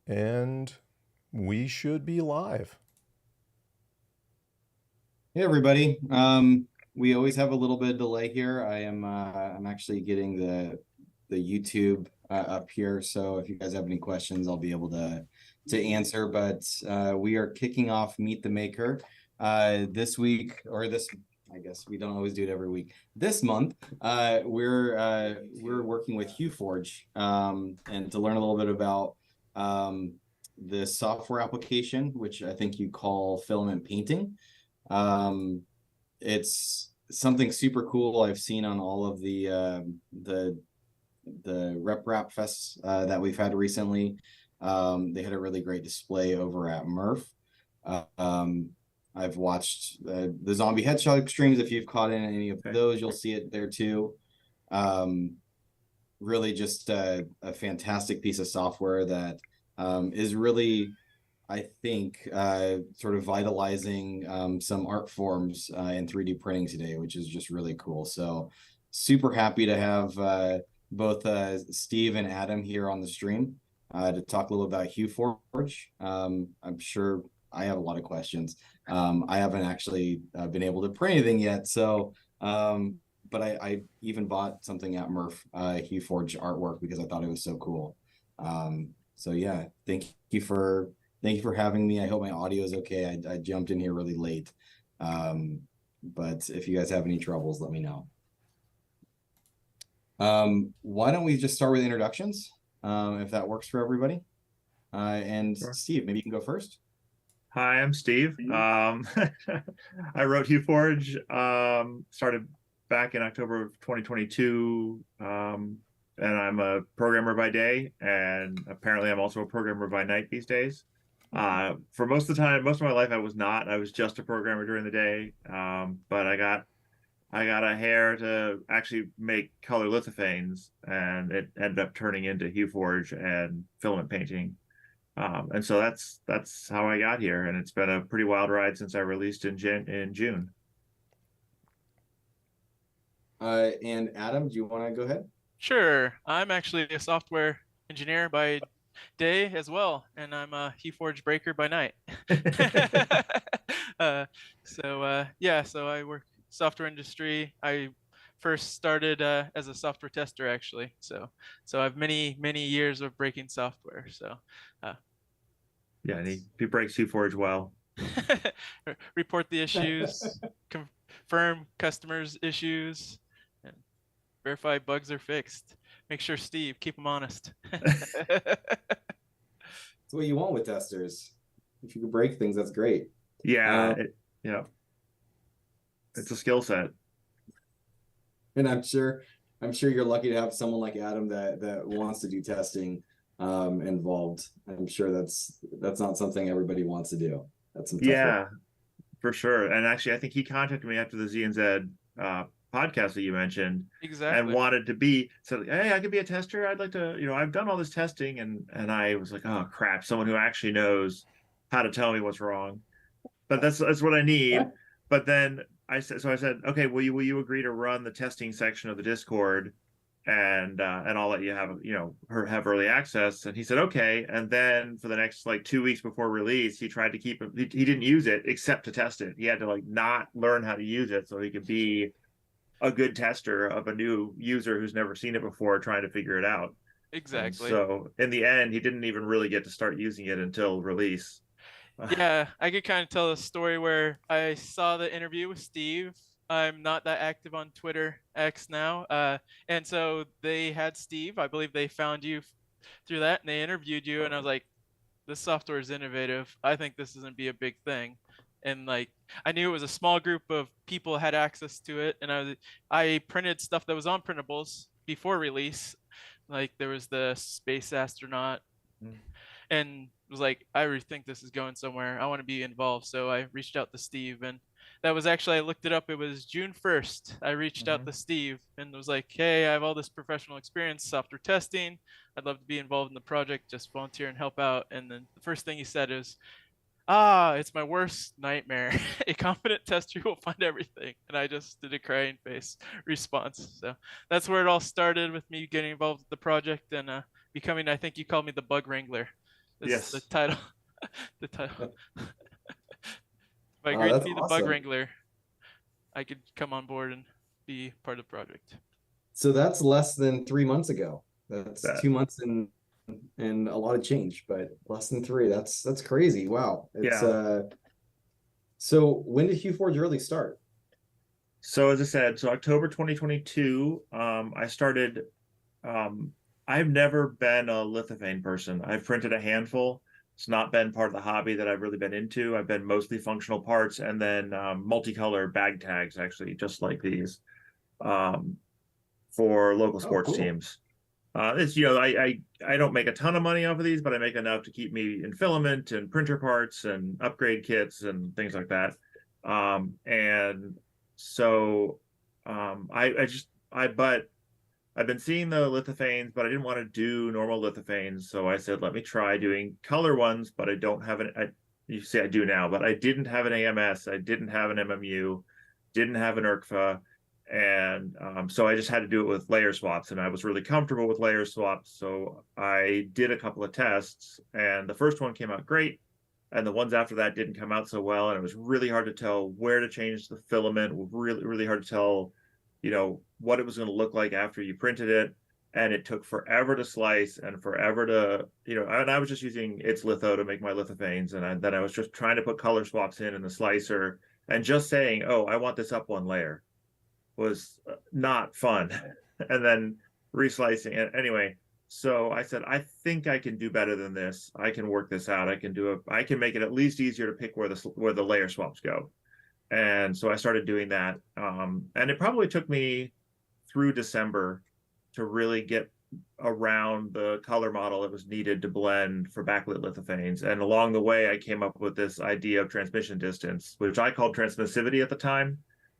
And we should be live. Hey everybody. We always have a little bit of delay here. I'm actually getting the YouTube up here, so if you guys have any questions, I'll be able to answer. But we are kicking off Meet the Maker this week, or this. I guess we don't always do it every week. This month, we're working with HueForge, and to learn a little bit about the software application, which I think you call filament painting. Um, it's something super cool I've seen on all of the Rep Rap fests that we've had recently. They had a really great display over at Murph. Um, I've watched the zombie headshot streams. If you've caught in any of those, you'll see it there too. Um, Really just a fantastic piece of software that is really, I think, sort of vitalizing some art forms in 3D printing today, which is just really cool. So super happy to have both Steve and Adam here on the stream to talk a little about Hue Forge. I'm sure I have a lot of questions. I haven't actually been able to print anything yet, so but I even bought something at Murph, Hue Forge artwork, because I thought it was so cool. So yeah, thank you for having me. I hope my audio is okay. I jumped in here really late. But if you guys have any troubles, let me know. Why don't we just start with introductions, if that works for everybody? And Sure. Steve, maybe you can go first. Hi, I'm Steve. I wrote Hue Forge, started back in October of 2022, and I'm a programmer by day, and apparently I'm also a programmer by night these days. For most of the time, most of my life, I was not. I was just a programmer during the day, but I got a hair to actually make color lithophanes, and it ended up turning into Hue Forge and filament painting. And so that's how I got here, and it's been a pretty wild ride since I released in June. And Adam, do you want to go ahead? Sure. I'm actually a software engineer by day as well, and I'm a HueForge breaker by night. Yeah, so I work software industry. I first started as a software tester, actually. So I've many years of breaking software. So yeah, and he breaks Hue Forge well. report the issues, confirm customers' issues, and verify bugs are fixed. Make sure keep them honest. That's what you want with testers. If you can break things, that's great. Yeah, it's a skill set. And I'm sure you're lucky to have someone like Adam that wants to do testing involved. I'm sure that's not something everybody wants to do. That's some tough work. For sure. And actually, I think he contacted me after the Z and Z podcast that you mentioned, exactly, and wanted to said, hey, I could be a tester. I'd like to, I've done all this testing, and I was like, oh crap, someone who actually knows how to tell me what's wrong. But that's what I need. But then I said, okay, will you agree to run the testing section of the Discord, and I'll let you have have early access. And he said okay. And then for the next like 2 weeks before release, he tried to keep it. He didn't use it except to test it. He had to not learn how to use it so he could be a good tester of a new user who's never seen it before, trying to figure it out. Exactly. And so in the end, he didn't even really get to start using it until release. Yeah, I could kind of tell a story where I saw the interview with Steve. I'm not that active on Twitter X now, and so they had Steve. I believe they found you through that, and they interviewed you. And I was like, "This software is innovative. I think this is gonna be a big thing." And I knew it was a small group of people had access to it, and I printed stuff that was on printables before release. Like there was the space astronaut, and was like, I really think this is going somewhere. I want to be involved. So I reached out to Steve, and that was actually, I looked it up. It was June 1st. I reached out to Steve and was like, hey, I have all this professional experience, software testing. I'd love to be involved in the project, just volunteer and help out. And then the first thing he said is, it's my worst nightmare. A competent tester will find everything. And I just did a crying face response. So that's where it all started with me getting involved with the project and becoming, I think you called me the bug wrangler. That's the Yes. title. The title. If I agreed to That's be the bug awesome. wrangler, I could come on board and be part of the project. So that's less than 3 months ago. That's That 2 months and a lot of change, but less than three. That's crazy. Wow. It's yeah. So when did HueForge really start? So as I said, so October 2022, I started. I've never been a lithophane person. I've printed a handful. It's not been part of the hobby that I've really been into. I've been mostly functional parts and then multicolor bag tags, actually, just like these, for local Oh, sports cool. teams. It's I don't make a ton of money off of these, but I make enough to keep me in filament and printer parts and upgrade kits and things like that. And so but I've been seeing the lithophanes, but I didn't want to do normal lithophanes. So I said, let me try doing color ones, but I don't have you see, I do now, but I didn't have an AMS. I didn't have an MMU, didn't have an ERCFA. And so I just had to do it with layer swaps, and I was really comfortable with layer swaps. So I did a couple of tests, and the first one came out great. And the ones after that didn't come out so well. And it was really hard to tell where to change the filament, really, really hard to tell, what it was going to look like after you printed it. And it took forever to slice and forever to, and I was just using its litho to make my lithophanes. And then I was just trying to put color swaps in the slicer and just saying, oh, I want this up one layer was not fun. And then reslicing it. Anyway, so I said, I think I can do better than this. I can work this out. I can make it at least easier to pick where the layer swaps go. And so I started doing that. And it probably took me through December to really get around the color model that was needed to blend for backlit lithophanes. And along the way, I came up with this idea of transmission distance, which I called transmissivity at the time,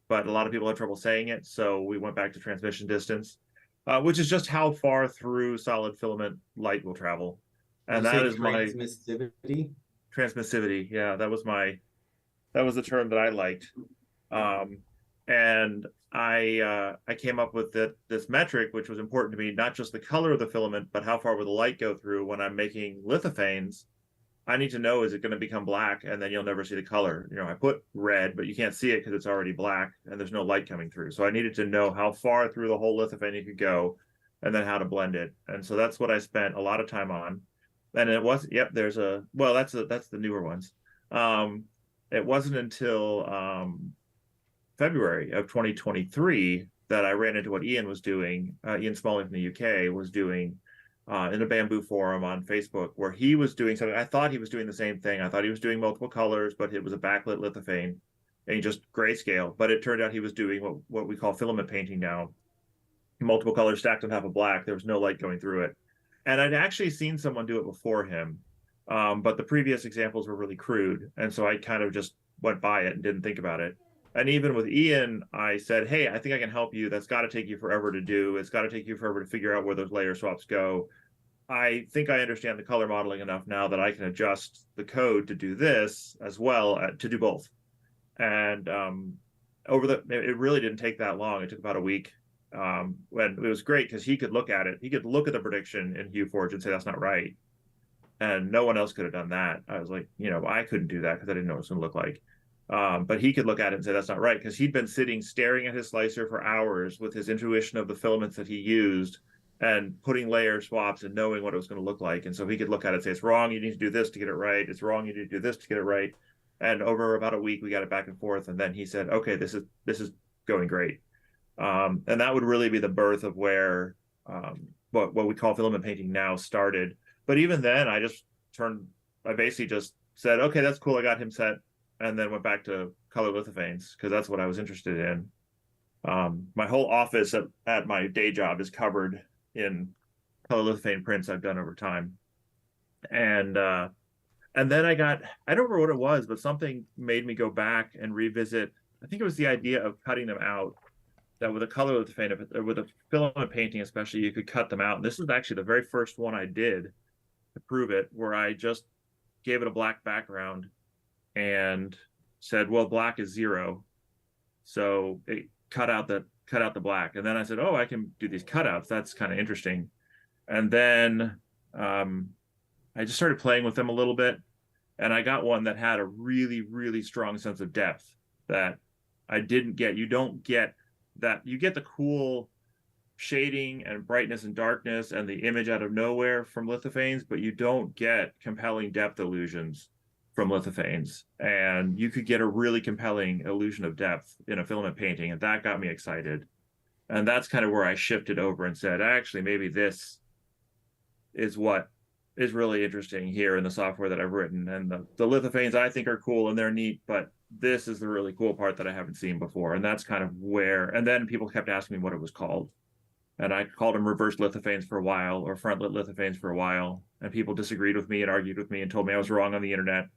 but a lot of people had trouble saying it. So we went back to transmission distance, which is just how far through solid filament light will travel. And that is my transmissivity. Transmissivity. Yeah, that was the term that I liked. And I came up with this metric, which was important to me, not just the color of the filament, but how far will the light go through when I'm making lithophanes. I need to know, is it going to become black? And then you'll never see the color. I put red, but you can't see it because it's already black and there's no light coming through. So I needed to know how far through the whole lithophane you could go and then how to blend it. And so that's what I spent a lot of time on. And it was, yep, that's the newer ones. It wasn't until February of 2023 that I ran into what Ian was doing. Ian Smalling from the UK was doing in a bamboo forum on Facebook, where he was doing something. I thought he was doing the same thing. I thought he was doing multiple colors, but it was a backlit lithophane and he just grayscale. But it turned out he was doing what we call filament painting now. Multiple colors stacked on top of black. There was no light going through it. And I'd actually seen someone do it before him. But the previous examples were really crude. And so I kind of just went by it and didn't think about it. And even with Ian, I said, hey, I think I can help you. That's got to take you forever to do. It's got to take you forever to figure out where those layer swaps go. I think I understand the color modeling enough now that I can adjust the code to do this as well, to do both. And it really didn't take that long. It took about a week. When it was great because he could look at it. He could look at the prediction in Hue Forge and say, that's not right. And no one else could have done that. I was like, I couldn't do that because I didn't know what it was going to look like. But he could look at it and say, that's not right, because he'd been sitting staring at his slicer for hours with his intuition of the filaments that he used and putting layer swaps and knowing what it was going to look like. And so he could look at it and say, it's wrong, you need to do this to get it right. It's wrong, you need to do this to get it right. And over about a week, we got it back and forth. And then he said, okay, this is going great. And that would really be the birth of where what we call filament painting now started. But even then, I basically just said, okay, that's cool, I got him set. And then went back to color lithophanes because that's what I was interested in. My whole office at my day job is covered in color lithophane prints I've done over time. And then I don't remember what it was, but something made me go back and revisit. I think it was the idea of cutting them out. That with a color lithophane, or with a filament painting especially, you could cut them out. And this was actually the very first one I did to prove it, where I just gave it a black background and said, well, black is 0. So it cut out the black. And then I said, oh, I can do these cutouts. That's kind of interesting. And then I I just started playing with them a little bit, and I got one that had a really, really strong sense of depth that I didn't get. You don't get that. You get the cool shading and brightness and darkness and the image out of nowhere from lithophanes, but you don't get compelling depth illusions from lithophanes. And you could get a really compelling illusion of depth in a filament painting, and that got me excited. And that's kind of where I shifted over and said, actually, maybe this is what is really interesting here in the software that I've written. And the lithophanes I think are cool and they're neat, but this is the really cool part that I haven't seen before. And that's kind of where, and then people kept asking me what it was called. And I called them reverse lithophanes for a while, or front lit lithophanes for a while. And people disagreed with me and argued with me and told me I was wrong on the internet.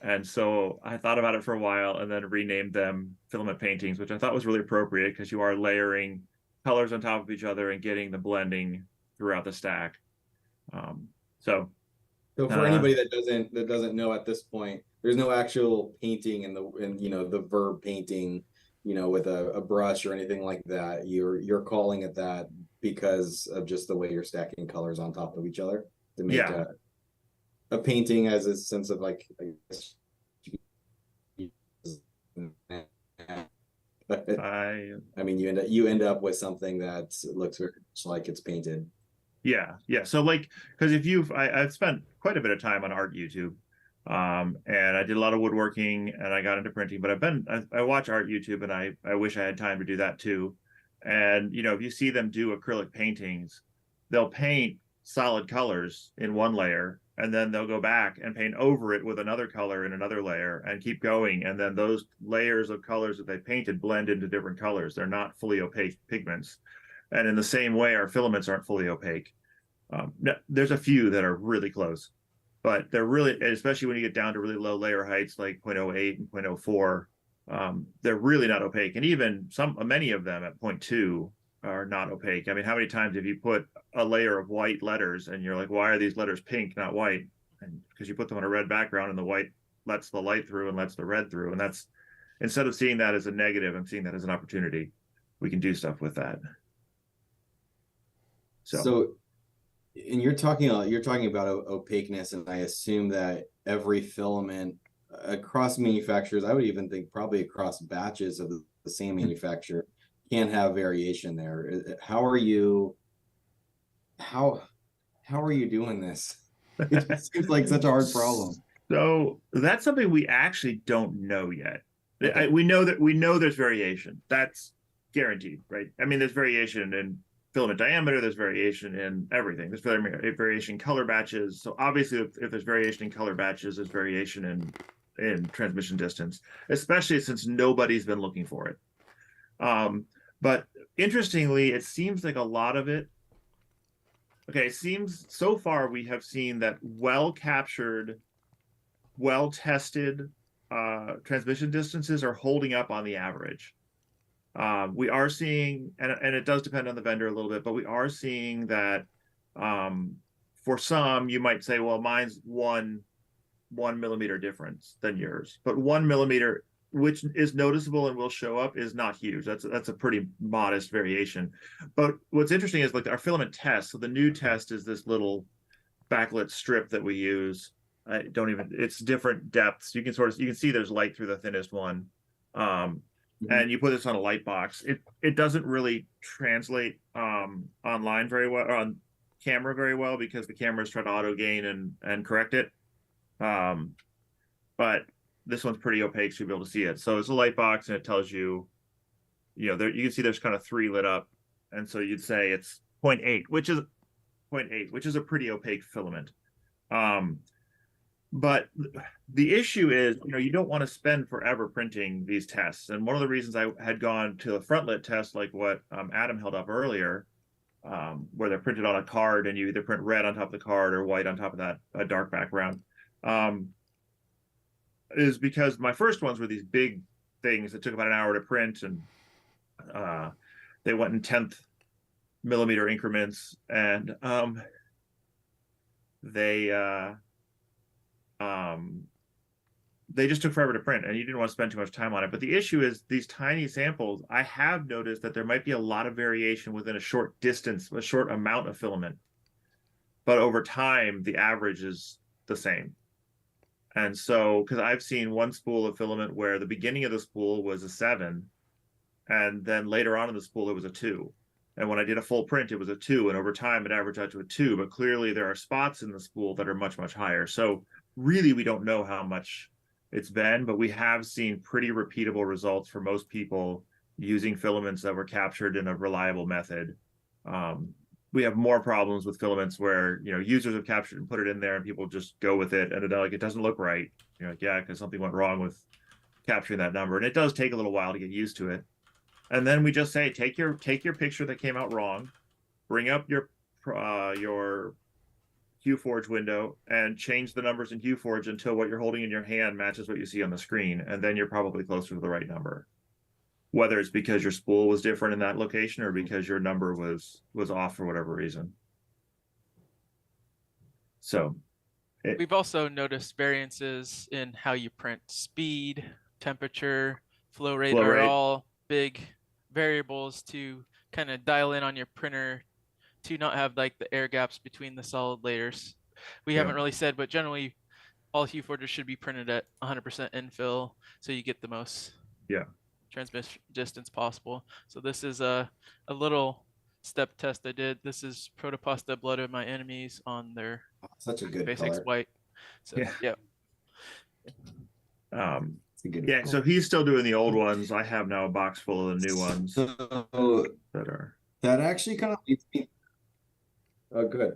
And so I thought about it for a while and then renamed them filament paintings, which I thought was really appropriate because you are layering colors on top of each other and getting the blending throughout the stack. So for anybody that doesn't know at this point, there's no actual painting in the verb painting, with a brush or anything like that. You're calling it that because of just the way you're stacking colors on top of each other to make a painting as a sense of like, I guess, I mean, you end up with something that looks very much like it's painted. Yeah. So like, because I've spent quite a bit of time on art YouTube, and I did a lot of woodworking and I got into printing, but I watch art YouTube and I wish I had time to do that too. And, if you see them do acrylic paintings, they'll paint solid colors in one layer, and then they'll go back and paint over it with another color in another layer and keep going. And then those layers of colors that they painted blend into different colors. They're not fully opaque pigments. And in the same way, our filaments aren't fully opaque. There's a few that are really close, but they're really, especially when you get down to really low layer heights like 0.08 and 0.04, they're really not opaque. And even many of them at 0.2 are not opaque. I mean, how many times have you put a layer of white letters and you're like, why are these letters pink, not white? And because you put them on a red background and the white lets the light through and lets the red through. And that's, instead of seeing that as a negative, I'm seeing that as an opportunity. We can do stuff with that. So and you're talking about opaqueness, and I assume that every filament across manufacturers, I would even think probably across batches of the same manufacturer, can have variation there. How are you doing this? It just seems like such a hard problem. So that's something we actually don't know yet. Okay. We know there's variation. That's guaranteed, right? I mean, there's variation in filament diameter, there's variation in everything. There's variation in color batches. So obviously, if there's variation in color batches, there's variation in transmission distance, especially since nobody's been looking for it. But interestingly, it seems like a lot of it. Okay, it seems so far we have seen that well-captured, well-tested transmission distances are holding up on the average. We are seeing, and it does depend on the vendor a little bit, but we are seeing that for some, you might say, well, mine's one millimeter difference than yours, but 1 millimeter, which is noticeable and will show up, is not huge. That's a pretty modest variation. But what's interesting is like our filament test. So the new test is this little backlit strip that we use. It's different depths. You can see there's light through the thinnest one. And you put this on a light box. It doesn't really translate online very well, or on camera very well, because the cameras try to auto gain and correct it. But this one's pretty opaque, so you'll be able to see it. So it's a light box, and it tells you, you can see there's kind of 3 lit up, and so you'd say it's 0.8, which is a pretty opaque filament. But the issue is, you don't want to spend forever printing these tests. And one of the reasons I had gone to a front lit test, like what Adam held up earlier, where they're printed on a card and you either print red on top of the card or white on top of that, a dark background, is because my first ones were these big things that took about an hour to print, and they went in 10th millimeter increments, and they just took forever to print, and you didn't want to spend too much time on it. But the issue is these tiny samples, I have noticed that there might be a lot of variation within a short distance, a short amount of filament. but over time, the average is the same. And so, because I've seen one spool of filament where the beginning of the spool was a 7, and then later on in the spool, it was a 2. And when I did a full print, it was a 2, and over time, it averaged out to a 2. But clearly, there are spots in the spool that are much, much higher. So really, we don't know how much it's been, but we have seen pretty repeatable results for most people using filaments that were captured in a reliable method. We have more problems with filaments where, you know, users have captured and put it in there and people just go with it, and they're like, it doesn't look right. You're like, yeah, because something went wrong with capturing that number. And it does take a little while to get used to it. And then we just say, take your picture that came out wrong, bring up your Hue Forge window and change the numbers in Hue Forge until what you're holding in your hand matches what you see on the screen. And then you're probably closer to the right number. Whether it's because your spool was different in that location or because your number was off for whatever reason. So we've also noticed variances in how you print. Speed, temperature, flow rate are all big variables to kind of dial in on your printer to not have like the air gaps between the solid layers. We haven't really said, but generally all Hue Forges should be printed at 100% infill so you get the most transmission distance possible. So this is a little step test I did. This is Protopasta Blood of My Enemies on their such a good basics color. white. So so he's still doing the old ones. I have now a box full of the new ones that actually kind of leads me. Oh, good.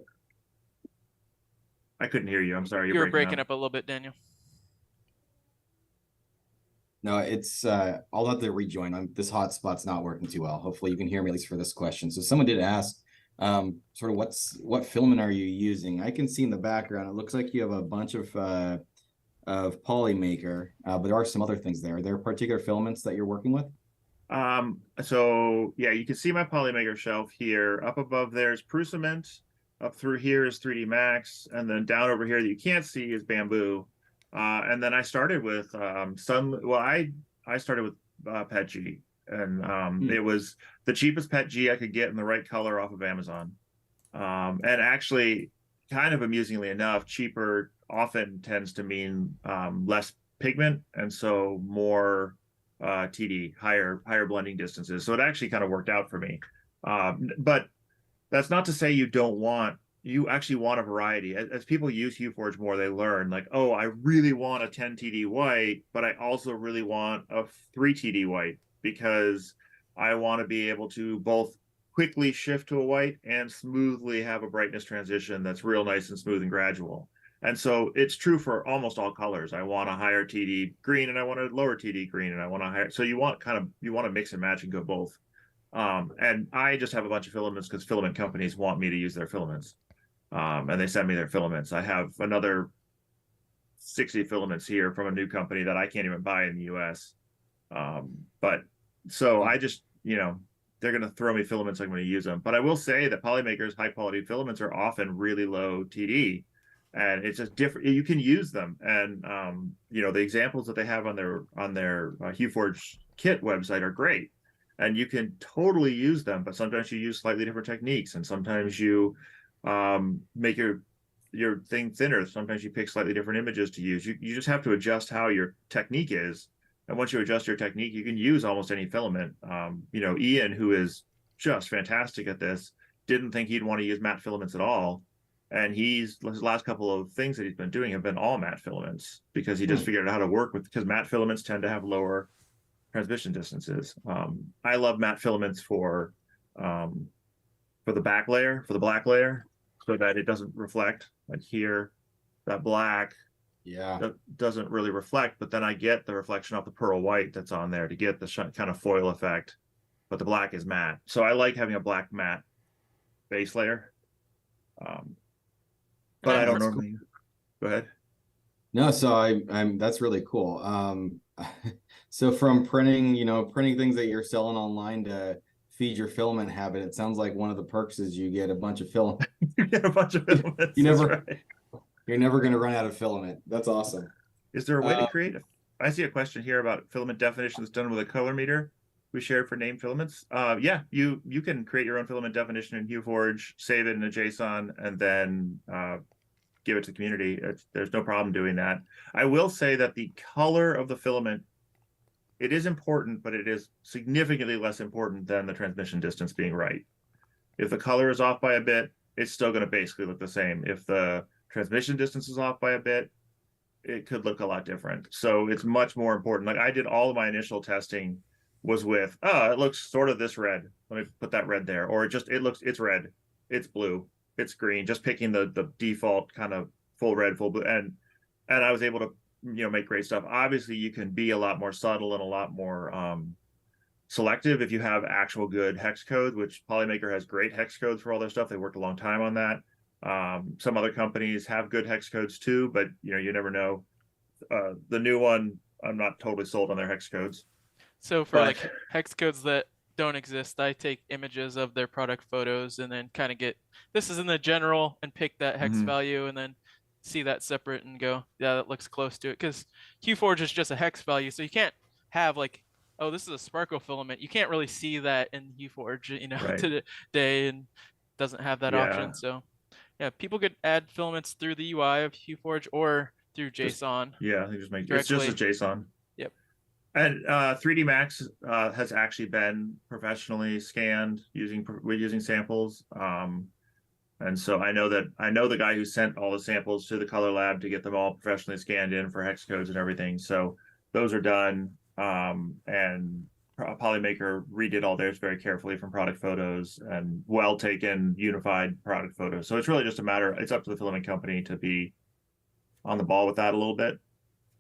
I couldn't hear you. I'm sorry. You were breaking up a little bit, Daniel. No, it's I'll have to rejoin. This hotspot's not working too well. Hopefully you can hear me at least for this question. So someone did ask sort of what filament are you using? I can see in the background, it looks like you have a bunch of Polymaker, but there are some other things there. Are there particular filaments that you're working with? So yeah, you can see my Polymaker shelf here. Up above there is Prusament. Up through here is 3D Max, and then down over here that you can't see is Bamboo. And then I started with I started with PETG, and it was the cheapest PETG I could get in the right color off of Amazon. And actually, kind of amusingly enough, cheaper often tends to mean less pigment, and so more TD, higher blending distances. So it actually kind of worked out for me. But that's not to say you actually want a variety. As people use Hue Forge more, they learn like, oh, I really want a 10 TD white, but I also really want a 3 TD white because I want to be able to both quickly shift to a white and smoothly have a brightness transition that's real nice and smooth and gradual. And so it's true for almost all colors. I want a higher TD green and I want a lower TD green and I want a higher. So you want to mix and match and go both. And I just have a bunch of filaments because filament companies want me to use their filaments. And they send me their filaments. I have another 60 filaments here from a new company that I can't even buy in the US. But so I just, they're going to throw me filaments. I'm going to use them. But I will say that Polymaker's high quality filaments are often really low TD. And it's just different. You can use them. And, the examples that they have on their Hue Forge kit website are great. And you can totally use them, but sometimes you use slightly different techniques. And sometimes you make your thing thinner. Sometimes you pick slightly different images to use. You just have to adjust how your technique is. And once you adjust your technique, you can use almost any filament. Ian, who is just fantastic at this, didn't think he'd want to use matte filaments at all. And his last couple of things that he's been doing have been all matte filaments because he just figured out how to work with, because matte filaments tend to have lower transmission distances. I love matte filaments for the back layer, for the black layer, so that it doesn't reflect. Like here, that black that doesn't really reflect, but then I get the reflection off the pearl white that's on there to get the kind of foil effect, but the black is matte. So I like having a black matte base layer. But I don't normally. Go ahead. No, so I'm that's really cool. So from printing things that you're selling online to feed your filament habit, it sounds like one of the perks is you get a bunch of filament. You get a bunch of filaments. You're never going to run out of filament. That's awesome. Is there a way to create? I see a question here about filament definitions done with a color meter. we shared for named filaments. Yeah, you can create your own filament definition in HueForge, save it in a JSON, and then give it to the community. There's no problem doing that. I will say that the color of the filament, it is important, but it is significantly less important than the transmission distance being right. If the color is off by a bit, it's still going to basically look the same. If the transmission distance is off by a bit, it could look a lot different. So it's much more important. Like I did all of my initial testing was with, it looks sort of this red. Let me put that red there. Or it's red, it's blue, it's green, just picking the default kind of full red, full blue. And I was able to, make great stuff. Obviously you can be a lot more subtle and a lot more selective if you have actual good hex code, which Polymaker has great hex codes for all their stuff. They worked a long time on that. Some other companies have good hex codes too, but you never know. The new one, I'm not totally sold on their hex codes. So for like hex codes that don't exist, I take images of their product photos and then kind of get, this is in the general, and pick that hex value and then see that separate and go, yeah, that looks close to it. Because HueForge is just a hex value, so you can't have like, oh, this is a sparkle filament. You can't really see that in HueForge, Right. today, and doesn't have that option. So yeah, people could add filaments through the UI of HueForge or through JSON. They just make directly. it's just a JSON. Yep. And 3D Max has actually been professionally scanned using samples. And so I know the guy who sent all the samples to the color lab to get them all professionally scanned in for hex codes and everything. So those are done. And Polymaker redid all theirs very carefully from product photos and well taken unified product photos. So it's really just it's up to the filament company to be on the ball with that a little bit.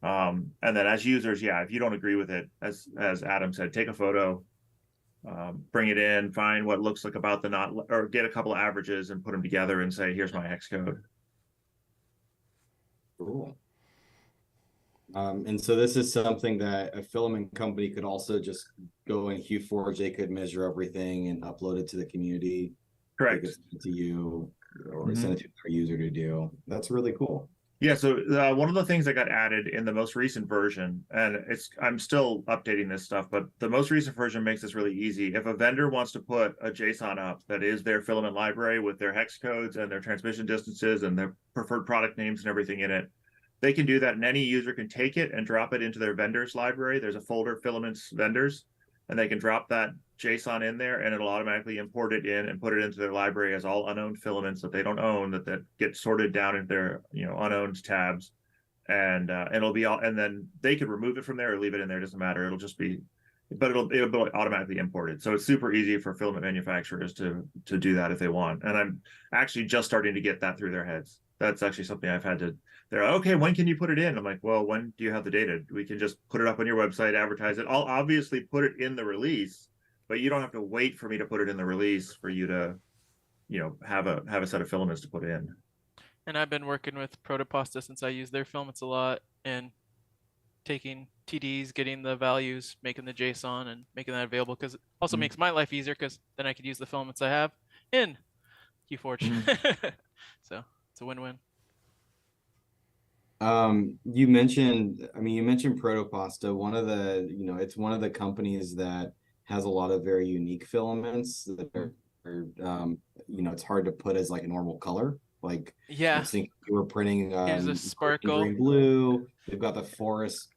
And then as users, if you don't agree with it, as Adam said, take a photo, bring it in, find what looks like about the knot, or get a couple of averages and put them together and say, here's my hex code. Cool. And so this is something that a filament company could also just go in HueForge. They could measure everything and upload it to the community. Correct. They could send it to you or send it to their user to do. That's really cool. Yeah, so one of the things that got added in the most recent version, and I'm still updating this stuff, but the most recent version makes this really easy. If a vendor wants to put a JSON up that is their filament library with their hex codes and their transmission distances and their preferred product names and everything in it, they can do that, and any user can take it and drop it into their vendors library. There's a folder, filaments vendors, and they can drop that JSON in there, and it'll automatically import it in and put it into their library as all unowned filaments that they don't own, that get sorted down into their unowned tabs, and it'll be all, and then they could remove it from there or leave it in there. It doesn't matter. It'll just be, but it'll be automatically imported. So it's super easy for filament manufacturers to do that if they want. And I'm actually just starting to get that through their heads. That's actually something I've had to. They're like, okay, when can you put it in? I'm like, well, when do you have the data? We can just put it up on your website, advertise it. I'll obviously put it in the release, but you don't have to wait for me to put it in the release for you to, have a set of filaments to put in. And I've been working with Protopasta since I use their filaments a lot, and taking TDs, getting the values, making the JSON, and making that available, because it also makes my life easier, because then I could use the filaments I have in HueForge. So it's a win-win. You mentioned Protopasta. One of the, it's one of the companies that has a lot of very unique filaments that are it's hard to put as like a normal color. Like, I think you were printing here's a sparkle green blue. They've got the forest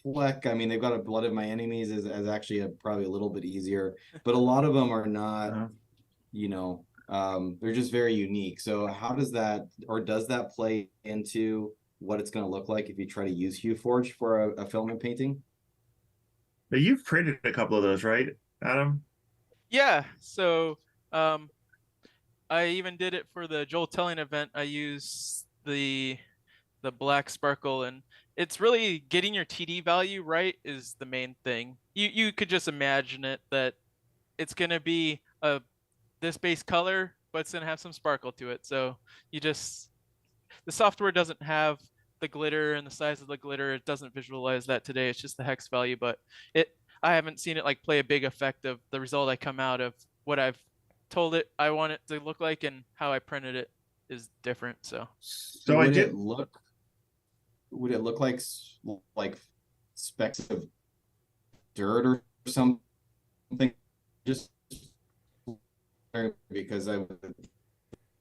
fleck. I mean, they've got a blood of my enemies as actually probably a little bit easier, but a lot of them are not, they're just very unique. So how does that play into what it's going to look like if you try to use HueForge for a filament painting? But you've printed a couple of those, right, Adam? Yeah. So I even did it for the Joel Telling event. I used the black sparkle, and it's really getting your TD value right is the main thing. You could just imagine it that it's going to be this base color, but it's going to have some sparkle to it. So the software doesn't have the glitter and the size of the glitter. It doesn't visualize that today. It's just the hex value, but I haven't seen it like play a big effect of the result I come out of what I've told it I want it to look like, and how I printed it is different. So would it look like specks of dirt or something something just because I would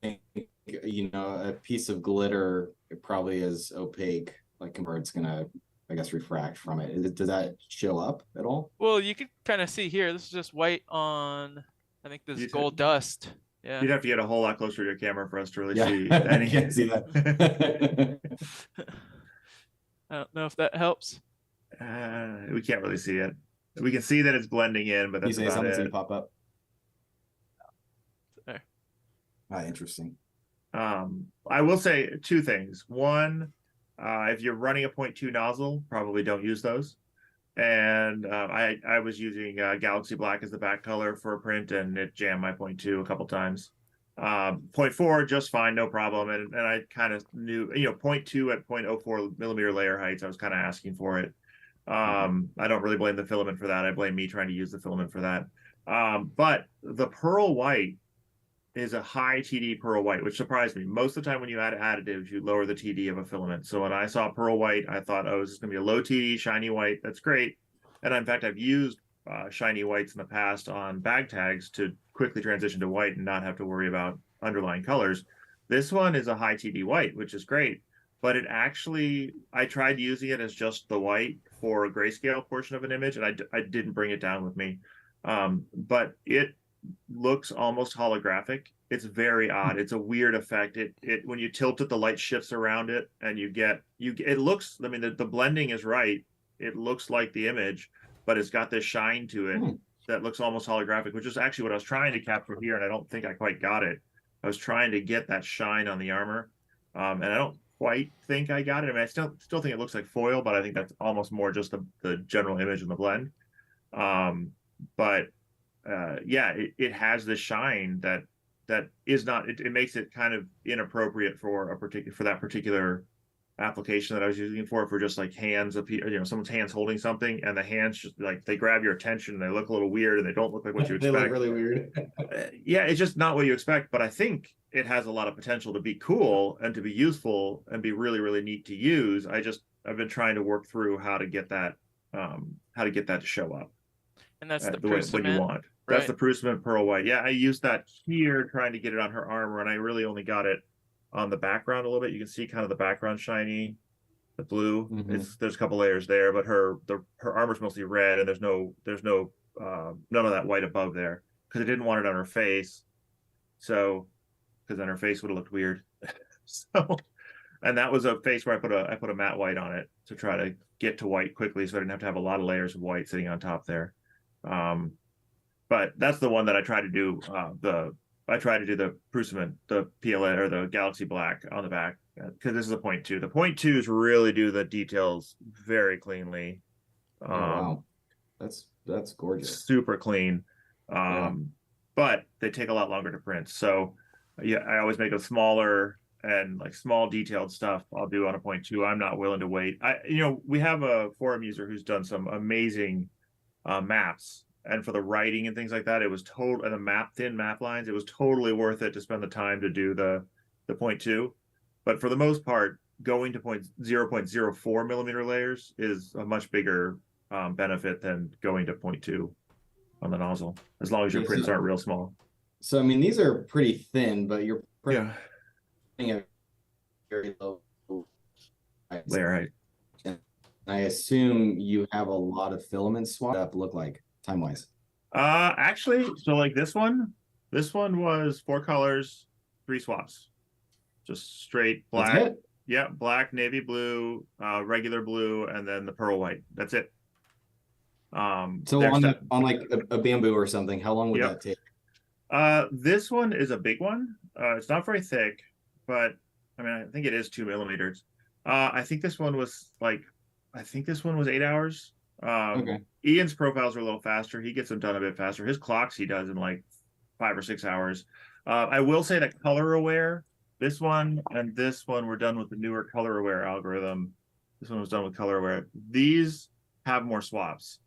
think, you know, a piece of glitter probably is opaque, like where it's gonna, I guess, refract from it. Does that show up at all? Well, you can kind of see here. This is just white on. I think this is You'd- gold dust. Yeah. You'd have to get a whole lot closer to your camera for us to really Yeah, see I any. can't see that. I don't know if that helps. We can't really see it. We can see that it's blending in, but You that's say about something's it. gonna pop up. There. Interesting. I will say two things. One, if you're running a 0.2 nozzle, probably don't use those. And I was using Galaxy Black as the back color for a print, and it jammed my 0.2 a couple times. 0.4 just fine, no problem. And I kind of knew, you know, 0.2 at 0.04 millimeter layer heights, I was kind of asking for it. I don't really blame the filament for that. I blame me trying to use the filament for that. But the pearl white is a high TD pearl white, which surprised me. Most of the time when you add additives, you lower the TD of a filament. So when I saw pearl white, I thought, oh, this is going to be a low TD, shiny white. That's great. And in fact, I've used shiny whites in the past on bag tags to quickly transition to white and not have to worry about underlying colors. This one is a high TD white, which is great. But it actually, I tried using it as just the white for a grayscale portion of an image, and I didn't bring it down with me. But it looks almost holographic. It's very odd. It's a weird effect. It when you tilt it, the light shifts around it, and it looks, I mean, the blending is right. It looks like the image, but it's got this shine to it that looks almost holographic, which is actually what I was trying to capture here, and I don't think I quite got it. I was trying to get that shine on the armor, and I don't quite think I got it. I mean, I still think it looks like foil, but I think that's almost more just the general image in the blend. But yeah, it has this shine that is not, it makes it kind of inappropriate for that particular application that I was using it for just like hands of, you know, someone's hands holding something, and the hands just like, they grab your attention and they look a little weird and they don't look like what you They expect. look really weird. Yeah, it's just not what you expect, but I think it has a lot of potential to be cool and to be useful and be really, really neat to use. I've been trying to work through how to get that to show up. And that's the way when you cement, want. That's right? the Prusament Pearl White. Yeah, I used that here trying to get it on her armor, and I really only got it on the background a little bit. You can see kind of the background shiny, the blue. There's a couple layers there, but her armor's mostly red, and there's no none of that white above there because I didn't want it on her face. So, because then her face would have looked weird. So, and that was a face where I put a matte white on it to try to get to white quickly, so I didn't have to have a lot of layers of white sitting on top there. But that's the one that I try to do. I try to do the Prusament, the PLA or the Galaxy Black on the back, because this is a 0.2. The 0.2s really do the details very cleanly. Oh, wow, that's gorgeous. Super clean. Yeah. But they take a lot longer to print. So yeah, I always make them smaller, and like small detailed stuff I'll do on a 0.2. I'm not willing to wait. We have a forum user who's done some amazing maps, and for the writing and things like that, it was total, and the thin map lines, it was totally worth it to spend the time to do the 0.2. But for the most part, going to 0.04 millimeter layers is a much bigger benefit than going to 0.2 on the nozzle, as long as your prints aren't real small. So I mean, these are pretty thin, but you're printing at very low layer height. And I assume you have a lot of filaments swapped up. Look like time-wise. Actually, so like this one was 4 colors, 3 swaps, just straight black. That's it? Yeah, black, navy blue, regular blue, and then the pearl white. That's it. So on like a bamboo or something, how long would that take? This one is a big one. It's not very thick, but I mean, I think it is 2 millimeters. I think this one was 8 hours. Okay. Ian's profiles are a little faster. He gets them done a bit faster. His clocks he does in like 5 or 6 hours. I will say that color aware, this one and this one were done with the newer color aware algorithm. This one was done with color aware. These have more swaps.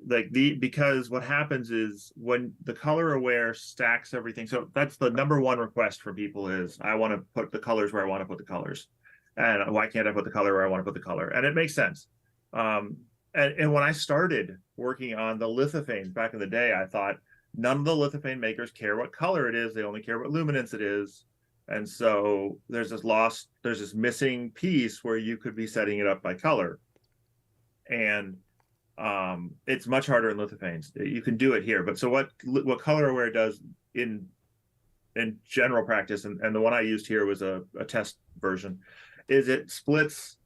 Because what happens is when the color aware stacks everything. So that's the number one request for people is I want to put the colors where I want to put the colors. And why can't I put the color where I want to put the color? And it makes sense. And when I started working on the lithophane back in the day, I thought none of the lithophane makers care what color it is. They only care what luminance it is. And so there's this missing piece where you could be setting it up by color. And it's much harder in lithophanes. You can do it here, but so what color aware does in general practice, and the one I used here was a test version, is it splits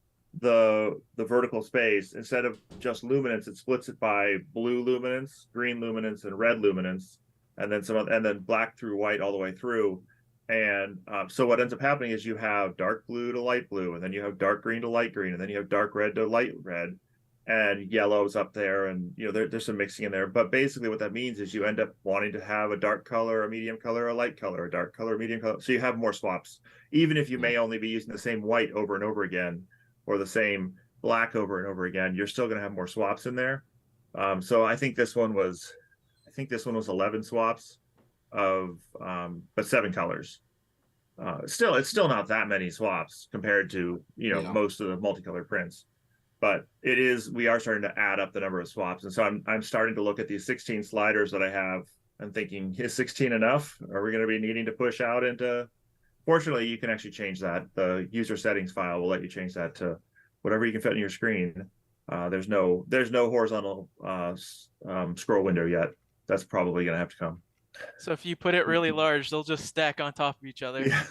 the vertical space. Instead of just luminance, it splits it by blue luminance, green luminance, and red luminance, and then black through white all the way through. And so what ends up happening is you have dark blue to light blue, and then you have dark green to light green, and then you have dark red to light red, and yellow's up there, and there's some mixing in there. But basically what that means is you end up wanting to have a dark color, a medium color, a light color, a dark color, medium color. So you have more swaps, even if you may only be using the same white over and over again, or the same black over and over again, you're still going to have more swaps in there. So I think this one was 11 swaps of but 7 colors. It's still not that many swaps compared to most of the multicolored prints, but we are starting to add up the number of swaps. And so I'm starting to look at these 16 sliders that I have and thinking, is 16 enough? Are we going to be needing to push out into? Fortunately, you can actually change that. The user settings file will let you change that to whatever you can fit in your screen. There's no horizontal scroll window yet. That's probably going to have to come. So if you put it really large, they'll just stack on top of each other. Yeah.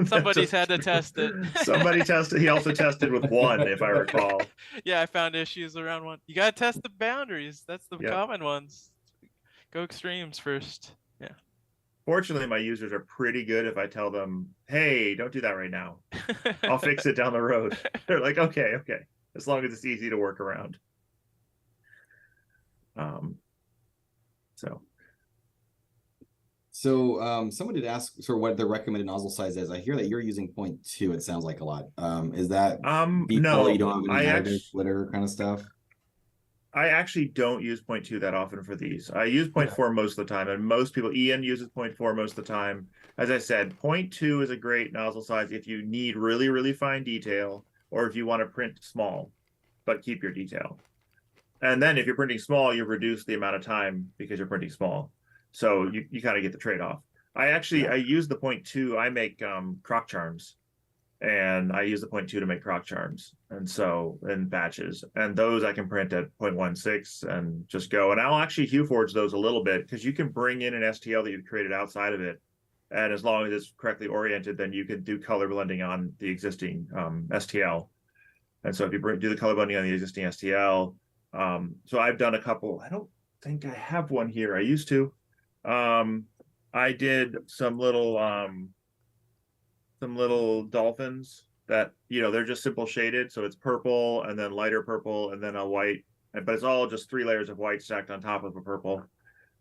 Somebody's had to test it. Somebody tested. He also tested with 1, if I recall. Yeah, I found issues around 1. You gotta test the boundaries. That's the Yep. common ones. Go extremes first. Yeah. Fortunately, my users are pretty good. If I tell them, "Hey, don't do that right now. I'll fix it down the road." They're like, "Okay, as long as it's easy to work around." So someone did ask sort of what the recommended nozzle size is. I hear that you're using 0.2. It sounds like a lot. Is that no, you don't have any additive splitter kind of stuff? I actually don't use 0.2 that often for these. I use 0.4 most of the time, and most people, Ian uses 0.4 most of the time. As I said, 0.2 is a great nozzle size if you need really, really fine detail, or if you want to print small, but keep your detail. And then if you're printing small, you've reduced the amount of time because you're printing small. So you kind of get the trade-off. I use the 0.2. I make crock charms, and I use the 0.2 to make crock charms, and so in batches, and those I can print at 0.16 and just go. And I'll actually Hue Forge those a little bit, because you can bring in an STL that you've created outside of it, and as long as it's correctly oriented, then you can do color blending on the existing STL. And so if you do the color blending on the existing STL, so I've done a couple. I don't think I have one here. I used to. I did some little dolphins that they're just simple shaded, so it's purple and then lighter purple and then a white, but it's all just 3 layers of white stacked on top of a purple.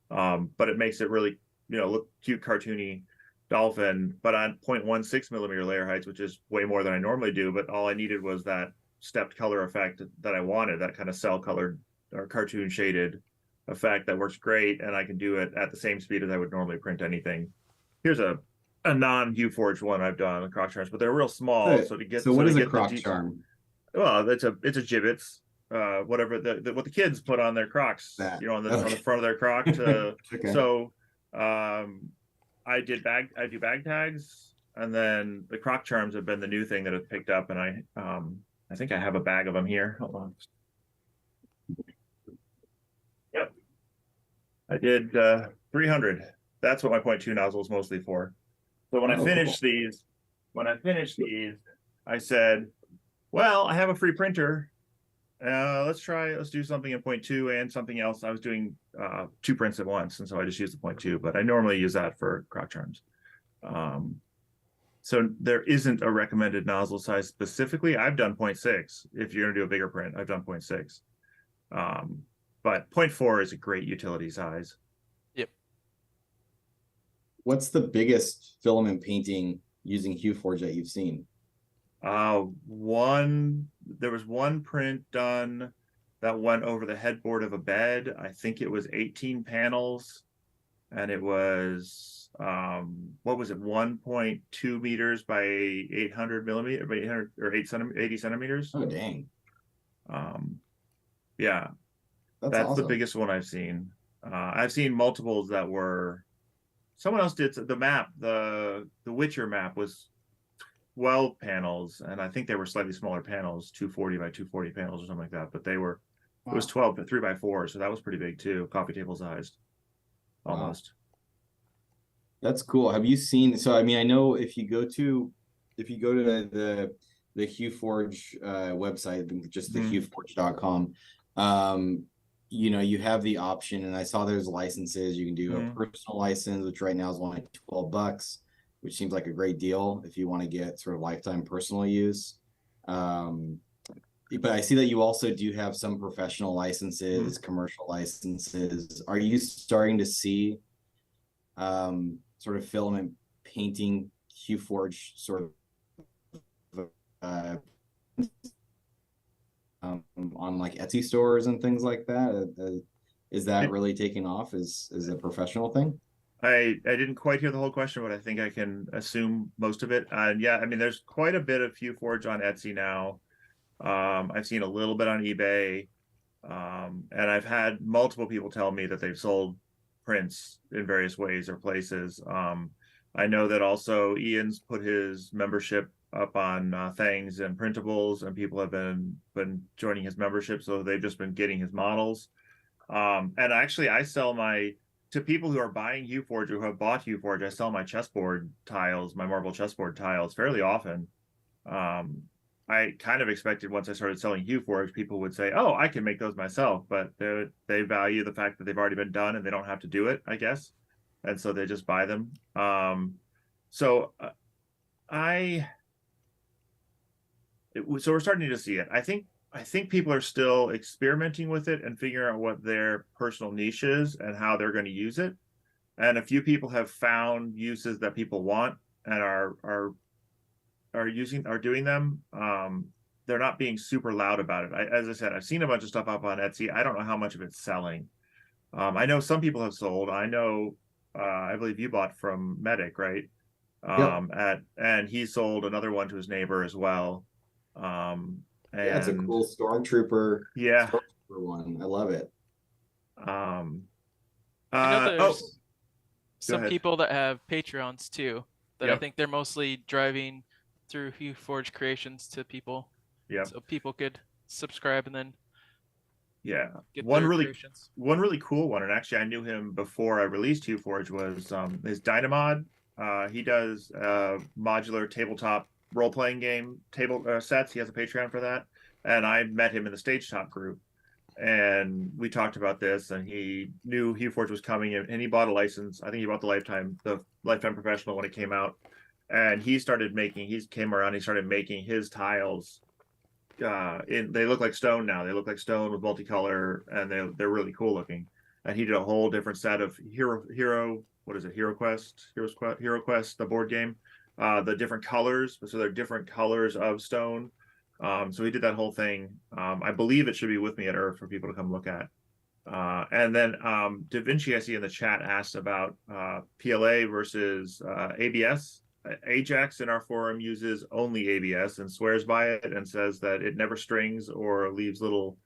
But it makes it really look cute, cartoony dolphin, but on 0.16 millimeter layer heights, which is way more than I normally do. But all I needed was that stepped color effect that I wanted, that kind of cell colored or cartoon shaded effect that works great, and I can do it at the same speed as I would normally print anything. Here's a non-Hue Forge one I've done on crock charms, but they're real small. So what is a crock charm? Well, it's a gibbets, whatever what the kids put on their Crocs, on the front of their Croc. Okay. So I do bag tags, and then the crock charms have been the new thing that I've picked up, and I think I have a bag of them here. Hold on. Yep. I did 300. That's what my 0.2 nozzle is mostly for. So when I finished these, I said, well, I have a free printer. Let's do something in 0.2 and something else. I was doing 2 prints at once, and so I just used the 0.2, but I normally use that for crock charms. So there isn't a recommended nozzle size specifically. I've done 0.6. If you're gonna do a bigger print, I've done 0.6. But 0.4 is a great utility size. Yep. What's the biggest filament painting using Hue Forge that you've seen? There was one print done that went over the headboard of a bed. I think it was 18 panels, and it was what was it, 1.2 meters by 800 millimeter by 800 or 80 centimeters. Oh dang. Yeah. That's That's the awesome. biggest one I've seen. I've seen multiples that were, someone else did the map, the Witcher map was 12 panels, and I think they were slightly smaller panels, 240 by 240 panels or something like that. But it was 12 but 3x4, so that was pretty big too, coffee table sized, almost. That's cool. Have you seen? So I mean, I know if you go to the Hue Forge website, just the HueForge.com, you know, you have the option, and I saw there's licenses. You can do a personal license, which right now is only $12, which seems like a great deal if you want to get sort of lifetime personal use. But I see that you also do have some professional licenses, commercial licenses. Are you starting to see sort of filament painting Hue Forge sort of on like Etsy stores and things like that? Is that really taking off as a professional thing? I didn't quite hear the whole question, but I think I can assume most of it. And yeah, I mean, there's quite a bit of Hue Forge on Etsy now. I've seen a little bit on eBay, and I've had multiple people tell me that they've sold prints in various ways or places. I know that also Ian's put his membership up on Things and Printables, and people have been joining his membership, so they've just been getting his models. And actually, I sell to people who are buying Hue Forge or who have bought Hue Forge, I sell my chessboard tiles, my marble chessboard tiles, fairly often. I kind of expected once I started selling Hue Forge, people would say, "Oh, I can make those myself," but they value the fact that they've already been done and they don't have to do it, I guess, and so they just buy them. So we're starting to see it. I think people are still experimenting with it and figuring out what their personal niche is and how they're going to use it. And a few people have found uses that people want and are doing them. They're not being super loud about it. As I said, I've seen a bunch of stuff up on Etsy. I don't know how much of it's selling. I know some people have sold. I know, I believe you bought from Medic, right? And he sold another one to his neighbor as well. And yeah, it's a cool Stormtrooper. Yeah, Stormtrooper one. I love it. I know there's some people that have Patreons too, that I think they're mostly driving through Hue Forge creations to people. Yeah. So people could subscribe and then get one really creations. One really cool one, and actually I knew him before I released Hue Forge, was his Dynamod. He does modular tabletop role-playing game sets. He has a Patreon for that, and I met him in the Stage Top group, and we talked about this, and he knew Hue Forge was coming, and he bought a license. I think he bought the Lifetime Professional when it came out, and he started making. He started making his tiles. They look like stone now. They look like stone with multicolor, and they're really cool looking. And he did a whole different set of Hero Quest, the board game. The different colors, so they're different colors of stone. So he did that whole thing. I believe it should be with me at Earth for people to come look at. And then Da Vinci, I see in the chat, asked about PLA versus ABS. Ajax in our forum uses only ABS and swears by it and says that it never strings or leaves little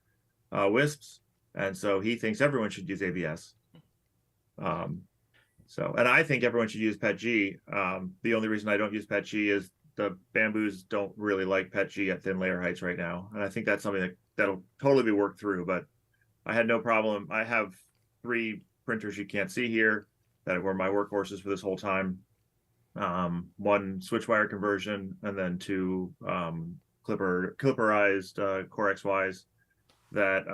wisps. And so he thinks everyone should use ABS. And I think everyone should use PETG. The only reason I don't use PETG is the bamboos don't really like PETG at thin layer heights right now. And I think that's something that'll totally be worked through, but I had no problem. I have 3 printers you can't see here that were my workhorses for this whole time. 1 switch wire conversion, and then 2 clipperized Core XYs that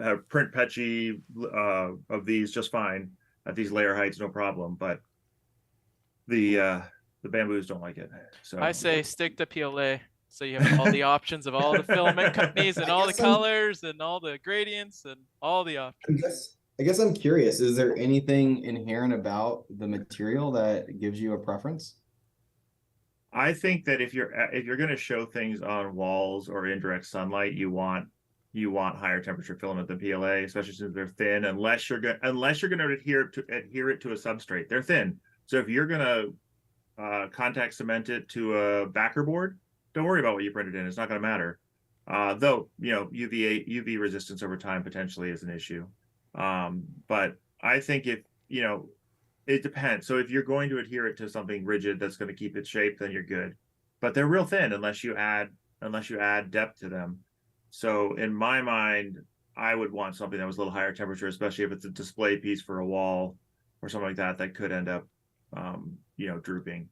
have print PETG of these just fine at these layer heights, no problem. But the bamboos don't like it. So I say stick to PLA, so you have all the options of all the filament companies and all the colors and all the gradients and all the options. I guess I'm curious, is there anything inherent about the material that gives you a preference? I think that if you're going to show things on walls or indirect sunlight, you want higher temperature filament than PLA, especially since they're thin. Unless you're going to adhere it to a substrate, they're thin. So if you're going to contact cement it to a backer board, don't worry about what you printed in. It's not going to matter. Though, UV resistance over time potentially is an issue. But I think if, it depends. So if you're going to adhere it to something rigid that's going to keep its shape, then you're good. But they're real thin unless you add depth to them. So in my mind, I would want something that was a little higher temperature, especially if it's a display piece for a wall or something like that could end up, drooping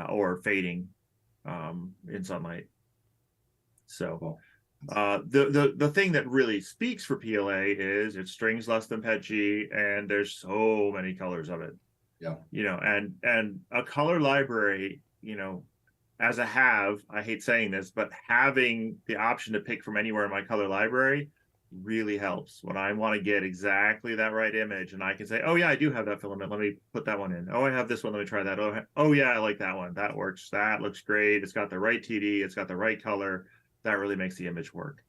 or fading in sunlight. So the thing that really speaks for PLA is it strings less than PETG, and there's so many colors of it. Yeah. And a color library, as I hate saying this, but having the option to pick from anywhere in my color library really helps when I want to get exactly that right image, and I can say, oh yeah, I do have that filament, let me put that one in. Oh, I have this one, let me try that. Oh yeah, I like that one, that works, that looks great, it's got the right TD, it's got the right color. That really makes the image work.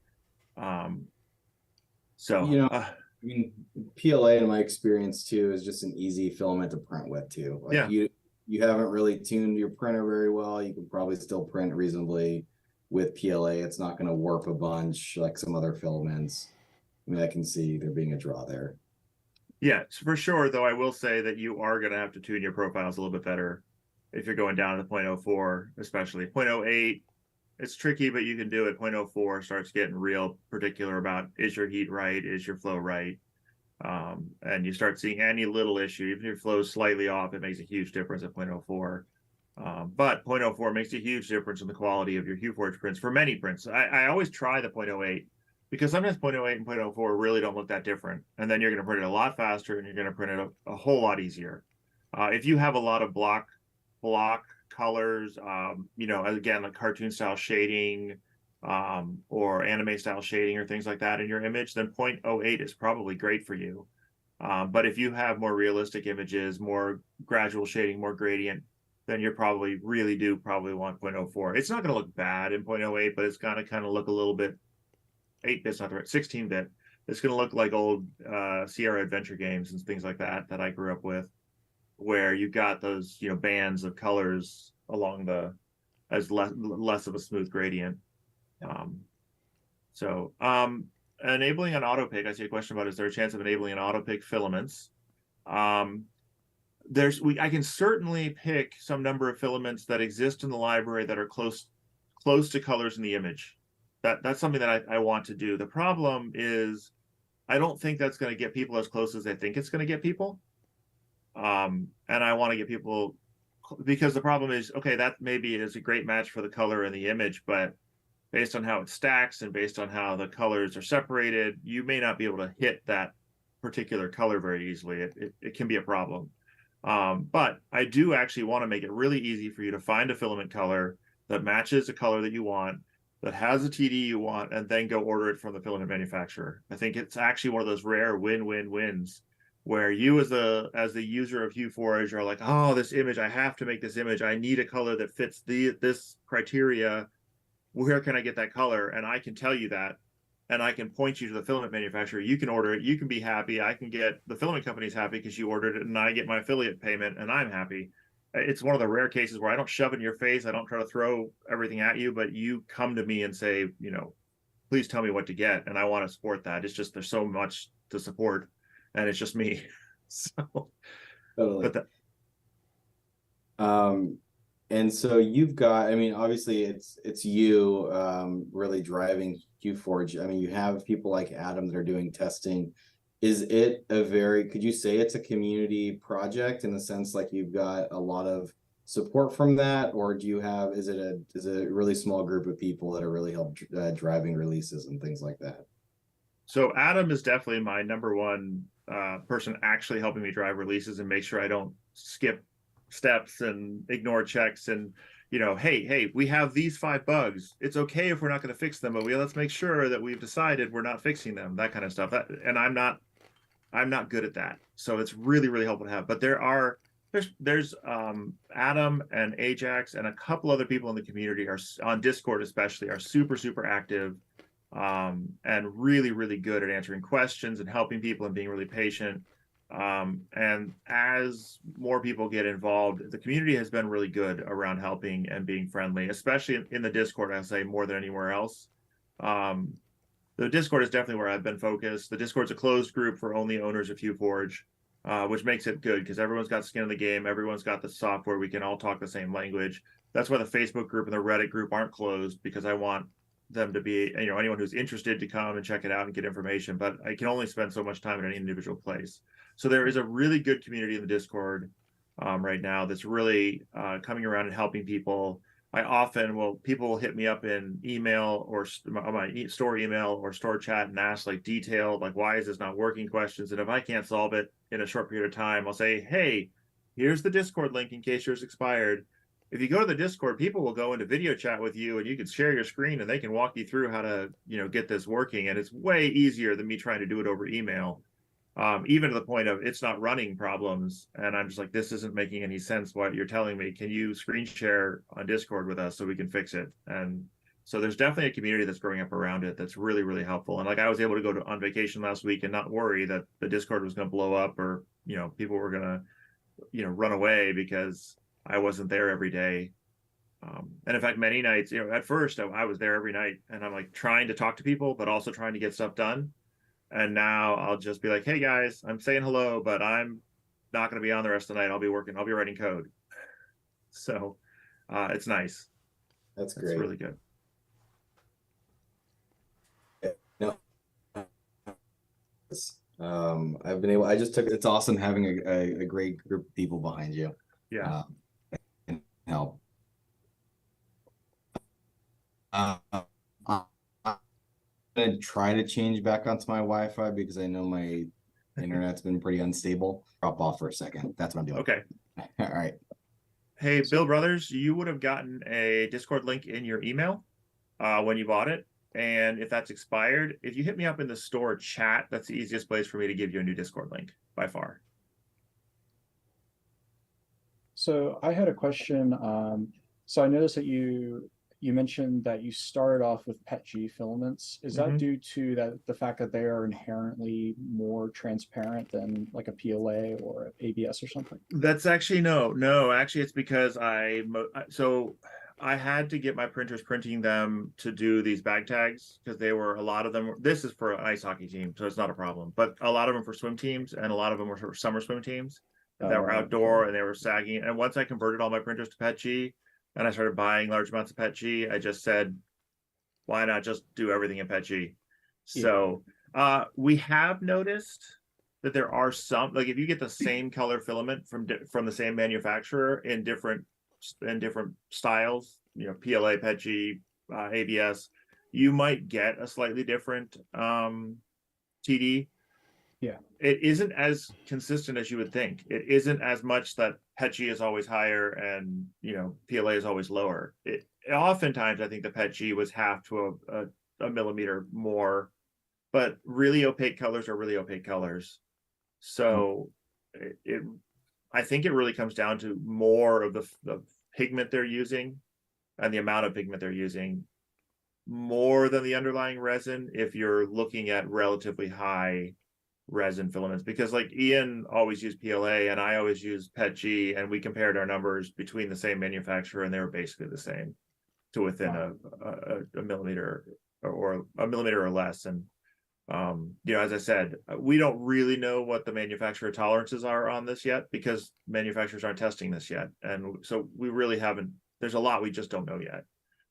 PLA in my experience too is just an easy filament to print with too. Like you haven't really tuned your printer very well. You can probably still print reasonably with PLA. It's not going to warp a bunch like some other filaments. I mean, I can see there being a draw there. Yeah, for sure. Though I will say that you are going to have to tune your profiles a little bit better if you're going down to 0.04, especially 0.08. It's tricky, but you can do it. 0.04 starts getting real particular about, is your heat right? Is your flow right? And you start seeing any little issue, even if your flow is slightly off, it makes a huge difference at 0.04. But 0.04 makes a huge difference in the quality of your HueForge prints for many prints. I always try the 0.08 because sometimes 0.08 and 0.04 really don't look that different. And then you're going to print it a lot faster and you're going to print it a whole lot easier. If you have a lot of block colors, again, like cartoon style shading, or anime style shading or things like that in your image, then 0.08 is probably great for you. But if you have more realistic images, more gradual shading, more gradient, then you're probably want 0.04. It's not going to look bad in 0.08, but it's going to kind of look a little bit 8-bit's not the right, 16-bit. It's going to look like old Sierra Adventure games and things like that I grew up with, where you've got those bands of colors along as less of a smooth gradient. Enabling an auto pick, I see a question about, is there a chance of enabling an auto pick filaments? I can certainly pick some number of filaments that exist in the library that are close to colors in the image. That's something that I want to do. The problem is I don't think that's going to get people as close as they think it's going to get people. And I want to get people, because the problem is, okay, that maybe is a great match for the color in the image, but based on how it stacks and based on how the colors are separated, you may not be able to hit that particular color very easily. It can be a problem. But I do actually want to make it really easy for you to find a filament color that matches the color that you want, that has a TD you want, and then go order it from the filament manufacturer. I think it's actually one of those rare win-win-wins where you as the user of HueForge are like, oh, this image, I have to make this image. I need a color that fits this criteria. Where can I get that color? And I can tell you that, and I can point you to the filament manufacturer. You can order it. You can be happy. I can get the filament companies happy because you ordered it, and I get my affiliate payment, and I'm happy. It's one of the rare cases where I don't shove it in your face. I don't try to throw everything at you, but you come to me and say, please tell me what to get, and I want to support that. It's just there's so much to support, and it's just me. So, totally. But and so you've got, I mean, obviously it's you really driving HueForge. I mean, you have people like Adam that are doing testing. Is it could you say it's a community project in the sense like you've got a lot of support from that, or is it a really small group of people that are really driving releases and things like that? So Adam is definitely my number one person actually helping me drive releases and make sure I don't skip steps and ignore checks and hey, we have these 5 bugs. It's okay if we're not going to fix them, but let's make sure that we've decided we're not fixing them, that kind of stuff. And I'm not good at that, so it's really, really helpful to have. But there's Adam and Ajax and a couple other people in the community are on Discord, especially, are super active, and really, really good at answering questions and helping people and being really patient. And as more people get involved, the community has been really good around helping and being friendly, especially in the Discord, I say, more than anywhere else. The Discord is definitely where I've been focused. The Discord's a closed group for only owners of HueForge, which makes it good because everyone's got skin in the game. Everyone's got the software. We can all talk the same language. That's why the Facebook group and the Reddit group aren't closed, because I want them to be, anyone who's interested to come and check it out and get information. But I can only spend so much time in any individual place. So there is a really good community in the Discord right now that's really coming around and helping people. I often people will hit me up in email or my store email or store chat and ask like detailed, like, why is this not working questions. And if I can't solve it in a short period of time, I'll say, hey, here's the Discord link in case yours expired. If you go to the Discord, people will go into video chat with you and you can share your screen and they can walk you through how to, get this working. And it's way easier than me trying to do it over email. Even to the point of it's not running problems. And I'm just like, this isn't making any sense what you're telling me. Can you screen share on Discord with us so we can fix it? And so there's definitely a community that's growing up around it that's really, really helpful. And like I was able to go on vacation last week and not worry that the Discord was going to blow up or, people were going to, run away because I wasn't there every day. And in fact, many nights, at first I was there every night and I'm like trying to talk to people, but also trying to get stuff done. And now I'll just be like, hey guys, I'm saying hello, but I'm not going to be on the rest of the night. I'll be writing code. So it's nice. That's great. It's really good. It's awesome having a great group of people behind you. Yeah. And help. Gonna try to change back onto my Wi-Fi because I know my internet's been pretty unstable. Drop off for a second. That's what I'm doing. Okay. All right. Hey, Bill Brothers, you would have gotten a Discord link in your email when you bought it. And if that's expired, if you hit me up in the store chat, that's the easiest place for me to give you a new Discord link by far. So I had a question. So I noticed that you mentioned that you started off with PETG filaments. Is that due to the fact that they are inherently more transparent than like a PLA or ABS or something? That's actually no. Actually, it's because I had to get my printers printing them to do these bag tags because a lot of them. This is for an ice hockey team, so it's not a problem. But a lot of them for swim teams, and a lot of them were for summer swim teams that were outdoor and they were sagging. And once I converted all my printers to PETG, and I started buying large amounts of PETG, I just said, why not just do everything in PETG? Yeah. So we have noticed that there are some, like if you get the same color filament from the same manufacturer in different styles, PLA, PETG, ABS, you might get a slightly different TD. Yeah. It isn't as consistent as you would think. It isn't as much that PETG is always higher and PLA is always lower. Oftentimes I think the PETG was half to a millimeter more, but really opaque colors are really opaque colors. So I think it really comes down to more of the pigment they're using and the amount of pigment they're using more than the underlying resin if you're looking at relatively high resin filaments, because like Ian always used PLA and I always used PETG, and we compared our numbers between the same manufacturer and they were basically the same to within a millimeter or a millimeter or less. And as I said, we don't really know what the manufacturer tolerances are on this yet because manufacturers aren't testing this yet, and so we really haven't. There's a lot we just don't know yet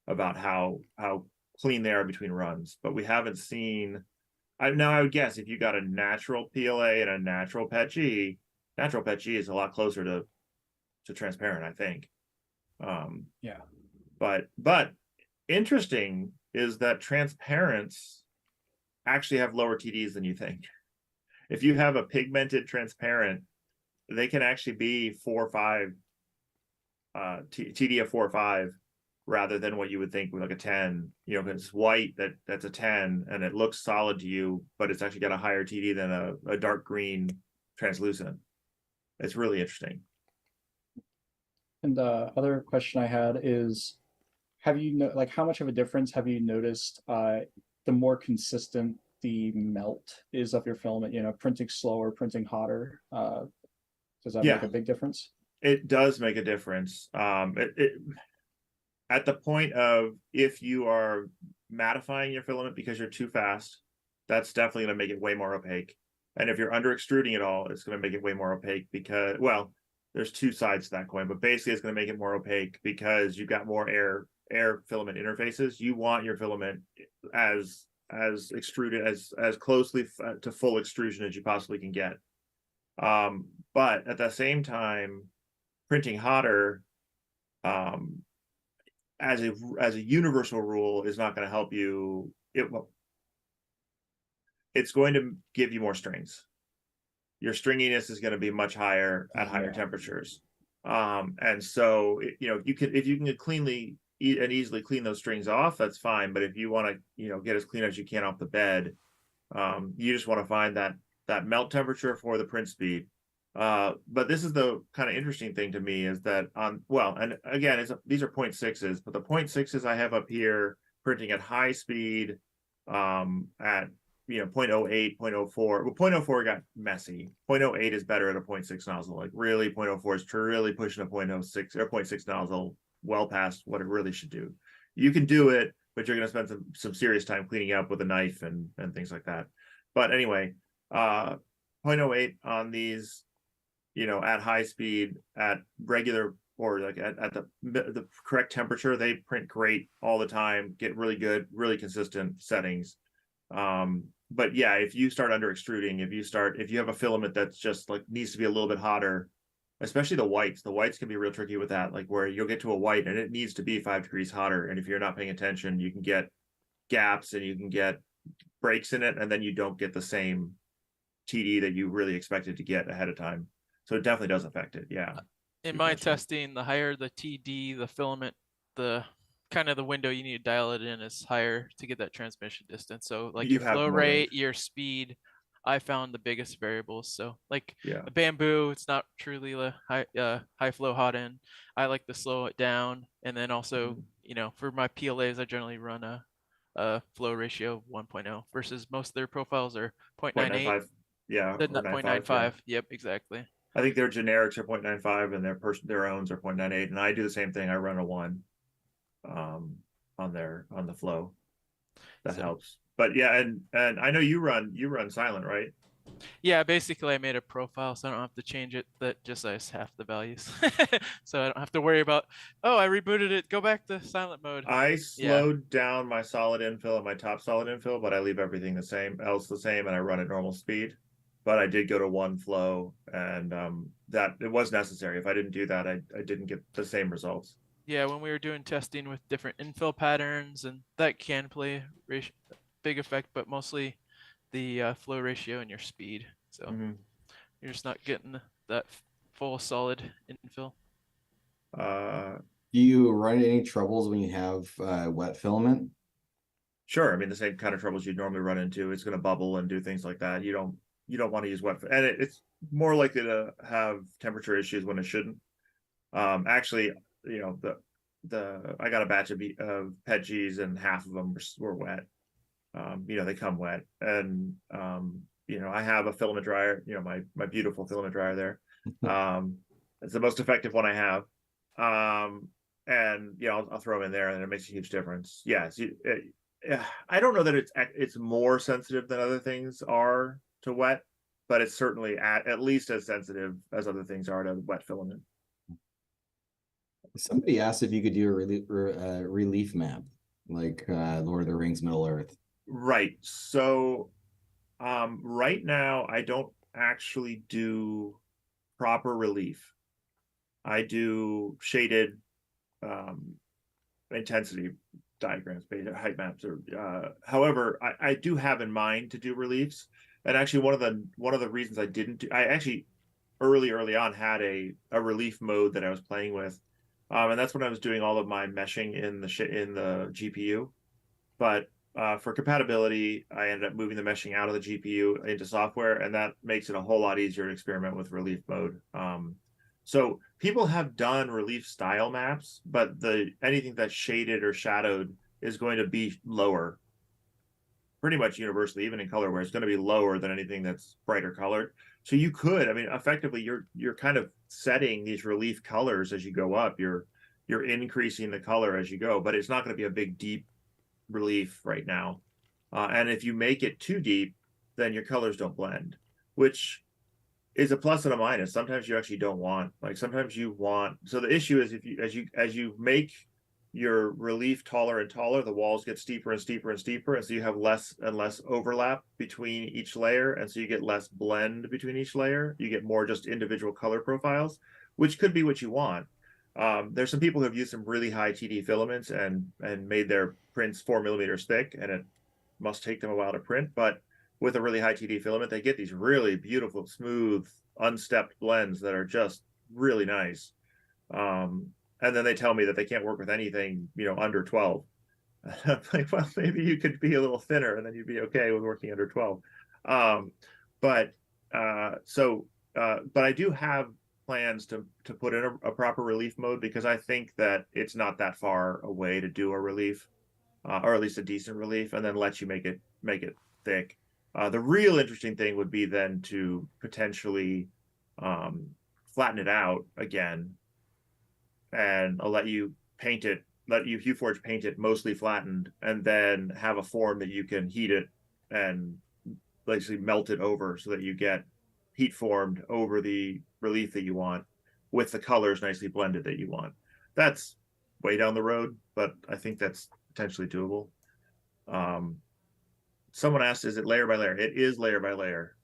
about how clean they are between runs, but we haven't seen. Now I would guess if you got a natural PLA and a natural PETG is a lot closer to transparent, I think. Yeah. But interesting is that transparents actually have lower TDs than you think. If you have a pigmented transparent, they can actually be 4 or 5 TD of 4 or 5 rather than what you would think with like a 10, because it's white, that's a 10 and it looks solid to you, but it's actually got a higher TD than a dark green translucent. It's really interesting. And the other question I had is, how much of a difference have you noticed the more consistent the melt is of your filament, printing slower, printing hotter? Does that make a big difference? It does make a difference. At the point of if you are mattifying your filament because you're too fast, that's definitely going to make it way more opaque. And if you're under extruding it all, it's going to make it way more opaque because, well, there's two sides to that coin, but basically it's going to make it more opaque because you've got more air filament interfaces. You want your filament as extruded as closely to full extrusion as you possibly can get. But at the same time, printing hotter, as a universal rule, is not going to help you. It's going to give you more strings. Your stringiness is going to be much higher at higher temperatures. And so, if you can cleanly and easily clean those strings off, that's fine. But if you want to, get as clean as you can off the bed, you just want to find that melt temperature for the print speed. But this is the kind of interesting thing to me is that and again, these are 0.6s, but the 0.6s I have up here printing at high speed, at 0.08, 0.04. Well, 0.04 got messy. 0.08 is better at a 0.6 nozzle. Like really, 0.04 is really pushing a 0.06 or 0.6 nozzle well past what it really should do. You can do it, but you're going to spend some serious time cleaning up with a knife and things like that. But anyway, 0.08 on these, at high speed, at regular or like at the correct temperature, they print great all the time, get really good, really consistent settings. But yeah, if you start under extruding, if you have a filament that's just like needs to be a little bit hotter, especially the whites can be real tricky with that, like where you'll get to a white and it needs to be 5 degrees hotter. And if you're not paying attention, you can get gaps and you can get breaks in it, and then you don't get the same TD that you really expected to get ahead of time. So it definitely does affect it. Yeah. In my testing, the higher the TD, the filament, the kind of the window you need to dial it in is higher to get that transmission distance. So like your flow rate, your speed, I found the biggest variables. So like the bamboo, it's not truly a high flow hot end. I like to slow it down. And then also, for my PLAs, I generally run a flow ratio of 1.0 versus most of their profiles are 0.98. Yeah. Not 0.95. Yeah. Yep, exactly. I think their generics are 0.95 and their owns are 0.98. And I do the same thing. I run a 1 on the flow. That helps. But yeah, and I know you run silent, right? Yeah, basically I made a profile so I don't have to change it. That just has half the values. So I don't have to worry about, I rebooted it, go back to silent mode. I slowed down my solid infill and my top solid infill, but I leave everything the same, and I run at normal speed. But I did go to 1 flow, and that it was necessary. If I didn't do that, I didn't get the same results. Yeah, when we were doing testing with different infill patterns, and that can play a big effect, but mostly the flow ratio and your speed. So you're just not getting that full solid infill. Do you run any troubles when you have wet filament? Sure. I mean, the same kind of troubles you'd normally run into. It's going to bubble and do things like that. You don't want to use wet, and it's more likely to have temperature issues when it shouldn't. Actually, I got a batch of PET Gs and half of them were wet. They come wet, and I have a filament dryer. My beautiful filament dryer there. It's the most effective one I have. And I'll throw them in there, and it makes a huge difference. Yes, I don't know that it's more sensitive than other things are to wet, but it's certainly at least as sensitive as other things are to wet filament. Somebody asked if you could do a relief map, like Lord of the Rings, Middle Earth. Right. So, right now I don't actually do proper relief. I do shaded intensity diagrams, height maps, or however, I do have in mind to do reliefs. And actually, one of the reasons I didn't do, I actually early on had a relief mode that I was playing with, and that's when I was doing all of my meshing in the GPU. But for compatibility, I ended up moving the meshing out of the GPU into software, and that makes it a whole lot easier to experiment with relief mode. So people have done relief style maps, but anything that's shaded or shadowed is going to be lower. Pretty much universally, even in color, where it's going to be lower than anything that's brighter colored. So you could, effectively, you're kind of setting these relief colors as you go up. You're increasing the color as you go, but it's not going to be a big deep relief right now. And if you make it too deep, then your colors don't blend, which is a plus and a minus. Sometimes you actually don't want, like sometimes you want, so the issue is if you as you make your relief taller and taller, the walls get steeper and steeper and steeper, and so you have less and less overlap between each layer, and so you get less blend between each layer. You get more just individual color profiles, which could be what you want. There's some people who have used some really high TD filaments and made their prints 4 millimeters thick, and it must take them a while to print, but with a really high TD filament, they get these really beautiful, smooth, unstepped blends that are just really nice. And then they tell me that they can't work with anything, under 12. I'm like, well, maybe you could be a little thinner and then you'd be okay with working under 12. But I do have plans to put in a proper relief mode, because I think that it's not that far away to do a relief, or at least a decent relief, and then let you make it thick. The real interesting thing would be then to potentially flatten it out again, and I'll let you Hue Forge paint it mostly flattened, and then have a form that you can heat it and basically melt it over so that you get heat formed over the relief that you want with the colors nicely blended that you want. That's way down the road, but I think that's potentially doable. Someone asked, is it layer by layer? It is layer by layer.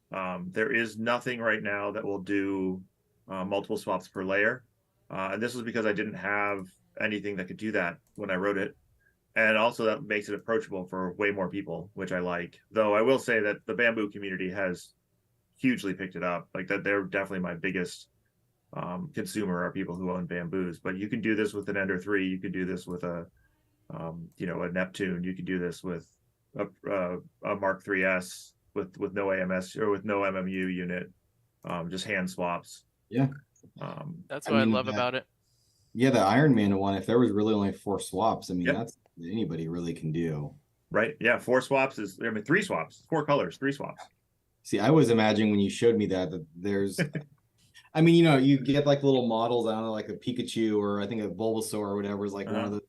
There is nothing right now that will do multiple swaps per layer. And this was because I didn't have anything that could do that when I wrote it. And also that makes it approachable for way more people, which I like. Though I will say that the bamboo community has hugely picked it up. Like that, they're definitely my biggest consumer, are people who own bamboos. But you can do this with an Ender 3. You could do this with a Neptune. You could do this with a Mark 3S with no AMS or with no MMU unit, just hand swaps. Yeah. That's what I love about it. Yeah, the Iron Man one, if there was really only 4 swaps, I mean, that's anybody really can do. Right. Yeah. 4 swaps is, 3 swaps, 4 colors, 3 swaps. See, I was imagining when you showed me that there's, I mean, you get like little models, I don't know, like a Pikachu, or I think a Bulbasaur or whatever is like one of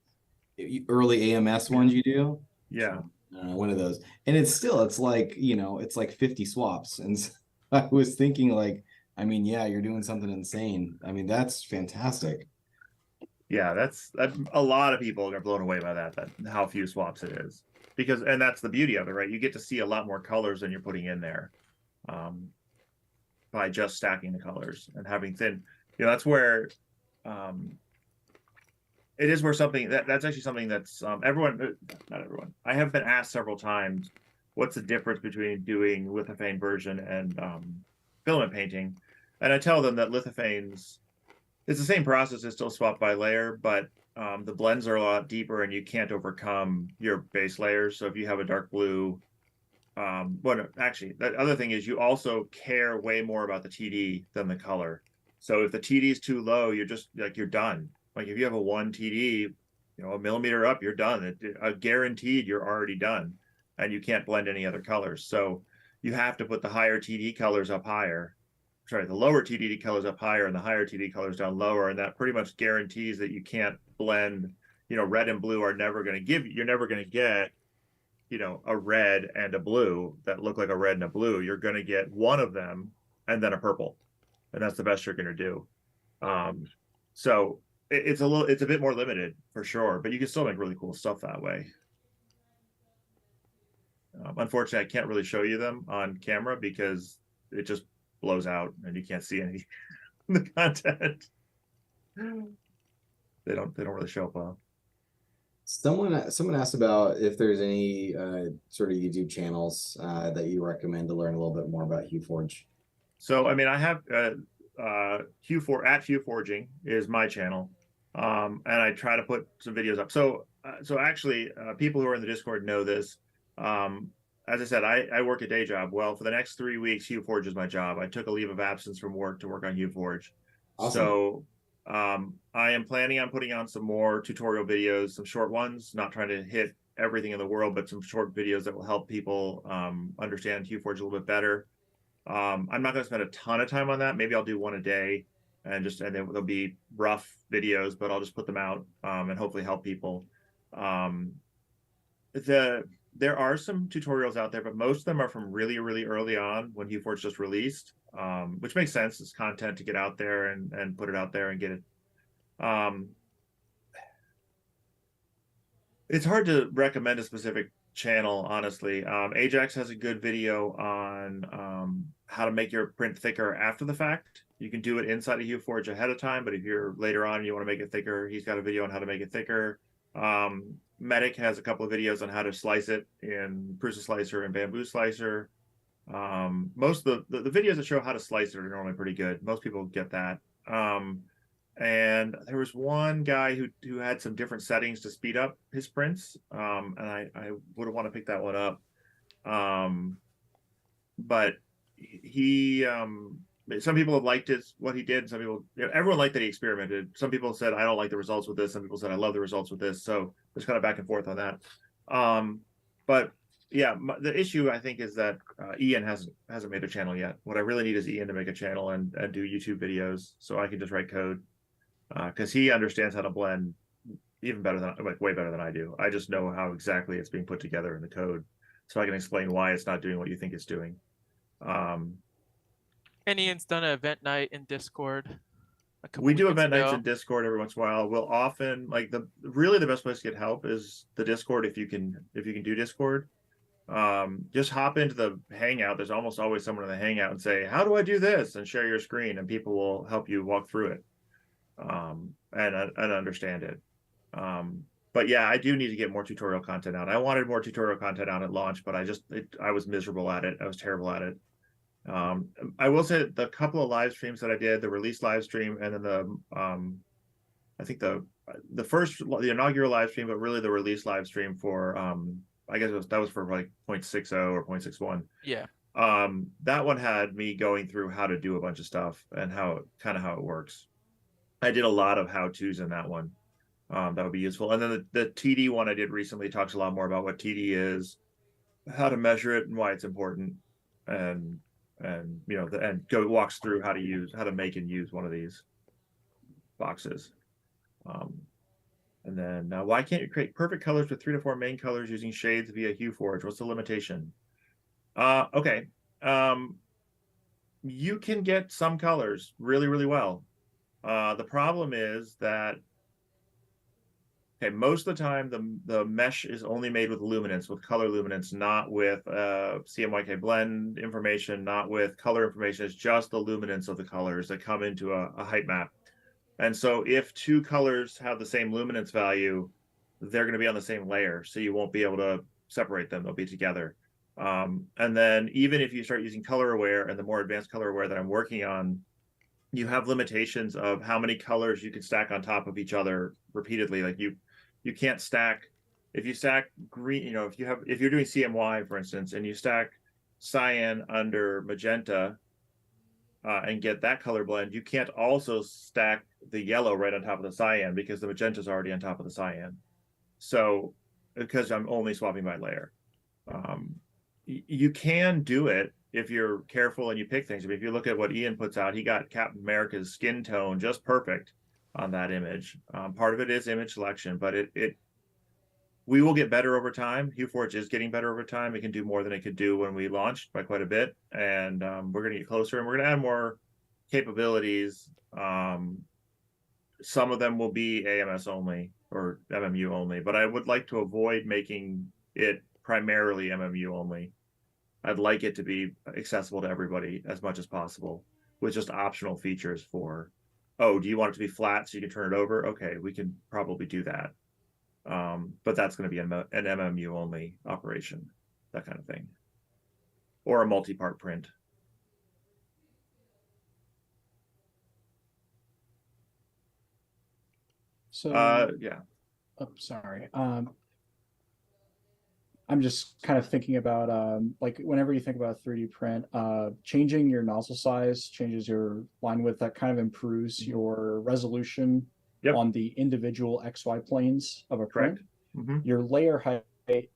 the early AMS ones you do. Yeah. One of those. And it's like, it's like 50 swaps. And so I was thinking like, I mean, yeah, you're doing something insane. I mean, that's fantastic. Yeah, that's a lot of people are blown away by that how few swaps it is, and that's the beauty of it, right? You get to see a lot more colors than you're putting in there, by just stacking the colors and having thin. That's where it is where something that's actually something that's not everyone. I have been asked several times, what's the difference between doing lithophane version and filament painting, and I tell them that lithophanes, it's the same process, it's still swap by layer, but the blends are a lot deeper and you can't overcome your base layers. So if you have a dark blue, actually, the other thing is you also care way more about the TD than the color. So if the TD is too low, you're just like, you're done. Like if you have a 1 TD, a millimeter up, you're done. Guaranteed you're already done, and you can't blend any other colors. So you have to put the higher TD colors up higher. Sorry, the lower TD colors up higher and the higher TD colors down lower, and that pretty much guarantees that you can't blend. Red and blue are never going to you're never going to get, a red and a blue that look like a red and a blue. You're going to get one of them and then a purple, and that's the best you're going to do. So it's a bit more limited for sure, but you can still make really cool stuff that way. Unfortunately, I can't really show you them on camera because it just blows out and you can't see any of the content. They don't really show up well. Someone asked about if there's any sort of YouTube channels that you recommend to learn a little bit more about Hue Forge. So I mean, I have Hue Forging is my channel, and I try to put some videos up. So actually, people who are in the Discord know this. As I said, I work a day job. Well, for the next 3 weeks, Hue Forge is my job. I took a leave of absence from work to work on Hue Forge. Awesome. So I am planning on putting on some more tutorial videos, some short ones, not trying to hit everything in the world, but some short videos that will help people understand Hue Forge a little bit better. I'm not going to spend a ton of time on that. Maybe I'll do one a day, and they'll be rough videos, but I'll just put them out and hopefully help people. there are some tutorials out there, but most of them are from really, really early on when HueForge just released, which makes sense. It's content to get out there and put it out there and get it. It's hard to recommend a specific channel, honestly. Ajax has a good video on how to make your print thicker after the fact. You can do it inside of HueForge ahead of time, but if you're later on and you want to make it thicker, he's got a video on how to make it thicker. Medic has a couple of videos on how to slice it in Prusa Slicer and Bamboo Slicer. Most of the videos that show how to slice it are normally pretty good. Most people get that. And there was one guy who had some different settings to speed up his prints. And I would want to pick that one up. But he some people have liked what he did. Some people, everyone liked that he experimented. Some people said, I don't like the results with this. Some people said, I love the results with this. So there's kind of back and forth on that. But yeah, the issue I think is that Ian hasn't made a channel yet. What I really need is Ian to make a channel and do YouTube videos so I can just write code, because he understands how to blend even better than, like, way better than I do. I just know how exactly it's being put together in the code, so I can explain why it's not doing what you think it's doing. And Ian's done an event night in Discord. We do event nights in Discord every once in a while. We'll often, like, really the best place to get help is the Discord if you can do Discord. Just hop into the Hangout. There's almost always someone in the Hangout and say, how do I do this? And share your screen, and people will help you walk through it and understand it. But yeah, I do need to get more tutorial content out. I wanted more tutorial content out at launch, but I was miserable at it. I was terrible at it. I will say the couple of live streams that I did, the release live stream, and then I think the inaugural live stream, but really the release live stream for I guess that was for like 0.60 or 0.61. Yeah. That one had me going through how to do a bunch of stuff and how it works. I did a lot of how-tos in that one. That would be useful. And then the TD one I did recently talks a lot more about what TD is, how to measure it and why it's important, and walks through how to make and use one of these boxes. And then why can't you create perfect colors with 3 to 4 main colors using shades via HueForge? What's the limitation? Okay. You can get some colors really, really well. The problem is that, okay, most of the time the mesh is only made with luminance, with color luminance, not with CMYK blend information, not with color information. It's just the luminance of the colors that come into a height map. And so if 2 colors have the same luminance value, they're going to be on the same layer, so you won't be able to separate them. They'll be together. And then even if you start using color aware and the more advanced color aware that I'm working on, you have limitations of how many colors you can stack on top of each other repeatedly. Like you can't stack, if you stack green, if you're doing CMY, for instance, and you stack cyan under magenta and get that color blend, you can't also stack the yellow right on top of the cyan because the magenta is already on top of the cyan. So because I'm only swapping by layer. You can do it if you're careful and you pick things. If you look at what Ian puts out, he got Captain America's skin tone just perfect on that image. Part of it is image selection, but we will get better over time. HueForge is getting better over time. It can do more than it could do when we launched by quite a bit. And we're going to get closer, and we're going to add more capabilities. Some of them will be AMS only or MMU only, but I would like to avoid making it primarily MMU only. I'd like it to be accessible to everybody as much as possible with just optional features for, oh, do you want it to be flat so you can turn it over? Okay, we can probably do that. But that's going to be an MMU only operation, that kind of thing. Or a multi-part print. So yeah. Oh, sorry. I'm just kind of thinking about like whenever you think about 3D print, changing your nozzle size changes your line width. That kind of improves your resolution on the individual XY planes of a print. Your layer height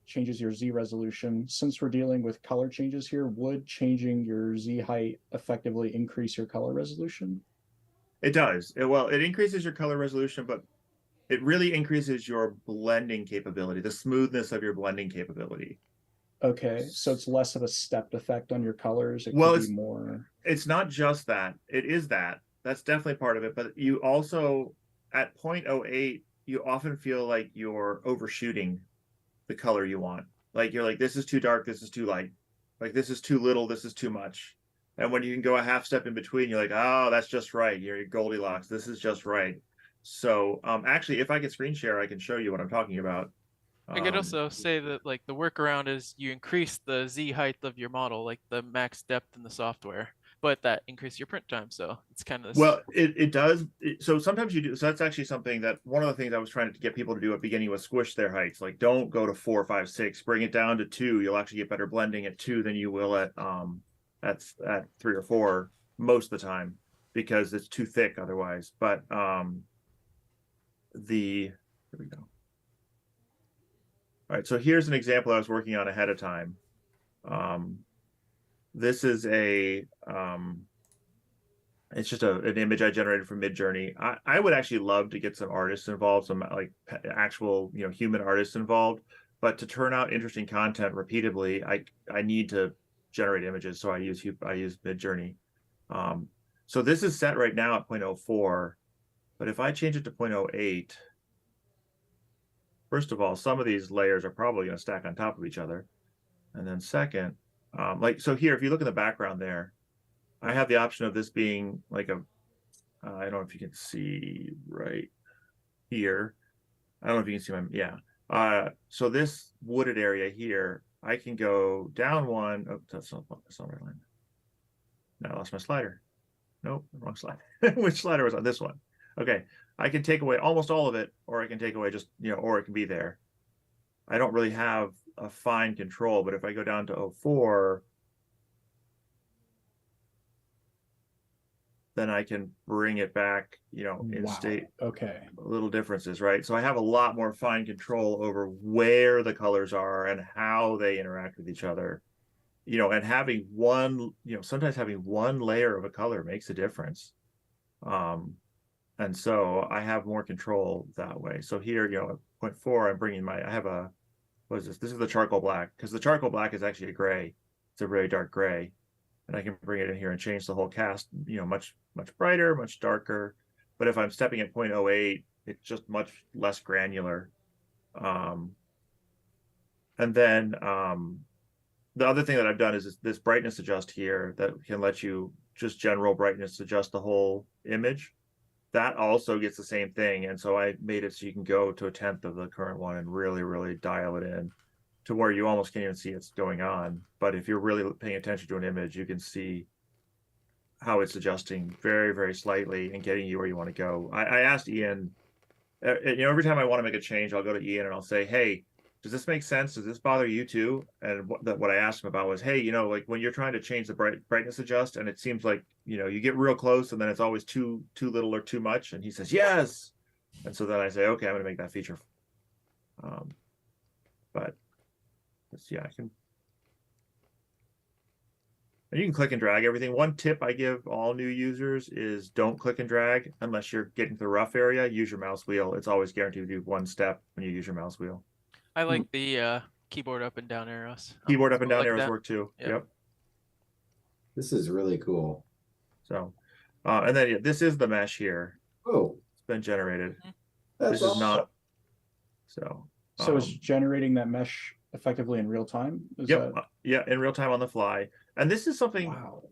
changes your Z resolution. Since we're dealing with color changes here, would changing your Z height effectively increase your color resolution? It does. It increases your color resolution, but it really increases your blending capability, the smoothness of your blending capability. Okay, so it's less of a stepped effect on your colors. It Well, could be it's more. it's not just that. It is that. That's definitely part of it. But you also, at 0.08, you often feel like you're overshooting the color you want. Like you're like, this is too dark, this is too light. Like this is too little, this is too much. And when you can go a half step in between, you're like, oh, that's just right. You're Goldilocks. This is just right. So actually, if I could screen share, I can show you what I'm talking about. I could also say that like the workaround is you increase the Z height of your model, like the max depth in the software, but that increases your print time. So it's kind of this. Well, it does. So sometimes you do. So that's actually something that one of the things I was trying to get people to do at the beginning was squish their heights. Like don't go to 4, 5, 6. Bring it down to 2. You'll actually get better blending at 2 than you will at 3 or 4 most of the time because it's too thick otherwise. But here we go. All right, so here's an example I was working on ahead of time. This is it's just an image I generated from Midjourney. I would actually love to get some artists involved, some like actual human artists involved. But to turn out interesting content repeatedly, I need to generate images, so I use Midjourney. So this is set right now at 0.04, but if I change it to 0.08. First of all, some of these layers are probably going to stack on top of each other. And then second, so here, if you look in the background there, I have the option of this being like I don't know if you can see right here. I don't know if you can see so this wooded area here, I can go down one. Oh, that's not right line. No, I lost my slider. Nope, wrong slide. Which slider was on this one? Okay. I can take away almost all of it, or I can take away just, or it can be there. I don't really have a fine control, but if I go down to 04, then I can bring it back, in state. Okay. Little differences, right? So I have a lot more fine control over where the colors are and how they interact with each other. And having one, sometimes having one layer of a color makes a difference. And so I have more control that way. So here, at 0.4, I'm bringing what is this? This is the charcoal black, because the charcoal black is actually a gray. It's a very dark gray. And I can bring it in here and change the whole cast, much, much brighter, much darker. But if I'm stepping at 0.08, it's just much less granular. And then the other thing that I've done is this brightness adjust here that can let you just general brightness adjust the whole image. That also gets the same thing. And so I made it so you can go to 1/10 of the current one and really, really dial it in to where you almost can't even see it's going on. But if you're really paying attention to an image, you can see how it's adjusting very, very slightly and getting you where you want to go. I asked Ian, every time I want to make a change, I'll go to Ian and I'll say, hey, does this make sense? Does this bother you too? And what I asked him about was, hey, like when you're trying to change the brightness adjust and it seems like, you get real close and then it's always too little or too much. And he says, yes. And so then I say, okay, I'm going to make that feature. But yeah, and you can click and drag everything. One tip I give all new users is don't click and drag unless you're getting to the rough area. Use your mouse wheel. It's always guaranteed to do one step when you use your mouse wheel. I like the keyboard up and down arrows. Keyboard up and down arrows work too. Yep. This is really cool. So, and then this is the mesh here. Oh, it's been generated. That's This is not. So it's generating that mesh effectively in real time? Yep. Yeah, in real time on the fly. And this is something, wow.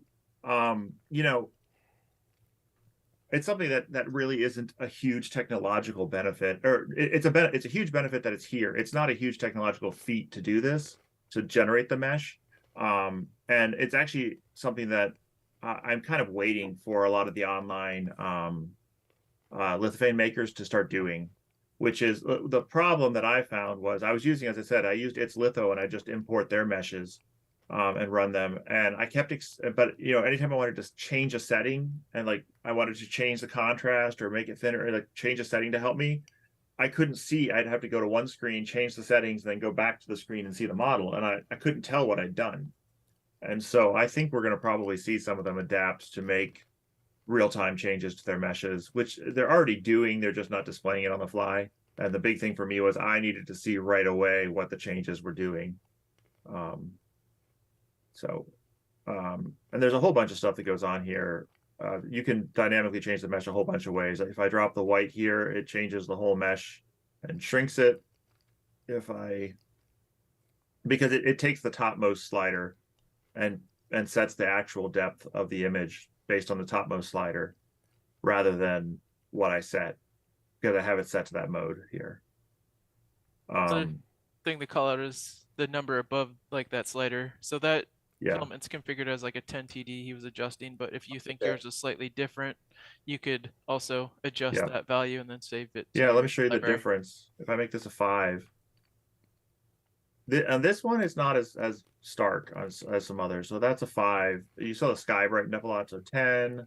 It's something that really isn't a huge technological benefit, or it's a huge benefit that it's here. It's not a huge technological feat to do this, to generate the mesh. And it's actually something that I'm kind of waiting for a lot of the online lithophane makers to start doing, which is the problem that I found was I was using, as I said, I used its litho and I just import their meshes and run them. And I kept, but anytime I wanted to change a setting and like I wanted to change the contrast or make it thinner or like change a setting to help me, I couldn't see. I'd have to go to one screen, change the settings, then go back to the screen and see the model. And I couldn't tell what I'd done. And so I think we're going to probably see some of them adapt to make real-time changes to their meshes, which they're already doing. They're just not displaying it on the fly. And the big thing for me was I needed to see right away what the changes were doing. And there's a whole bunch of stuff that goes on here. You can dynamically change the mesh a whole bunch of ways. If I drop the white here, it changes the whole mesh and shrinks it. Because it takes the topmost slider and sets the actual depth of the image based on the topmost slider rather than what I set, because I have it set to that mode here. The thing to call out is the number above like that slider. So that filament's configured as like a 10 TD he was adjusting, but if you think yours is slightly different, you could also adjust that value and then save it. Let me show you the difference. If I make this a 5, and this one is not as stark as some others. So that's a 5. You saw the sky brightened up a lot. So 10,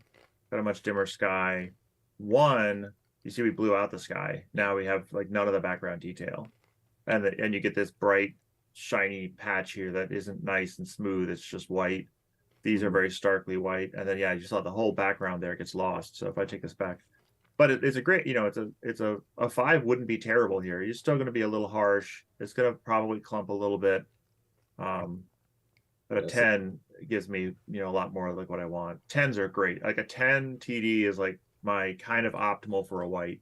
got a much dimmer sky. 1, you see we blew out the sky. Now we have like none of the background detail, and you get this bright, shiny patch here that isn't nice and smooth. It's just white. These are very starkly white, and then you saw the whole background there gets lost. So if I take this back, but it's a great, it's a 5 wouldn't be terrible here. You're still going to be a little harsh. It's going to probably clump a little bit. But a 10 gives me, a lot more like what I want. 10s are great. Like a 10 TD is like my kind of optimal for a white.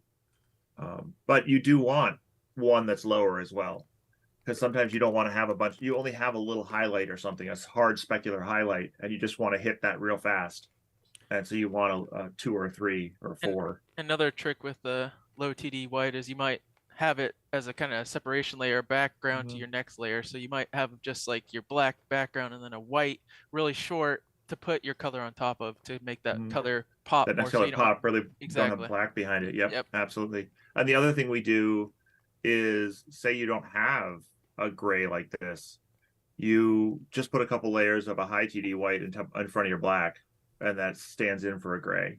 But you do want one that's lower as well, because sometimes you don't want to have a bunch. You only have a little highlight or something, a hard specular highlight, and you just want to hit that real fast. And so you want a 2 or a 3 or a 4. Another trick with the low TD white is you might have it as a kind of separation layer background to your next layer. So you might have just like your black background and then a white really short to put your color on top of to make that color pop. That next color pop really don't have black behind it. Yep, absolutely. And the other thing we do is, say you don't have a gray like this, you just put a couple layers of a high TD white in front of your black, and that stands in for a gray.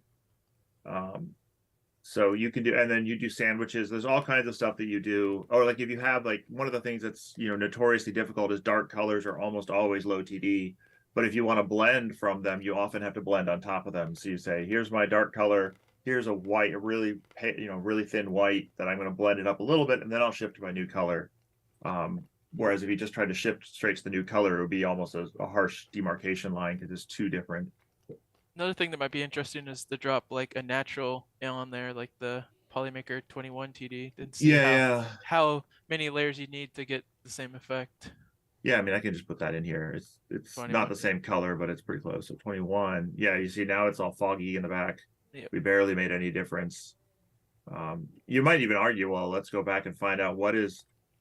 So you can do, and then you do sandwiches. There's all kinds of stuff that you do. Or like if you have like, one of the things that's notoriously difficult is dark colors are almost always low TD. But if you want to blend from them, you often have to blend on top of them. So you say, here's my dark color, here's a white, a really really thin white that I'm going to blend it up a little bit, and then I'll shift to my new color. Whereas if you just tried to shift straight to the new color, it would be almost a harsh demarcation line because it's too different. Another thing that might be interesting is to drop like a natural on there, like the Polymaker 21 TD, and see how many layers you need to get the same effect. Yeah, I mean, I can just put that in here. It's not the same color, but it's pretty close. So 21. Yeah, you see now it's all foggy in the back. Yep. We barely made any difference. You might even argue, well, let's go back and find out what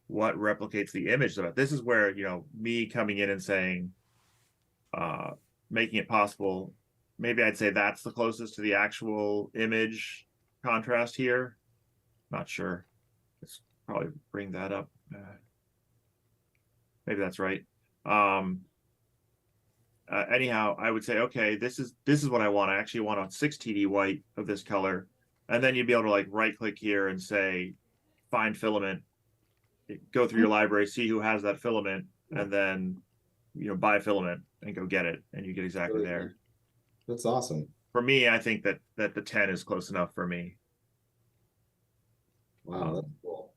replicates the image of it. This is where, me coming in and saying, making it possible. Maybe I'd say that's the closest to the actual image contrast here. Not sure. Let's probably bring that up. Maybe that's right. Anyhow, I would say, okay, this is what I want. I actually want a 6 TD white of this color. And then you'd be able to like right click here and say, find filament, go through your library, see who has that filament, and then, buy filament and go get it. And you get exactly there. That's awesome. For me, I think that the 10 is close enough for me. Wow, that's cool.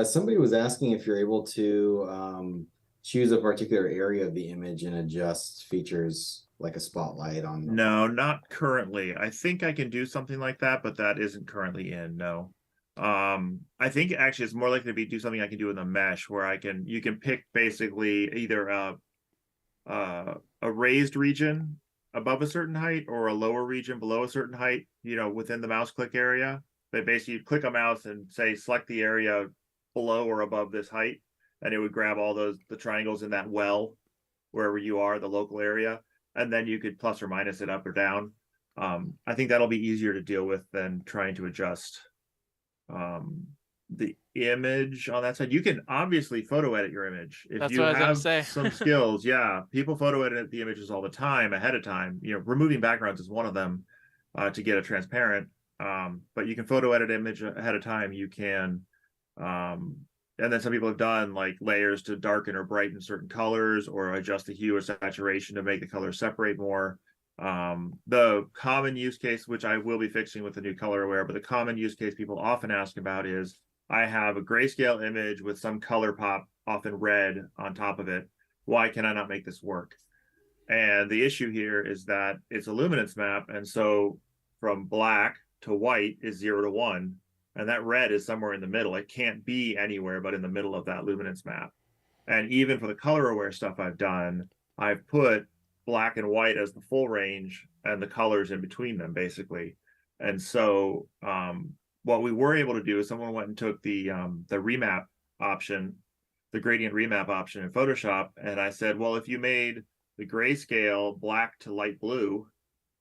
Somebody was asking if you're able to choose a particular area of the image and adjust features like a spotlight on. No, not currently. I think I can do something like that, but that isn't currently in. No. I think actually it's more likely to do something I can do in the mesh, where you can pick basically either a raised region above a certain height or a lower region below a certain height, within the mouse click area. But basically you click a mouse and say, select the area below or above this height, and it would grab all the triangles in that well, wherever you are, the local area. And then you could plus or minus it up or down. I think that'll be easier to deal with than trying to adjust the image on that side. You can obviously photo edit your image if That's you what I was have gonna say. some skills. Yeah, people photo edit the images all the time ahead of time. Removing backgrounds is one of them to get it transparent. But you can photo edit image ahead of time. You can, and then some people have done like layers to darken or brighten certain colors, or adjust the hue or saturation to make the colors separate more. The common use case, which I will be fixing with the new color aware, but the common use case people often ask about is I have a grayscale image with some color pop, often red, on top of it. Why can I not make this work? And the issue here is that it's a luminance map, and so from black to white is 0 to 1, and that red is somewhere in the middle. It can't be anywhere but in the middle of that luminance map. And even for the color aware stuff I've done, I've put black and white as the full range and the colors in between them, basically. And so what we were able to do is someone went and took the remap option, the gradient remap option in Photoshop, and I said, well, if you made the grayscale black to light blue,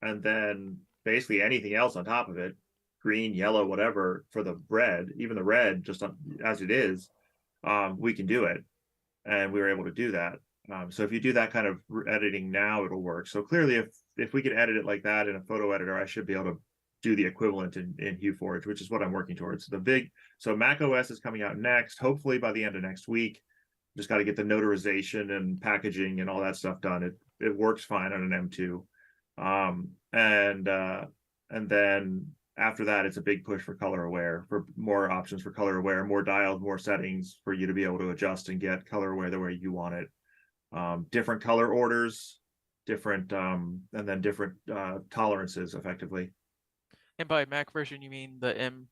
and then basically anything else on top of it, green, yellow, whatever, for the red, even the red, just as it is, we can do it. And we were able to do that. So if you do that kind of editing now, it'll work. So clearly, if we could edit it like that in a photo editor, I should be able to do the equivalent in HueForge, which is what I'm working towards. So Mac OS is coming out next, hopefully by the end of next week. Just got to get the notarization and packaging and all that stuff done. It works fine on an M2. And then after that, it's a big push for color aware, for more options for color aware, more dials, more settings for you to be able to adjust and get color aware the way you want it. Different color orders, different and then different tolerances effectively. And by Mac version, you mean the M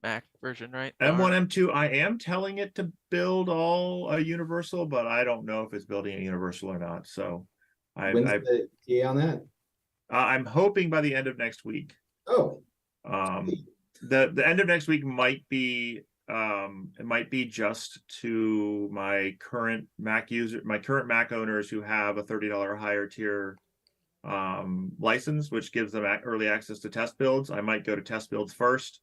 Mac version, right? M1, M2, I am telling it to build all a universal, but I don't know if it's building a universal or not. So When's the TA on that? I'm hoping by the end of next week. Oh, the end of next week might be it might be just to my current Mac owners who have a $30 or higher tier license, which gives them early access to test builds. I might go to test builds first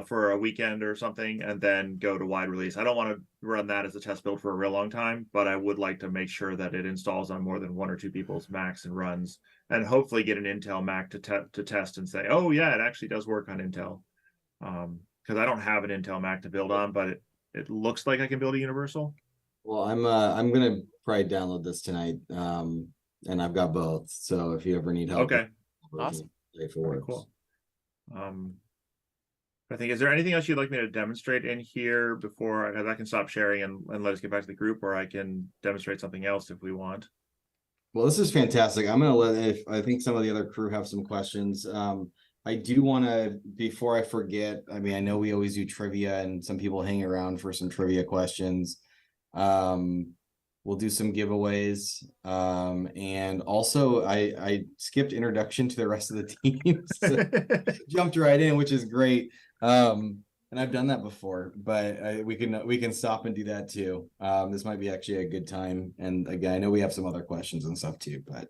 for a weekend or something, and then go to wide release. I don't want to run that as a test build for a real long time, but I would like to make sure that it installs on more than 1 or 2 people's Macs and runs, and hopefully get an Intel Mac to test and say, oh yeah, it actually does work on Intel. Because I don't have an Intel Mac to build on, but it looks like I can build a universal. well, I'm gonna probably download this tonight. And I've got both. So if you ever need help, Okay, Awesome. very cool. I think, is there anything else you'd like me to demonstrate in here before I can stop sharing and let us get back to the group, or I can demonstrate something else if we want? Well, this is fantastic. I'm gonna I think some of the other crew have some questions. I do want to, before I forget, I mean, I know we always do trivia and some people hang around for some trivia questions. We'll do some giveaways. And also I skipped introduction to the rest of the team. So jumped right in, which is great. And I've done that before, but we can stop and do that too. This might be actually a good time. And again, I know we have some other questions and stuff too, but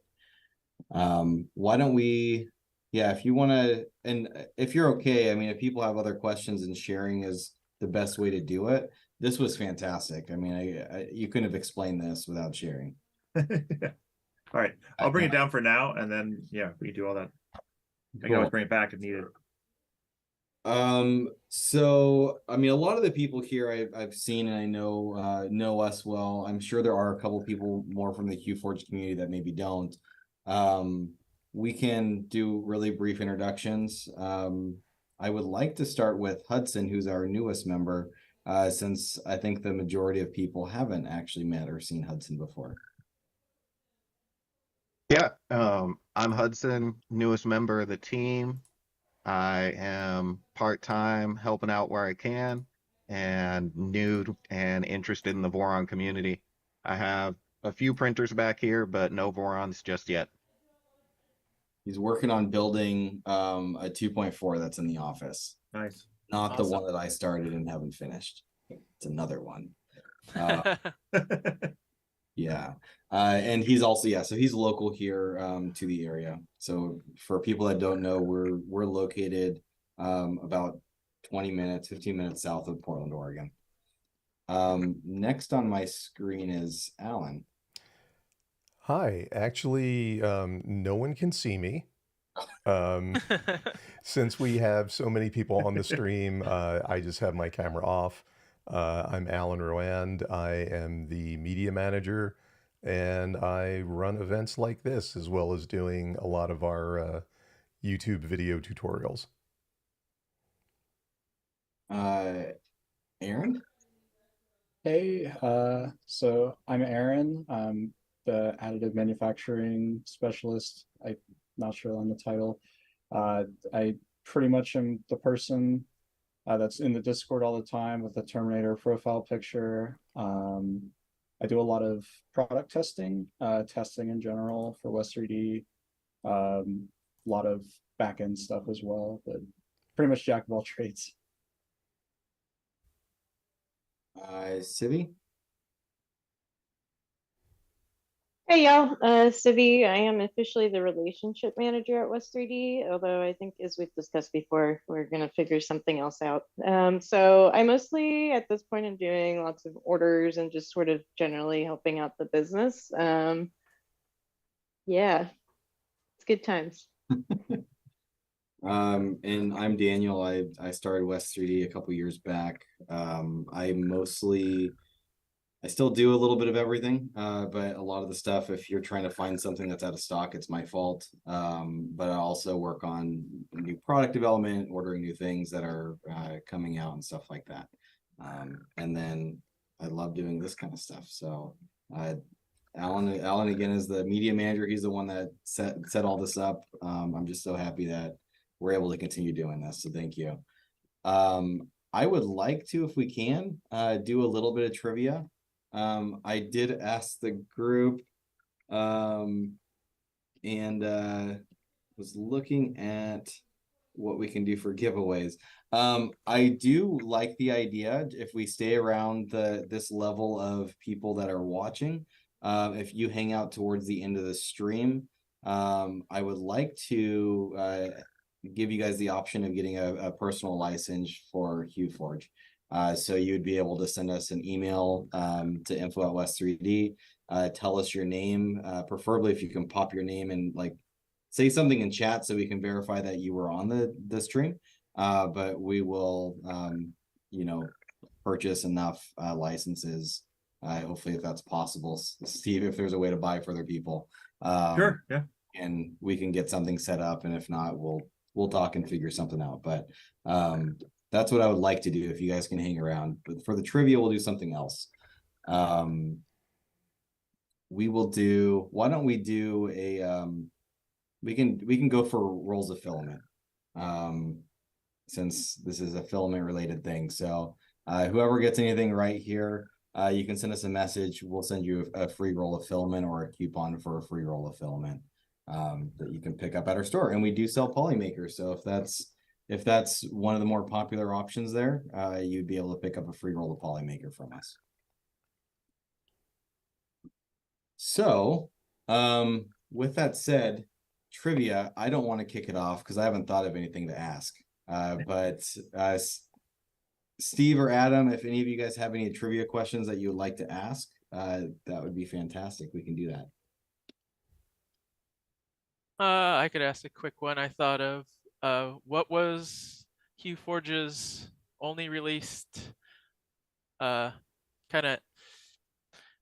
why don't we, yeah, if you want to, and if you're okay, I mean, if people have other questions, and sharing is the best way to do it. This was fantastic. I mean, you couldn't have explained this without sharing. All right, I'll bring it down for now, and then yeah, we can do all that. I can always bring it back if needed. So I mean, a lot of the people here I've seen and I know us well. I'm sure there are a couple people more from the HueForge community that maybe don't. We can do really brief introductions. I would like to start with Hudson, who's our newest member, since I think the majority of people haven't actually met or seen Hudson before. Yeah, I'm Hudson, newest member of the team. I am part-time, helping out where I can, and new and interested in the Voron community. I have a few printers back here, but no Vorons just yet. He's working on building a 2.4 that's in the office. Nice. Not Awesome. the one that I started and haven't finished. It's another one. Yeah. And he's also, so he's local here to the area. So for people that don't know, we're located about 15 minutes south of Portland, Oregon. Next on my screen is Alan. Hi, actually, no one can see me. Since we have so many people on the stream, I just have my camera off. I'm Alan Rowand. I am the media manager and I run events like this as well as doing a lot of our YouTube video tutorials. Aaron? Hey, so I'm Aaron. I'm the additive manufacturing specialist. I'm not sure on the title. I pretty much am the person that's in the Discord all the time with the Terminator profile picture. I do a lot of product testing, testing in general for West 3D, a lot of back-end stuff as well, but pretty much jack of all trades. Civi? Hey y'all, Civi. I am officially the relationship manager at West 3D, although I think as we've discussed before, we're gonna figure something else out. So I mostly at this point am doing lots of orders and just sort of generally helping out the business. Yeah, it's good times. And I'm Daniel. I started West 3D a couple years back. I still do a little bit of everything, but a lot of the stuff, if you're trying to find something that's out of stock, it's my fault. But I also work on new product development, ordering new things that are coming out and stuff like that. And then I love doing this kind of stuff. So Alan again is the media manager. He's the one that set all this up. I'm just so happy that we're able to continue doing this. So thank you. I would like to, if we can, do a little bit of trivia. I did ask the group, and was looking at what we can do for giveaways. I do like the idea, if we stay around this level of people that are watching, if you hang out towards the end of the stream, I would like to give you guys the option of getting a personal license for Hue Forge. So you'd be able to send us an email to info@west3d, tell us your name, preferably if you can pop your name and like say something in chat so we can verify that you were on the stream. But we will purchase enough licenses, hopefully, if that's possible, Steve, if there's a way to buy for other people. Sure, yeah. And we can get something set up, and if not, we'll talk and figure something out. But that's what I would like to do if you guys can hang around. But for the trivia, we'll do something else. We will do, why don't we do a we can go for rolls of filament, since this is a filament related thing. So whoever gets anything right here, you can send us a message. We'll send you a free roll of filament or a coupon for a free roll of filament that you can pick up at our store. And we do sell polymakers, so if that's one of the more popular options there, you'd be able to pick up a free roll of polymaker from us. So with that said, trivia, I don't want to kick it off because I haven't thought of anything to ask. But Steve or Adam, if any of you guys have any trivia questions that you would like to ask, that would be fantastic. We can do that. I could ask a quick one I thought of. What was Hue Forge's only released kind of,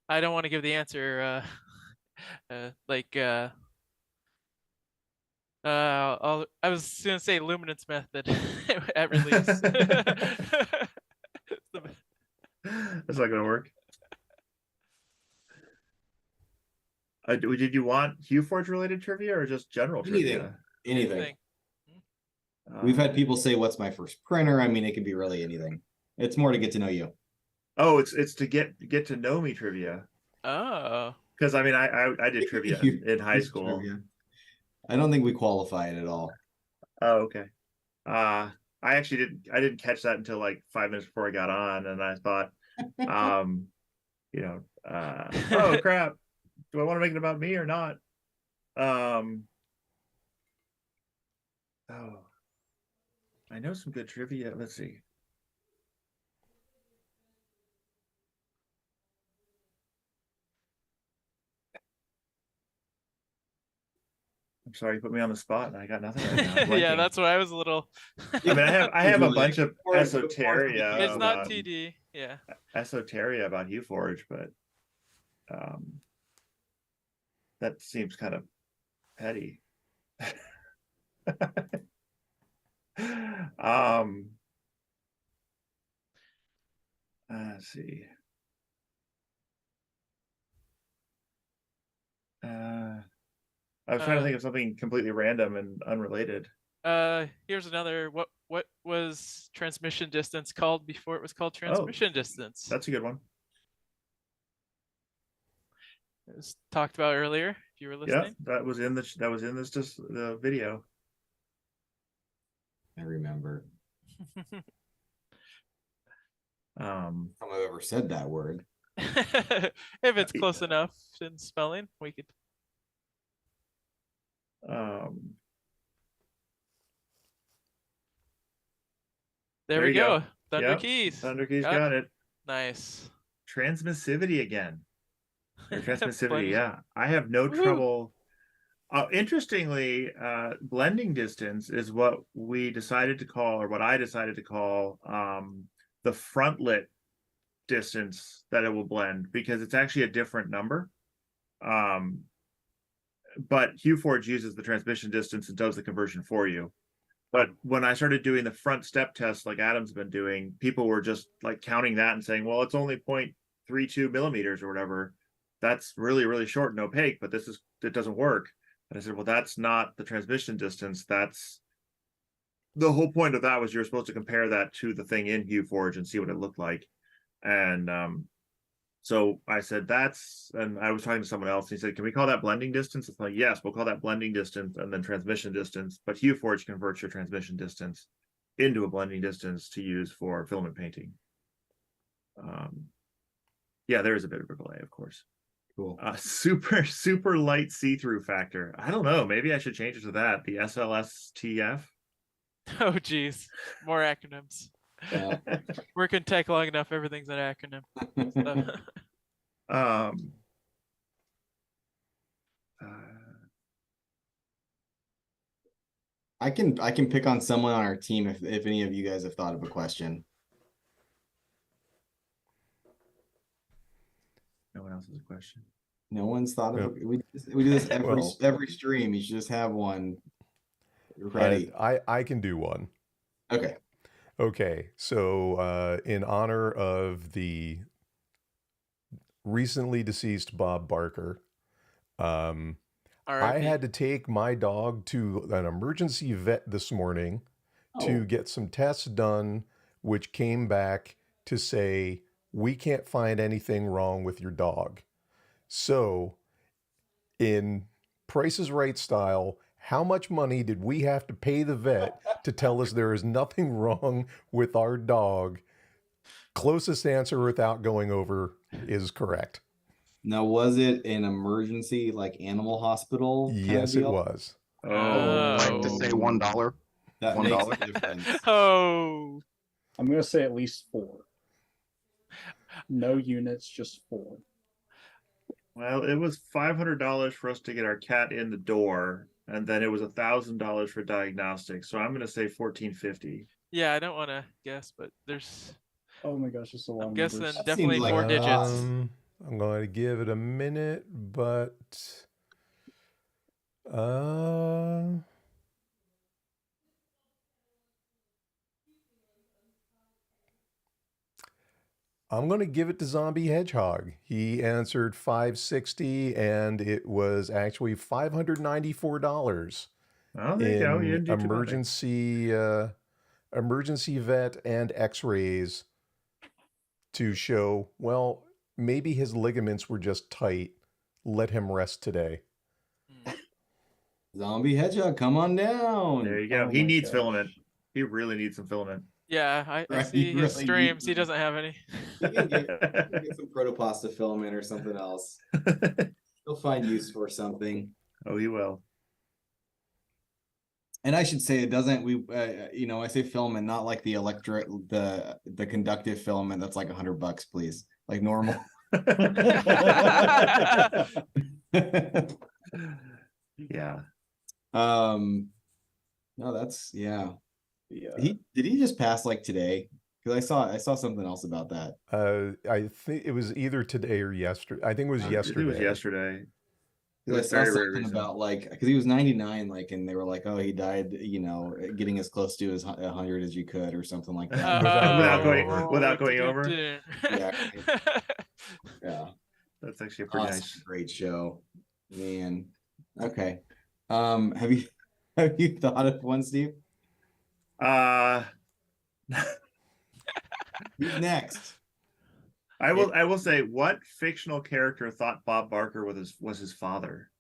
I don't want to give the answer, I was gonna say luminance method at release. That's not gonna work. Did you want Hue Forge related trivia or just general trivia? Anything. We've had people say, "What's my first printer?" I mean, it could be really anything. It's more to get to know you. Oh, it's to get to know me trivia. Oh. Because I mean, I did trivia in high school. Trivia. I don't think we qualify it at all. Oh, okay. I didn't catch that until like 5 minutes before I got on, and I thought, oh crap, do I want to make it about me or not? Oh, I know some good trivia. Let's see. I'm sorry, you put me on the spot and I got nothing right now. Yeah, that's why I was a little. Yeah, but I have a bunch of esoteria. It's not TD, yeah. Esoteria about Hue Forge, but That seems kind of petty. Let's see. I was trying to think of something completely random and unrelated. Here's another. What was transmission distance called before it was called transmission distance? That's a good one. It was talked about earlier. If you were listening. Yeah, that was in this just the video. I remember. I've ever said that word. If it's close enough in spelling, we could. There we go. Thunder Yep. Keys. Thunder Keys got it. Nice. Transmissivity again. Or transmissivity, Funny. yeah. I have no Woo. trouble. Interestingly, blending distance is what we decided to call, or what I decided to call, the frontlit distance that it will blend, because it's actually a different number. But HueForge uses the transmission distance and does the conversion for you. But when I started doing the front step test, like Adam's been doing, people were just like counting that and saying, well, it's only 0.32 millimeters or whatever. That's really, really short and opaque, but it doesn't work. And I said, well, that's not the transmission distance. That's the whole point of that was you're supposed to compare that to the thing in HueForge and see what it looked like. And so I said, and I was talking to someone else, and he said, can we call that blending distance? It's like, yes, we'll call that blending distance and then transmission distance. But HueForge converts your transmission distance into a blending distance to use for filament painting. Yeah, there is a bit of a delay, of course. Cool. Super light see-through factor. I don't know. Maybe I should change it to that. The SLSTF. Oh, geez. More acronyms. Yeah. Work in tech long enough. Everything's an acronym. I can pick on someone on our team if any of you guys have thought of a question. No one else has a question. No one's thought of Nope. we do this every Well- every stream. You should just have one ready. I can do one. Okay. Okay, so in honor of the recently deceased Bob Barker, I RIP. had to take my dog to an emergency vet this morning to get some tests done, which came back to say, we can't find anything wrong with your dog. So, in Price is Right style, how much money did we have to pay the vet to tell us there is nothing wrong with our dog? Closest answer without going over is correct. Now, was it an emergency like animal hospital? kind of Yes, it deal? was. Like to say $1. That $1. makes a difference. Oh, I'm gonna say at least 4. No units, just 4. Well, it was $500 for us to get our cat in the door, and then it was $1,000 for diagnostics. So I'm going to say $1,450. yeah. I don't want to guess, but there's. Oh my gosh, it's a lot. I'm guessing That definitely seems like 4 a digits. lot. I'm going to give it a minute, but I'm going to give it to Zombie Hedgehog. He answered 560, and it was actually $594 Oh, there you go. You in didn't do too bad. emergency vet and X-rays to show, well, maybe his ligaments were just tight. Let him rest today. Zombie Hedgehog, come on down. There you go. Oh He my needs gosh. filament. He really needs some filament. Yeah, I Right, see you his really streams. need He to. doesn't have any. You can get some protopasta filament or something else. He'll find use for something. Oh, he will. And I should say it doesn't. I say filament, not like the the conductive filament that's like $100, please. Like normal. Yeah. No, that's yeah. Yeah. Did he just pass like today? Because I saw something else about that. I think it was either today or yesterday. I think it was yesterday. It was yesterday. It 'Cause I was saw very, very something recent. about like because he was 99, like, and they were like, oh, he died, getting as close to his 100 as you could, or something like that. Without going Oh, without going over. Yeah, yeah. That's actually a pretty Awesome, nice. great show, man. Okay, have you have you thought of one, Steve? Uh Who's next? I will say, what fictional character thought Bob Barker was his father?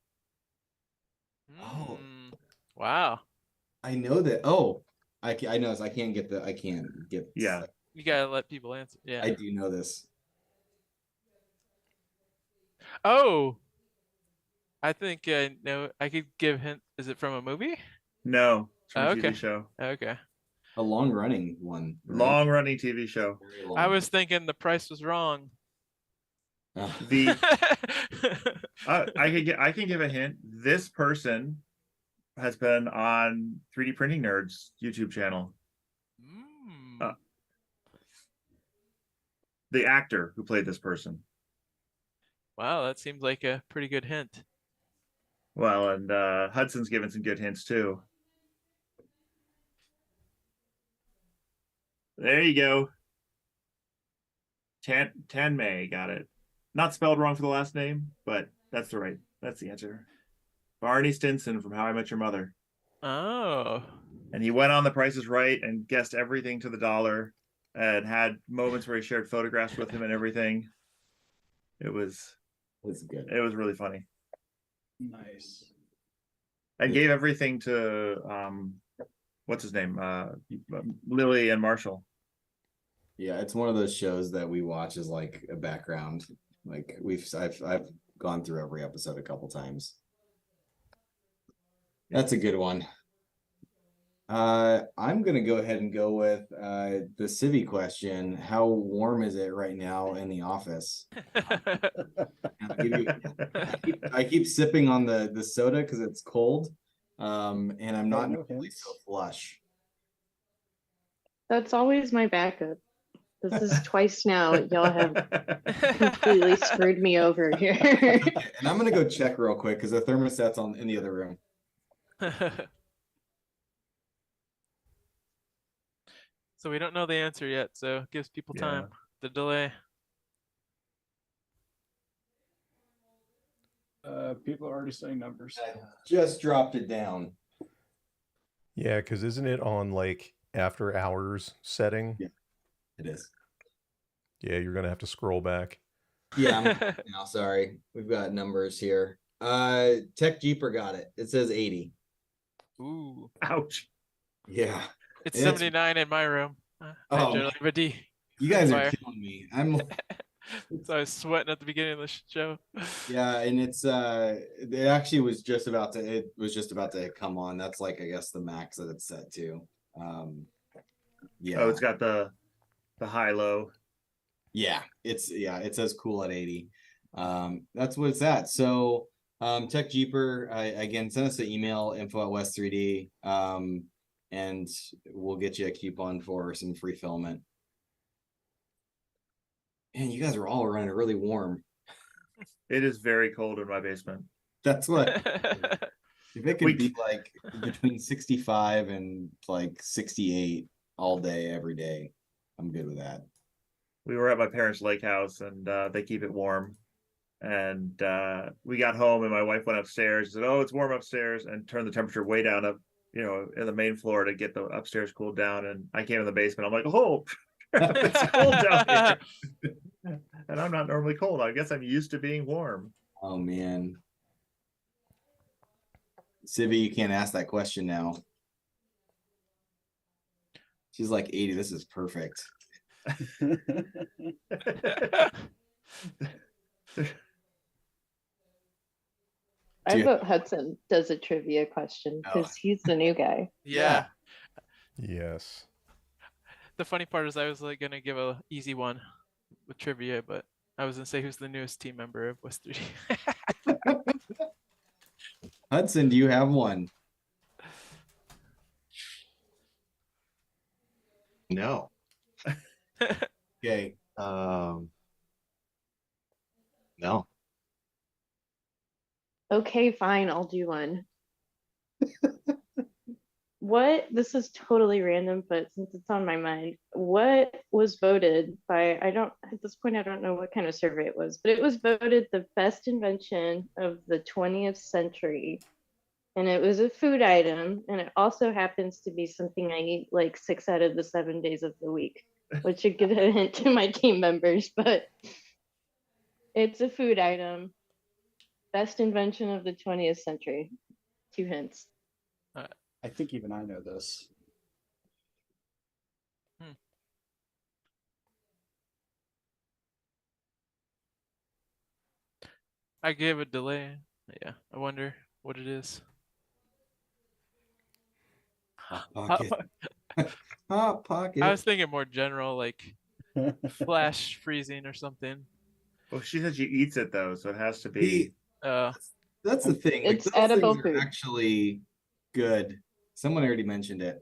Oh. Wow. I know that. Oh, I know this. I can't get Yeah. You gotta let people answer. Yeah. I do know this. Oh, I think I know. I could give hint. Is it from a movie? No, it's from Oh, a okay. TV show. Okay. A long running one, right? Long running TV show. Very long. I was thinking The Price Was Wrong. The I can give a hint. This person has been on 3D Printing Nerds YouTube channel. The actor who played this person. Wow, that seems like a pretty good hint. Well, and Hudson's given some good hints too. There you go. Tan May got it. Not spelled wrong for the last name, but that's the answer. Barney Stinson from How I Met Your Mother. Oh. And he went on The Price is Right and guessed everything to the dollar and had moments where he shared photographs with him and everything. It was good. It was really funny. Nice. And gave everything to what's his name? Lily and Marshall. Yeah, it's one of those shows that we watch as like a background. Like I've gone through every episode a couple times. That's a good one. I'm gonna go ahead and go with the civvy question. How warm is it right now in the office? I keep sipping on the soda because it's cold. And I'm not normally so flush. That's always my backup. This is twice now. Y'all have completely screwed me over here. And I'm gonna go check real quick because the thermostat's in the other room. So we don't know the answer yet, so it gives people time. The delay. People are already saying numbers. I just dropped it down. Yeah, because isn't it on like after hours setting? Yeah, it is. Yeah, you're gonna have to scroll back. Yeah, now sorry. We've got numbers here. Tech Jeeper got it. It says 80. Ooh. Ouch. Yeah. It's 79 in my room. I generally have a D. You guys are Fire. killing me. I'm So I was sweating at the beginning of the show. yeah, and it actually was just about to come on. That's like, I guess, the max that it's set to. Yeah. Oh, it's got the high low. Yeah, it says cool at 80. That's what it's at. So Tech Jeeper, again, send us an email, info@west3d, and we'll get you a coupon for some free filament. Man, you guys are all running really warm. It is very cold in my basement. That's what. If it could be like between 65 and like 68 all day, every day, I'm good with that. We were at my parents' lake house and they keep it warm. And we got home and my wife went upstairs and said, "Oh, it's warm upstairs," and turned the temperature way down up, in the main floor to get the upstairs cooled down. And I came in the basement. I'm like, "Oh, it's cold down here." And I'm not normally cold. I guess I'm used to being warm. Oh man. Civi, you can't ask that question now. She's like 80. This is perfect. I vote Hudson does a trivia question because he's the new guy. Yeah. Yes. The funny part is I was like gonna give a easy one with trivia, but I was gonna say who's the newest team member of West 3D. Hudson, do you have one? No. Okay. No. Okay, fine, I'll do one. What, this is totally random, but since it's on my mind, what was voted by, I don't, at this point, I don't know what kind of survey it was, but it was voted the best invention of the 20th century. And it was a food item, and it also happens to be something I eat like 6 out of the 7 days of the week, which should give a hint to my team members, but it's a food item. Best invention of the 20th century. 2 hints. I think even I know this. I gave a delay. Yeah, I wonder what it is. Hot pocket. Hot pocket. I was thinking more general, like flash freezing or something. Well, she said she eats it though, so it has to be. That's the thing. Like, It's those edible things are food. actually good. Someone already mentioned it.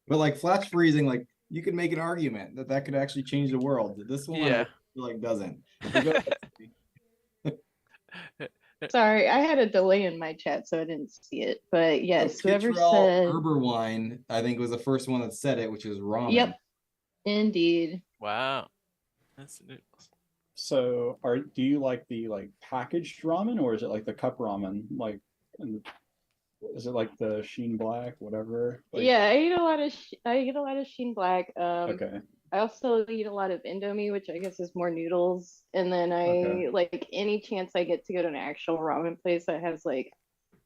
But like flash freezing, like you could make an argument that that could actually change the world. This one, Yeah. I feel like doesn't. Sorry, I had a delay in my chat, so I didn't see it. But yes, whoever Kittrell said, Herber wine, I think was the first one that said it, which is ramen. yep, indeed. Wow, that's new. So, do you like the packaged ramen, or is it like the cup ramen? Like, is it like the Sheen Black, whatever? Like, Yeah, I eat a lot of Sheen Black. Okay. I also eat a lot of Indomie, which I guess is more noodles. And then I like any chance I get to go to an actual ramen place that has like,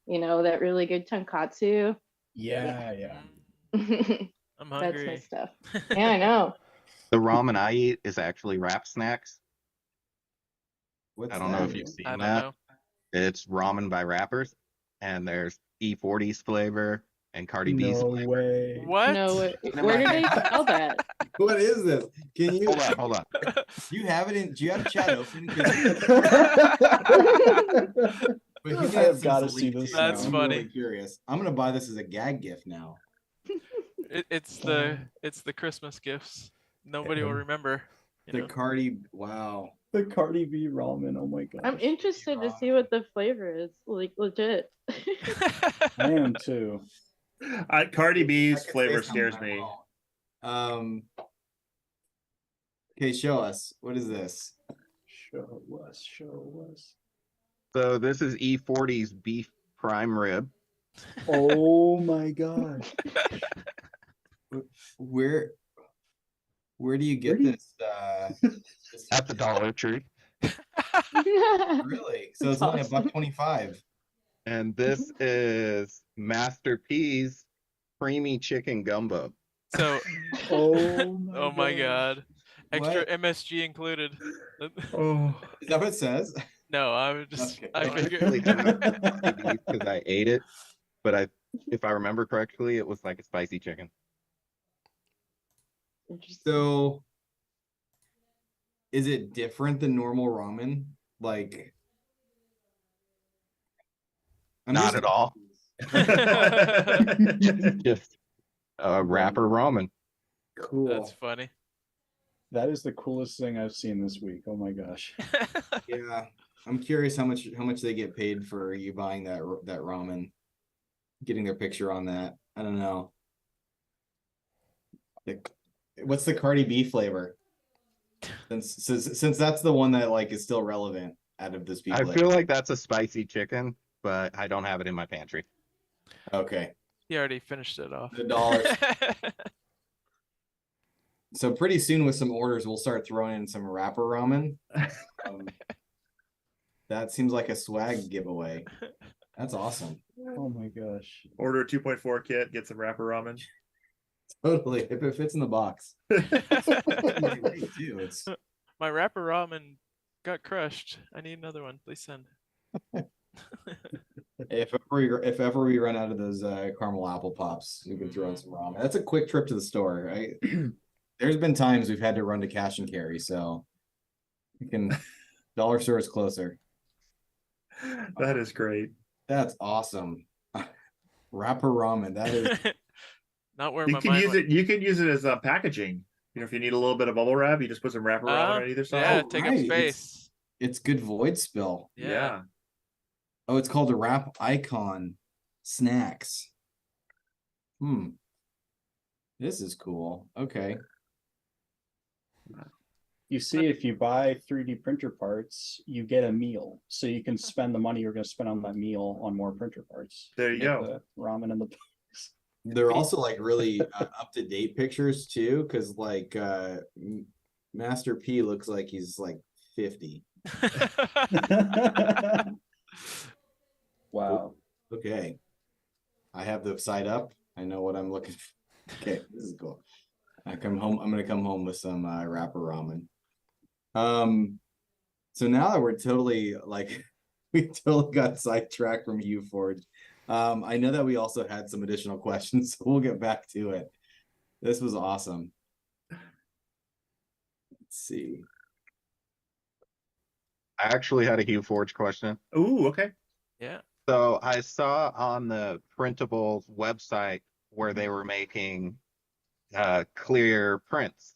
that really good tonkatsu. Yeah. I'm That's hungry. my stuff. Yeah, I know. The ramen I eat is actually Wrap Snacks. What's I don't know that? if you've I seen don't that. know. It's ramen by Wrappers, and there's E40's flavor and Cardi B's No flavor. way. What? No, where did they sell that? What is this? Can you Hold on. do you have it in? Do you have chat open? But you I can add have some gotta to see link this too. That's I'm funny. really curious. I'm gonna buy this as a gag gift now. It's the Christmas gifts. Nobody will remember. The Cardi, wow. The Cardi B ramen. Oh my god. I'm interested to see what the flavor is. Like legit. I am too. Cardi I B's could flavor say something, scares I me. won't. Okay, show us. What is this? Show us. So this is E40's beef prime rib. Oh my god. Where do you get Where do you- this? At the Dollar Tree. Really? So it's only Awesome. $1.25. And this is Master P's creamy chicken gumbo. So, Oh my god. Extra What? MSG included. Oh, Is that what it says? No, I'm just. Okay. I I actually figured. have Cardi beef because I ate it, but if I remember correctly, it was like a spicy chicken. So is it different than normal ramen? Like Not at all. Just a wrapper ramen. Cool. That's funny. That is the coolest thing I've seen this week. Oh my gosh. Yeah. I'm curious how much they get paid for you buying that ramen, getting their picture on that. I don't know. What's the Cardi B flavor? Since that's the one that like is still relevant out of this beef. I feel like that's a spicy chicken, but I don't have it in my pantry. Okay. He already finished it off. The dollars. So pretty soon with some orders, we'll start throwing in some wrapper ramen. That seems like a swag giveaway. That's awesome. Oh my gosh. order a 2.4 kit, get some wrapper ramen. Totally. If it fits in the box. Too. It's My wrapper ramen got crushed. I need another one. Please send. if ever we run out of those caramel apple pops, we can throw in some ramen. That's a quick trip to the store, right? There's been times we've had to run to cash and carry, so we can dollar store is closer. That is great. That's awesome. Wrapper ramen. That is Not where You my can mind use went. it. You can use it as packaging. If you need a little bit of bubble wrap, you just put some wrapper ramen on either side. Yeah, Oh, take right. up space. it's good void spill. Yeah. Oh, it's called a wrap icon snacks. This is cool. Okay. You see, if you buy 3D printer parts, you get a meal. So you can spend the money you're going to spend on that meal on more printer parts. There you go. The ramen and the They're also like really up to date pictures too, because like Master P looks like he's like 50. Wow. Okay. I have the side up. I know what I'm looking for. Okay, this is cool. I come home. I'm gonna come home with some wrapper ramen. So now that we're totally like we totally got sidetracked from HueForge. I know that we also had some additional questions, so we'll get back to it. This was awesome. Let's see. I actually had a Hue Forge question. Ooh, okay. Yeah. So I saw on the printables website where they were making clear prints.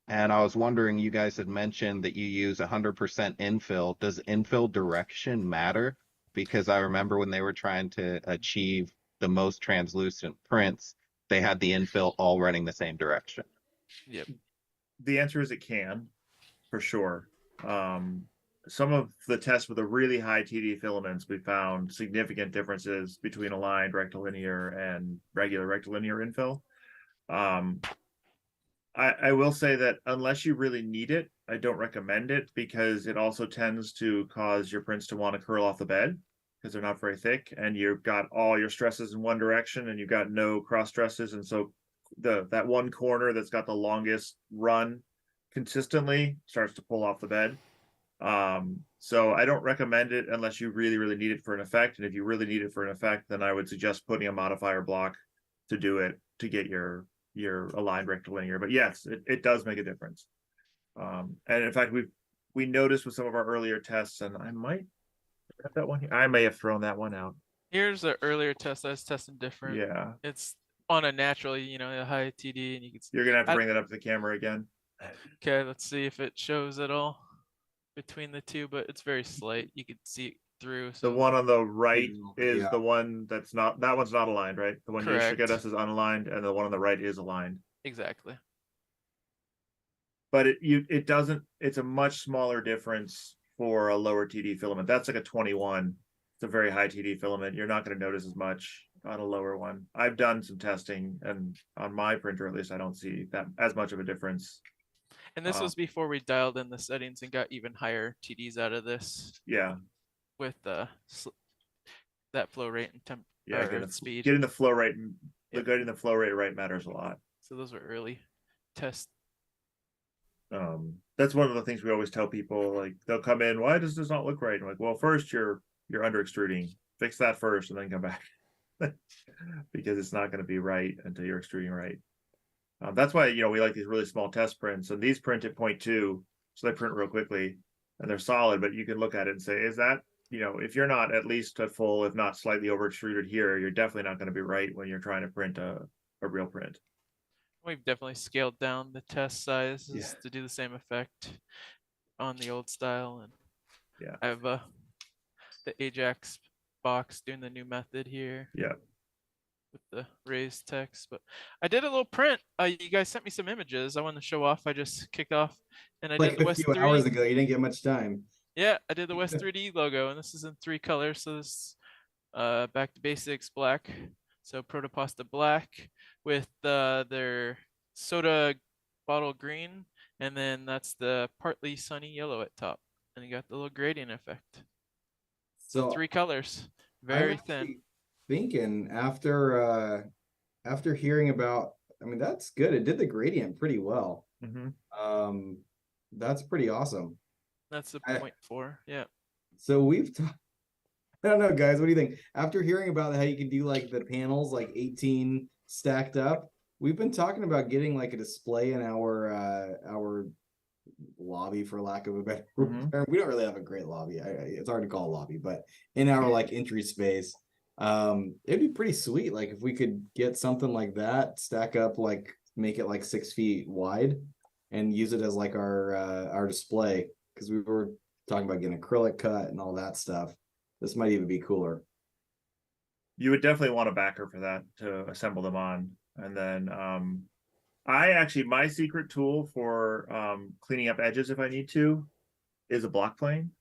And I was wondering, you guys had mentioned that you use 100% infill. Does infill direction matter? Because I remember when they were trying to achieve the most translucent prints, they had the infill all running the same direction. Yep. The answer is it can, for sure. Some of the tests with the really high TD filaments, we found significant differences between aligned rectilinear and regular rectilinear infill. I will say that unless you really need it, I don't recommend it, because it also tends to cause your prints to want to curl off the bed because they're not very thick, and you've got all your stresses in one direction and you've got no cross stresses. And so that one corner that's got the longest run consistently starts to pull off the bed. So I don't recommend it unless you really, really need it for an effect. And if you really need it for an effect, then I would suggest putting a modifier block to do it, to get your aligned rectilinear. But yes, it does make a difference. And in fact, we noticed with some of our earlier tests, and I might have that one here. I may have thrown that one out. Here's the earlier test I was testing different. Yeah. It's on a naturally, a high TD, and you can see. You're gonna have to bring that up to the camera again. Okay, let's see if it shows at all between the two, but it's very slight. You can see it through. The one on the right is Yeah. the one that's not, that one's not aligned, right? The one you should get Correct. us is unaligned, and the one on the right is aligned. Exactly. But it doesn't, it's a much smaller difference for a lower TD filament. That's like a 21. It's a very high TD filament. You're not going to notice as much on a lower one. I've done some testing, and on my printer at least, I don't see that as much of a difference. And this was before we dialed in the settings and got even higher TDs out of this. Yeah. With that flow rate and temp speed. Getting the flow rate, Yep. getting the flow rate right matters a lot. So those were early tests. That's one of the things we always tell people. Like, they'll come in, why does this not look right? I'm like, well, first you're under extruding. Fix that first, and then come back. Because it's not going to be right until you're extruding right. That's why we like these really small test prints, and these print at 0.2, so they print real quickly, and they're solid. But you can look at it and say, is that, if you're not at least at full, if not slightly over extruded here, you're definitely not going to be right when you're trying to print a real print. We've definitely scaled down the test sizes to do the same effect on the old style. And yeah, I have the Ajax box doing the new method here. Yeah. With the raised text. But I did a little print. You guys sent me some images I wanted to show off. I just kicked off, and I Like did the a West few 3D. hours ago, you didn't get much time. Yeah, I did the West 3D logo, and this is in 3 colors. So this back to basics black. So protopasta black with their soda bottle green, and then that's the partly sunny yellow at top, and you got the little gradient effect. So 3 colors, very thin. Thinking after hearing about, I mean, that's good. It did the gradient pretty well. Mm-hmm. That's pretty awesome. That's the 0.4. Yeah. So I don't know, guys, what do you think? After hearing about how you can do like the panels, like 18 stacked up, we've been talking about getting like a display in our lobby, for lack of a better term. We don't really have a great lobby. It's hard to call a lobby, but in our like entry space, it'd be pretty sweet. Like if we could get something like that, stack up, like make it like 6 feet wide, and use it as like our display, because we were talking about getting acrylic cut and all that stuff. this might even be cooler. You would definitely want a backer for that to assemble them on. And then I actually, my secret tool for cleaning up edges if I need to is a block plane.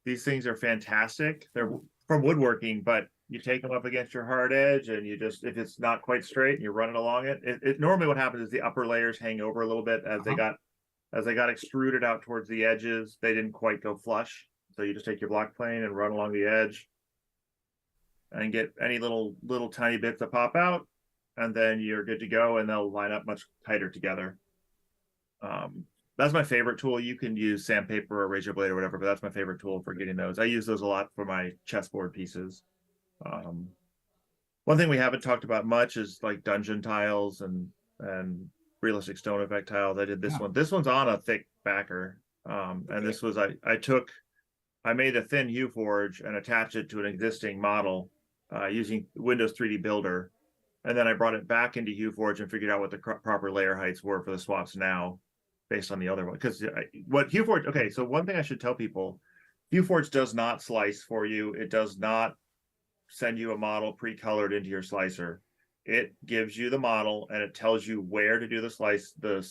These things are fantastic. They're from woodworking, but you take them up against your hard edge and you just, if it's not quite straight and you're running along it, normally what happens is the upper layers hang over a little bit as they got extruded out towards the edges. They didn't quite go flush. So you just take your block plane and run along the edge and get any little tiny bits that pop out, and then you're good to go, and they'll line up much tighter together. That's my favorite tool. You can use sandpaper or razor blade or whatever, but that's my favorite tool for getting those. I use those a lot for my chessboard pieces. One thing we haven't talked about much is like dungeon tiles and realistic stone effect tiles. I did this one. This one's on a thick backer. And this was, I made a thin Hue Forge and attached it to an existing model using Windows 3D Builder. And then I brought it back into Hue Forge and figured out what the proper layer heights were for the swaps now based on the other one. Because what Hue Forge, okay, so one thing I should tell people, Hue Forge does not slice for you. It does not send you a model pre-colored into your slicer. It gives you the model and it tells you where to do the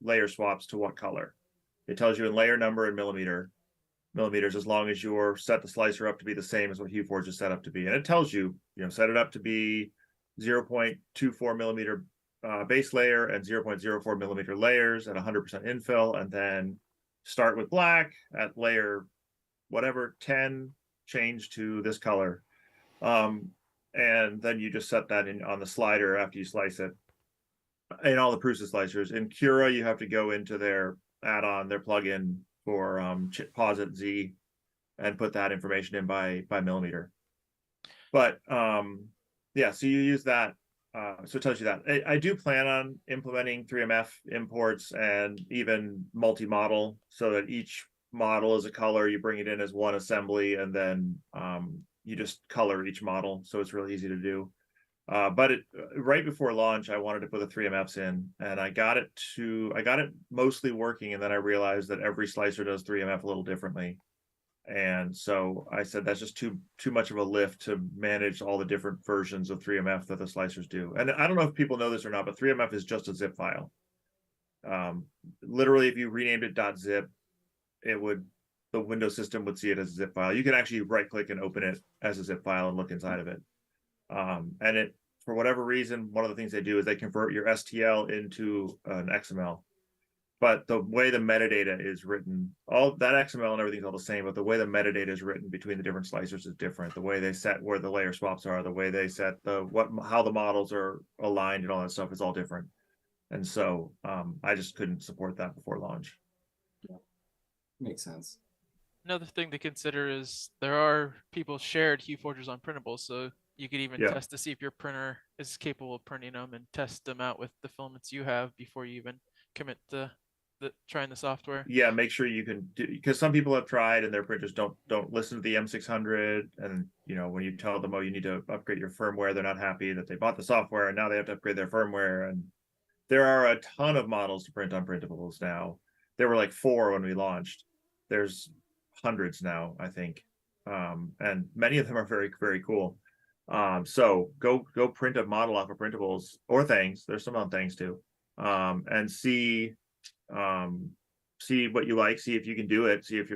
layer swaps to what color. It tells you in layer number and millimeters, as long as you're set the slicer up to be the same as what Hue Forge is set up to be. And it tells you, set it up to be 0.24 millimeter base layer and 0.04 millimeter layers at 100% infill, and then start with black at layer whatever 10, change to this color. And then you just set that in on the slider after you slice it. In all the Prusa slicers. In Cura, you have to go into their add-on, their plugin for Posit Z, and put that information in by millimeter. But yeah, so you use that. So it tells you that. I do plan on implementing 3MF imports and even multi-model, so that each model is a color. You bring it in as one assembly, and then you just color each model, so it's really easy to do. But right before launch, I wanted to put the 3MFs in, and I got it mostly working, and then I realized that every slicer does 3MF a little differently. And so I said that's just too much of a lift to manage all the different versions of 3MF that the slicers do. And I don't know if people know this or not, but 3MF is just a zip file. Literally, if you renamed it .zip, the Windows system would see it as a zip file. You can actually right click and open it as a zip file and look inside of it. And it, for whatever reason, one of the things they do is they convert your STL into an XML. But the way the metadata is written, all that XML and everything's all the same, but the way the metadata is written between the different slicers is different. The way they set where the layer swaps are, the way they set how the models are aligned and all that stuff is all different. And so I just couldn't support that before launch. Yeah. Makes sense. Another thing to consider is there are people shared Hue Forgers on printables, so you could even test to see if your printer is capable of printing them and test them out with the filaments you have before you even commit to trying the software. Yeah, make sure you can do, because some people have tried and their printers don't listen to the M600, and when you tell them, oh, you need to upgrade your firmware, they're not happy that they bought the software and now they have to upgrade their firmware. And there are a ton of models to print on printables now. There were like 4 when we launched. There's hundreds now, I think, and many of them are very, very cool. So go print a model off of printables or things. There's some on things too, and see what you like, see if you can do it, see if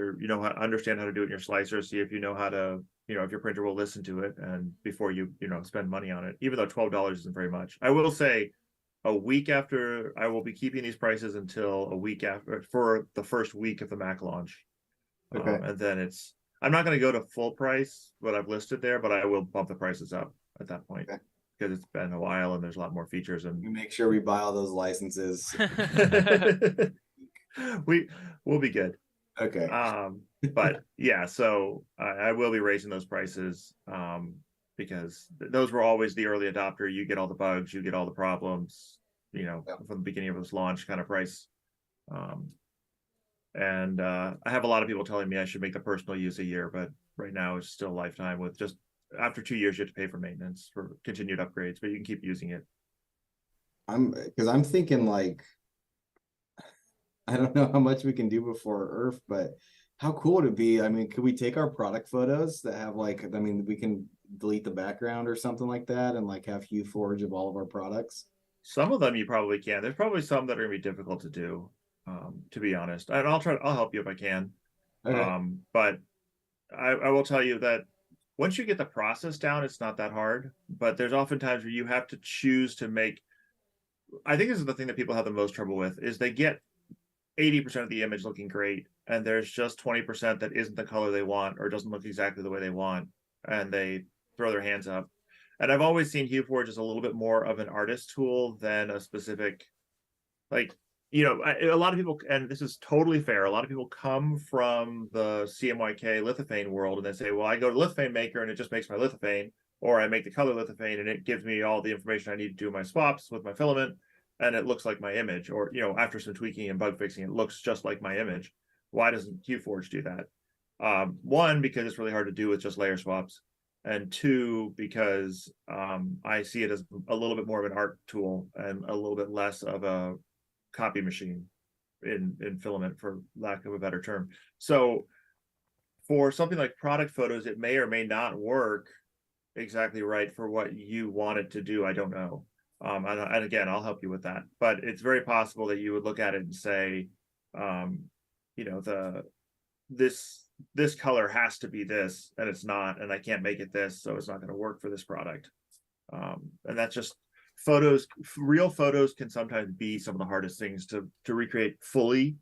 understand how to do it in your slicer, see if you know how to, if your printer will listen to it, and before you spend money on it, even though $12 isn't very much. I will say a week after, I will be keeping these prices until a week after, for the first week of the Mac launch. Okay. And then I'm not going to go to full price, what I've listed there, but I will bump the prices up at that point. Okay. Because it's been a while and there's a lot more features, and we make sure we buy all those licenses. We'll be good. Okay. But yeah, so I will be raising those prices because those were always the early adopter. You get all the bugs, you get all the problems, from the beginning of this launch kind of price. And I have a lot of people telling me I should make the personal use a year, but right now it's still lifetime. With just after 2 years, you have to pay for maintenance for continued upgrades, but you can keep using it. Because I'm thinking, like, I don't know how much we can do before Earth, but How cool would it be? I mean, could we take our product photos that have like, I mean, we can delete the background or something like that and like have Hue Forge of all of our products? Some of them you probably can. There's probably some that are gonna be difficult to do, to be honest. And I'll help you if I can. Okay. But I will tell you that once you get the process down, it's not that hard. But there's often times where you have to choose to make. I think this is the thing that people have the most trouble with is they get 80% of the image looking great, and there's just 20% that isn't the color they want or doesn't look exactly the way they want, and they throw their hands up. And I've always seen HueForge as a little bit more of an artist tool than a specific, like, a lot of people, and this is totally fair, a lot of people come from the CMYK lithophane world and they say, well, I go to lithophane maker and it just makes my lithophane, or I make the color lithophane and it gives me all the information I need to do my swaps with my filament, and it looks like my image, or after some tweaking and bug fixing, it looks just like my image. Why doesn't HueForge do that? One, because it's really hard to do with just layer swaps, and two, because I see it as a little bit more of an art tool and a little bit less of a copy machine in filament, for lack of a better term. So for something like product photos, it may or may not work exactly right for what you want it to do. I don't know. And again, I'll help you with that. But it's very possible that you would look at it and say, this color has to be this, and it's not, and I can't make it this, so it's not going to work for this product. And that's just photos. Real photos can sometimes be some of the hardest things to recreate fully.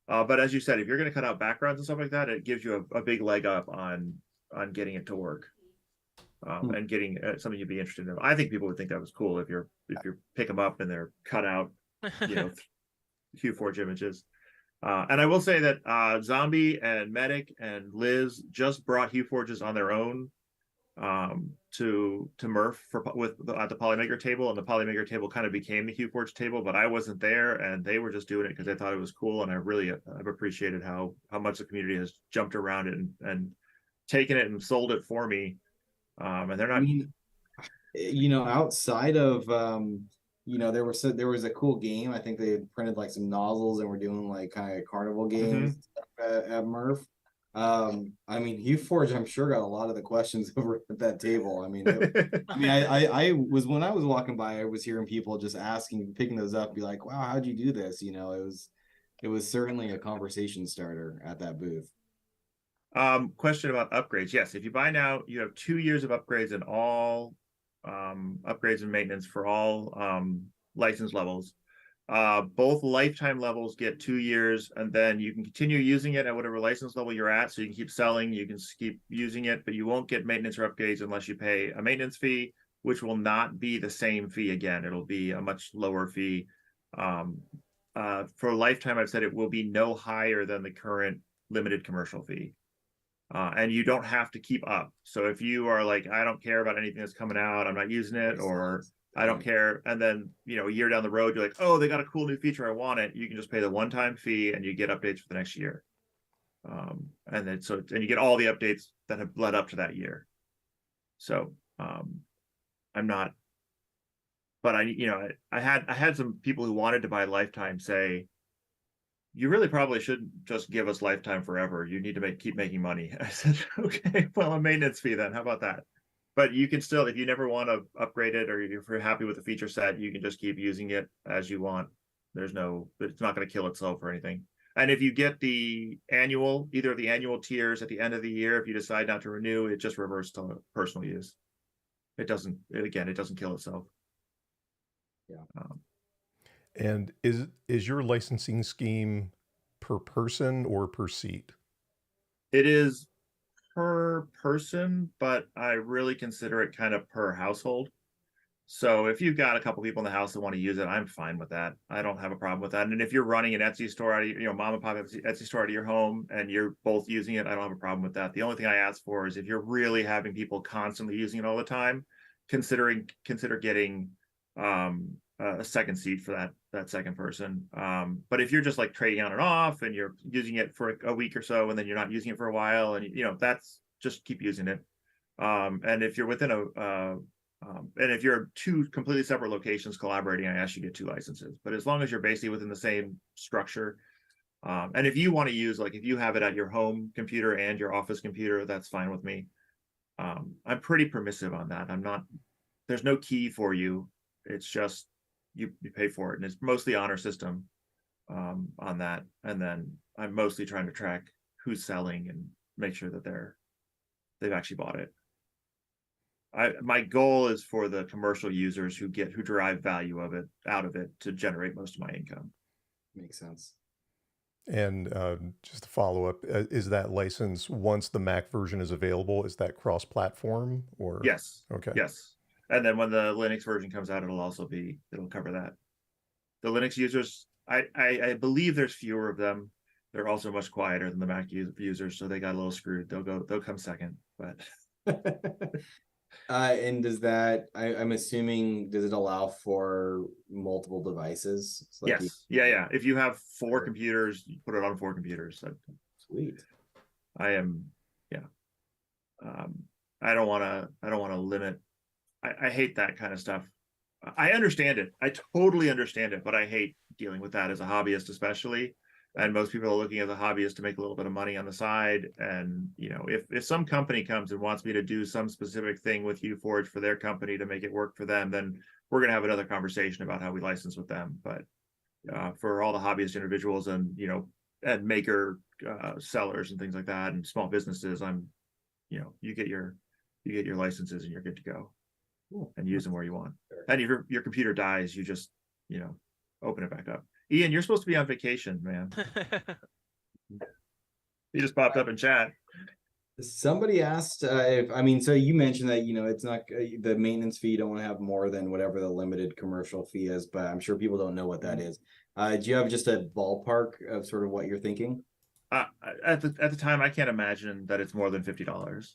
But as you said, if you're going to cut out backgrounds and stuff like that, it gives you a big leg up on getting it to work. And getting something you'd be interested in. I think people would think that was cool if you pick them up and they're cut out, Hue Forge images. And I will say that Zombie and Medic and Liz just brought Hue Forges on their own to Murph at the Polymaker table, and the Polymaker table kind of became the Hue Forge table, but I wasn't there, and they were just doing it because they thought it was cool, and I've appreciated how much the community has jumped around it and taken it and sold it for me. And they're not. I mean, outside of there was a cool game. I think they had printed like some nozzles and were doing like kind of carnival games at Murph. I mean, Hue Forge, I'm sure, got a lot of the questions over at that table. I mean, I was, when I was walking by, I was hearing people just picking those up, be like, "Wow, how'd you do this?" It was certainly a conversation starter at that booth. Question about upgrades. Yes, if you buy now, you have 2 years of upgrades in all upgrades and maintenance for all license levels. Both lifetime levels get 2 years, and then you can continue using it at whatever license level you're at. So you can keep selling, you can keep using it, but you won't get maintenance or upgrades unless you pay a maintenance fee, which will not be the same fee again. It'll be a much lower fee. For lifetime, I've said it will be no higher than the current limited commercial fee. And you don't have to keep up. So if you are like, I don't care about anything that's coming out, I'm not using it, or I don't care, and then a year down the road you're like, oh, they got a cool new feature, I want it, you can just pay the one-time fee and you get updates for the next year. And you get all the updates that have led up to that year. So I'm not, but I had some people who wanted to buy lifetime say, you really probably shouldn't just give us lifetime forever. You need to keep making money. I said, okay, well, a maintenance fee then. How about that? But you can still, if you never want to upgrade it, or if you're happy with the feature set, you can just keep using it as you want. It's not going to kill itself or anything. And if you get either of the annual tiers at the end of the year, if you decide not to renew, it just reverts to personal use. It doesn't kill itself. Yeah. And is your licensing scheme per person or per seat? It is per person, but I really consider it kind of per household. So if you've got a couple people in the house that want to use it, I'm fine with that. I don't have a problem with that. And if you're running an Etsy store out of mom and pop Etsy store out of your home and you're both using it, I don't have a problem with that. The only thing I ask for is if you're really having people constantly using it all the time, consider getting a second seat for that second person. But if you're just like trading on and off and you're using it for a week or so and then you're not using it for a while, and that's just keep using it. And if you're within and if you're two completely separate locations collaborating, I ask you to get 2 licenses. But as long as you're basically within the same structure, And if you want to use, like, if you have it at your home computer and your office computer, that's fine with me. I'm pretty permissive on that. There's no key for you. It's just you pay for it, and it's mostly honor system on that. And then I'm mostly trying to track who's selling and make sure that they've actually bought it. My goal is for the commercial users who derive value out of it to generate most of my income. Makes sense. And just to follow up, is that license, once the Mac version is available, is that cross-platform or? Yes. Okay. Yes. And then when the Linux version comes out, it'll cover that. The Linux users, I believe there's fewer of them. They're also much quieter than the Mac users, so they got a little screwed. They'll come second, but. And does that, I'm assuming, does it allow for multiple devices? So like Yes. Yeah. If you have 4 computers, you put it on 4 computers. Sweet. I don't want to limit. I hate that kind of stuff. I understand it. I totally understand it, but I hate dealing with that as a hobbyist, especially. And most people are looking as a hobbyist to make a little bit of money on the side. And, you know, if some company comes and wants me to do some specific thing with HueForge for their company to make it work for them, then we're going to have another conversation about how we license with them. But for all the hobbyist individuals and, you know, and maker sellers and things like that, and small businesses, you get your licenses and you're good to go. Cool. And use them where you want. And if your computer dies, you just, open it back up. Ian, you're supposed to be on vacation, man. You just popped up in chat. Somebody asked so you mentioned that, it's not the maintenance fee, you don't want to have more than whatever the limited commercial fee is, but I'm sure people don't know what that is. Do you have just a ballpark of sort of what you're thinking? At the time, I can't imagine that it's more than $50.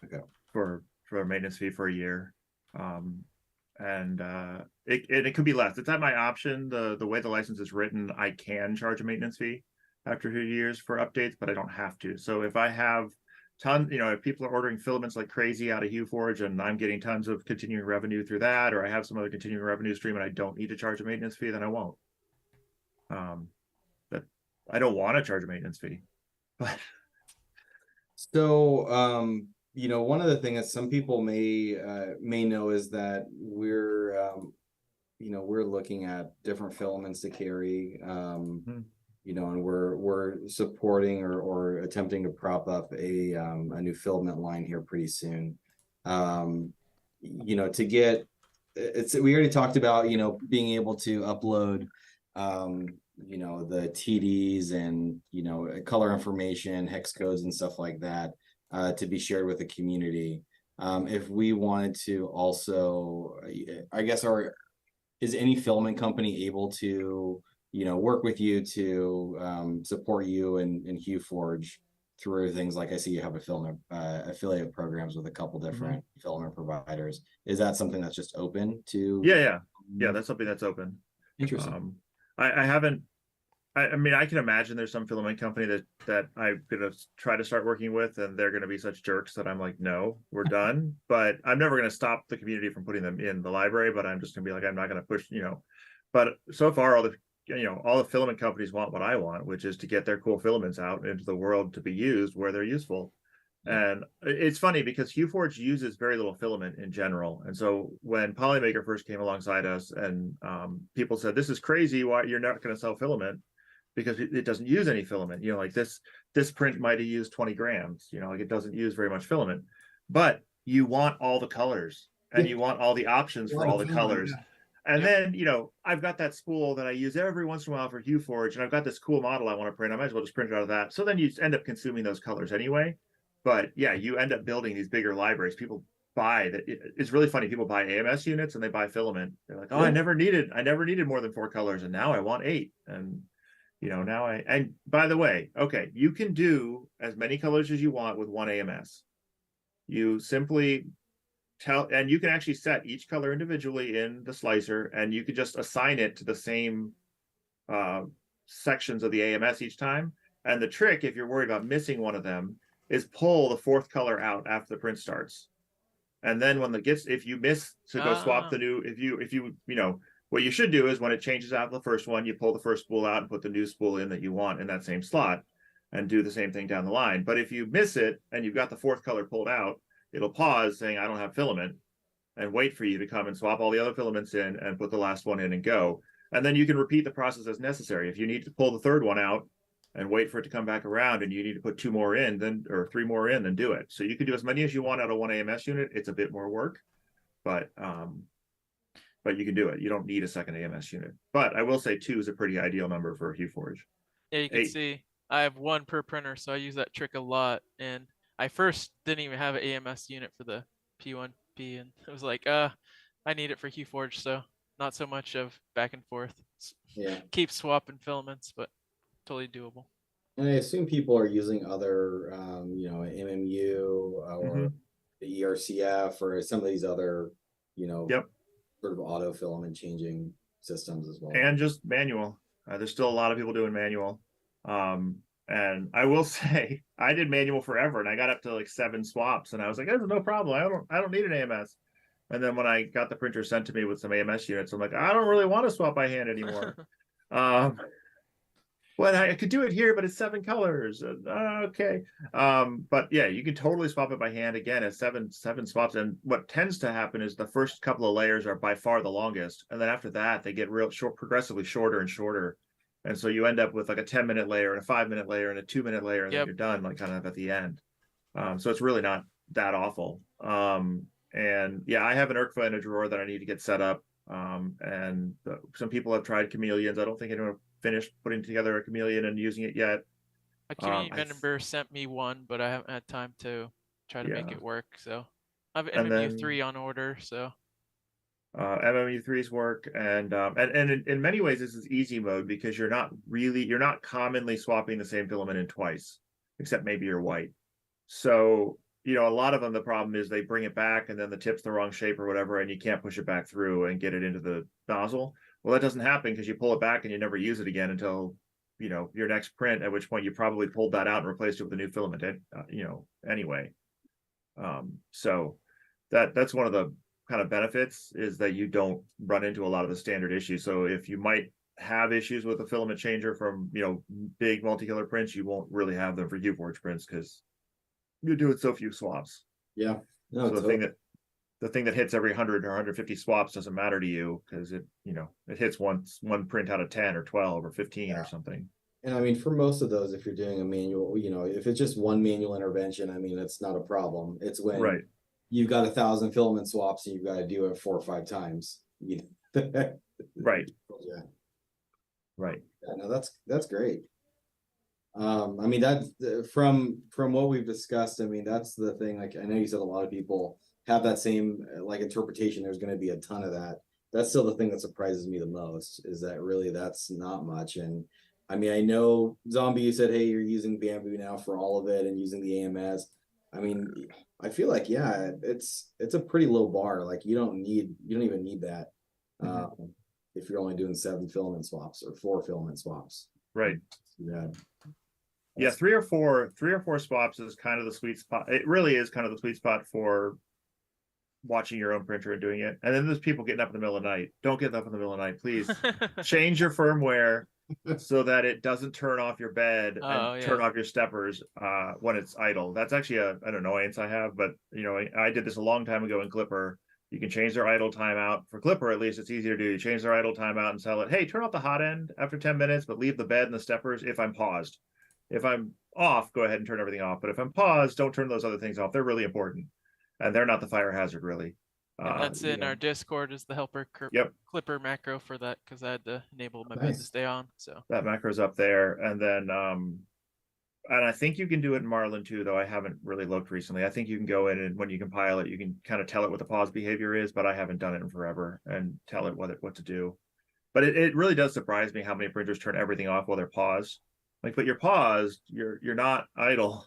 Okay. For a maintenance fee for a year. It could be less. It's at my option. The way the license is written, I can charge a maintenance fee after 2 years for updates, but I don't have to. So if I have if people are ordering filaments like crazy out of HueForge and I'm getting tons of continuing revenue through that, or I have some other continuing revenue stream and I don't need to charge a maintenance fee, then I won't. But I don't want to charge a maintenance fee. But so one of the things that some people may know is that we're looking at different filaments to carry, and we're supporting or attempting to prop up a new filament line here pretty soon. To get we already talked about being able to upload the TDs and color information, hex codes and stuff like that. To be shared with the community. If we wanted to also, I guess, is any filament company able to, work with you to support you in HueForge through things like, I see you have a filament affiliate programs with a couple different filament providers. Is that something that's just open to? Yeah, that's something that's open. Interesting. I haven't. I can imagine there's some filament company that I'm gonna try to start working with, and they're gonna be such jerks that I'm like, no, we're done. But I'm never gonna stop the community from putting them in the library. But I'm just gonna be like, I'm not gonna push, But so far, all the filament companies want what I want, which is to get their cool filaments out into the world to be used where they're useful. And it's funny because HueForge uses very little filament in general. And so when Polymaker first came alongside us and people said, this is crazy, why you're not going to sell filament? Because it doesn't use any filament. Like this print might have used 20 grams, like it doesn't use very much filament. But you want all the colors and you want all the options for all the colors. And then, I've got that spool that I use every once in a while for HueForge, and I've got this cool model I want to print. I might as well just print it out of that. So then you end up consuming those colors anyway. But yeah, you end up building these bigger libraries. People buy that. It's really funny. People buy AMS units and they buy filament. They're like, oh, I never needed more than 4 colors, and now I want 8. And and by the way, okay, you can do as many colors as you want with 1 AMS. You simply and you can actually set each color individually in the slicer, and you could just assign it to the same sections of the AMS each time. And the trick, if you're worried about missing one of them, is pull the 4th color out after the print starts. And then when if you miss to go swap the new, if you What you should do is when it changes out the first one, you pull the first spool out and put the new spool in that you want in that same slot and do the same thing down the line. But if you miss it and you've got the fourth color pulled out, it'll pause saying, I don't have filament, and wait for you to come and swap all the other filaments in and put the last one in and go. And then you can repeat the process as necessary. If you need to pull the third one out and wait for it to come back around and you need to put 2 more in, then, or 3 more in, then do it. So you can do as many as you want out of one AMS unit. It's a bit more work, but you can do it. You don't need a second AMS unit. But I will say 2 is a pretty ideal number for HueForge. Yeah, you can 8. see I have 1 per printer, so I use that trick a lot. And I first didn't even have an AMS unit for the P1P, and it was like, I need it for HueForge, so not so much of back and forth. Yeah. Keep swapping filaments, but totally doable. And I assume people are using other, you know, MMU or the ERCF or some of these other, you know, sort of auto filament changing systems as well. And just manual. There's still a lot of people doing manual. And I will say I did manual forever, and I got up to like 7 swaps, and I was like, "There's no problem. I don't need an AMS." And then when I got the printer sent to me with some AMS units, I'm like, I don't really want to swap by hand anymore. Well, I could do it here, but it's 7 colors. Okay. But yeah, you can totally swap it by hand again at 7 swaps. And what tends to happen is the first couple of layers are by far the longest, and then after that they get real short, progressively shorter and shorter. And so you end up with like a 10-minute layer and a 5-minute layer and a 2-minute layer, and then you're done, like kind of at the end. So it's really not that awful. And yeah, I have an ERCFA in a drawer that I need to get set up. And some people have tried chameleons. I don't think anyone finished putting together a chameleon and using it yet. A community member sent me one, but I haven't had time to try to make it work. So I have MMU3 on order. So MMU3's work, and in many ways this is easy mode because you're not commonly swapping the same filament in twice, except maybe your white. So you know, a lot of them, the problem is they bring it back and then the tip's the wrong shape or whatever, and you can't push it back through and get it into the nozzle. Well, that doesn't happen because you pull it back and you never use it again until, you know, your next print, at which point you probably pulled that out and replaced it with a new filament, you know, anyway. So that's one of the kind of benefits, is that you don't run into a lot of the standard issues. So if you might have issues with a filament changer from, you know, big multicolor prints, you won't really have them for HueForge prints because you're doing so few swaps. Yeah. No, so the thing that hits every 100 or 150 swaps doesn't matter to you because it, you know, it hits one print out of 10 or 12 or 15 or something. And I mean, for most of those, if you're doing a manual, you know, if it's just one manual intervention, I mean, it's not a problem. It's when you've got 1,000 filament swaps and you've got to do it 4 or 5 times. Right. Yeah. Right. Yeah, no, that's great. I mean, that's from what we've discussed. I mean, that's the thing. Like, I know you said a lot of people have that same like interpretation. There's going to be a ton of that. That's still the thing that surprises me the most, is that really that's not much. And I mean, I know Zombie, you said, hey, you're using Bamboo now for all of it and using the AMS. I mean, I feel like, yeah, it's a pretty low bar. Like you don't even need that. If you're only doing 7 filament swaps or 4 filament swaps. Right. Yeah, 3 or 4 swaps is kind of the sweet spot. It really is kind of the sweet spot for watching your own printer and doing it. And then there's people getting up in the middle of the night. Don't get up in the middle of the night, please. Change your firmware so that it doesn't turn off your bed and turn off your steppers when it's idle. That's actually an annoyance I have, but you know, I did this a long time ago in Clipper. You can change their idle timeout. For Clipper, at least, it's easier to do. You change their idle timeout and tell it, hey, turn off the hot end after 10 minutes, but leave the bed and the steppers if I'm paused. If I'm off, go ahead and turn everything off. But if I'm paused, don't turn those other things off. They're really important. And they're not the fire hazard, really. And that's in our Discord, is the helper Clipper macro for that, because I had to enable my bed to stay on. So that macro's up there. And then and I think you can do it in Marlin too, though I haven't really looked recently. I think you can go in and when you compile it, you can kind of tell it what the pause behavior is, but I haven't done it in forever and tell it what to do. But it really does surprise me how many printers turn everything off while they're paused. Like, but you're paused, you're not idle.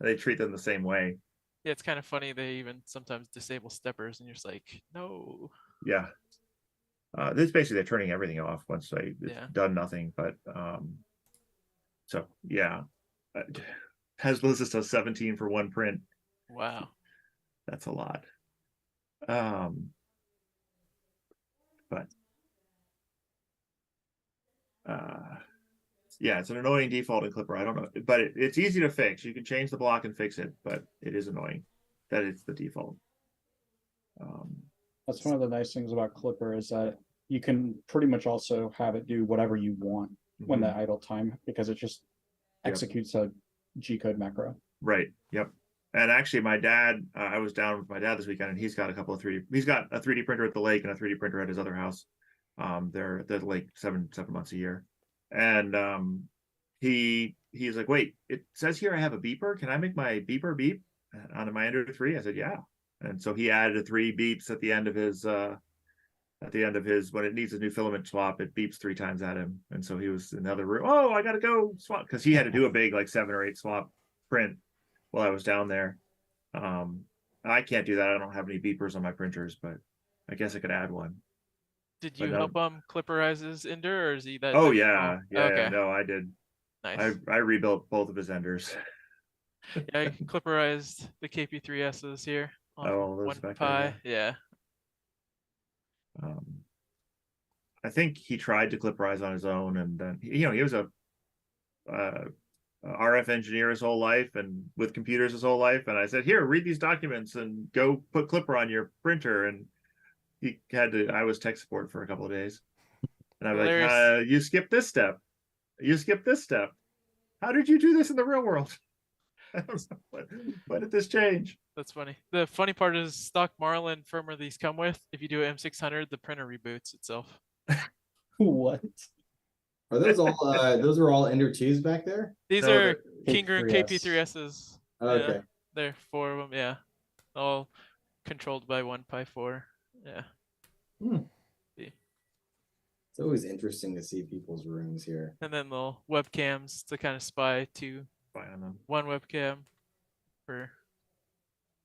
They treat them the same way. Yeah, it's kind of funny. They even sometimes disable steppers, and you're just like, no. Yeah. This basically they're turning everything off once they've done nothing. But so yeah, Tesla just does 17 for one print. Wow, that's a lot. But it's an annoying default in Clipper. I don't know, but it's easy to fix. You can change the block and fix it, but it is annoying that it's the default. That's one of the nice things about Clipper is that you can pretty much also have it do whatever you want when the idle time, because it just executes a G-code macro. Right. Yep. And actually, my dad, I was down with my dad this weekend, and he's got a 3D printer at the lake and a 3D printer at his other house. They're at the lake seven months a year, and he's like, wait, it says here I have a beeper. Can I make my beeper beep on my Ender 3? I said, yeah. And so he added 3 beeps at the end of his when it needs a new filament swap, it beeps 3 times at him. And so he was in the other room. Oh, I gotta go swap, because he had to do a big like 7 or 8 swap print while I was down there. I can't do that. I don't have any beepers on my printers, but I guess I could add one. Did you help clipperize his Ender, or is he that? Oh yeah, okay. No, I did. Nice. I rebuilt both of his Enders. Yeah, I clipperized the KP3S's here on those 1 back Pi. there, Yeah. I think he tried to clipperize on his own, and then he was a RF engineer his whole life and with computers his whole life. And I said, here, read these documents and go put Clipper on your printer. And he had to, I was tech support for a couple of days. And I was like, you skipped this step. You skipped this step. How did you do this in the real world? I don't know. When did this change? That's funny. The funny part is stock Marlin firmware these come with. If you do M600, the printer reboots itself. What? Are those all those are all Ender 2s back there? These No, are they're Kingra KP3S's. Okay. Yeah, they're 4 of them. Yeah, all controlled by 1 Pi 4. Yeah. It's always interesting to see people's rooms here. And then the webcams to kind of spy on them. 1 webcam for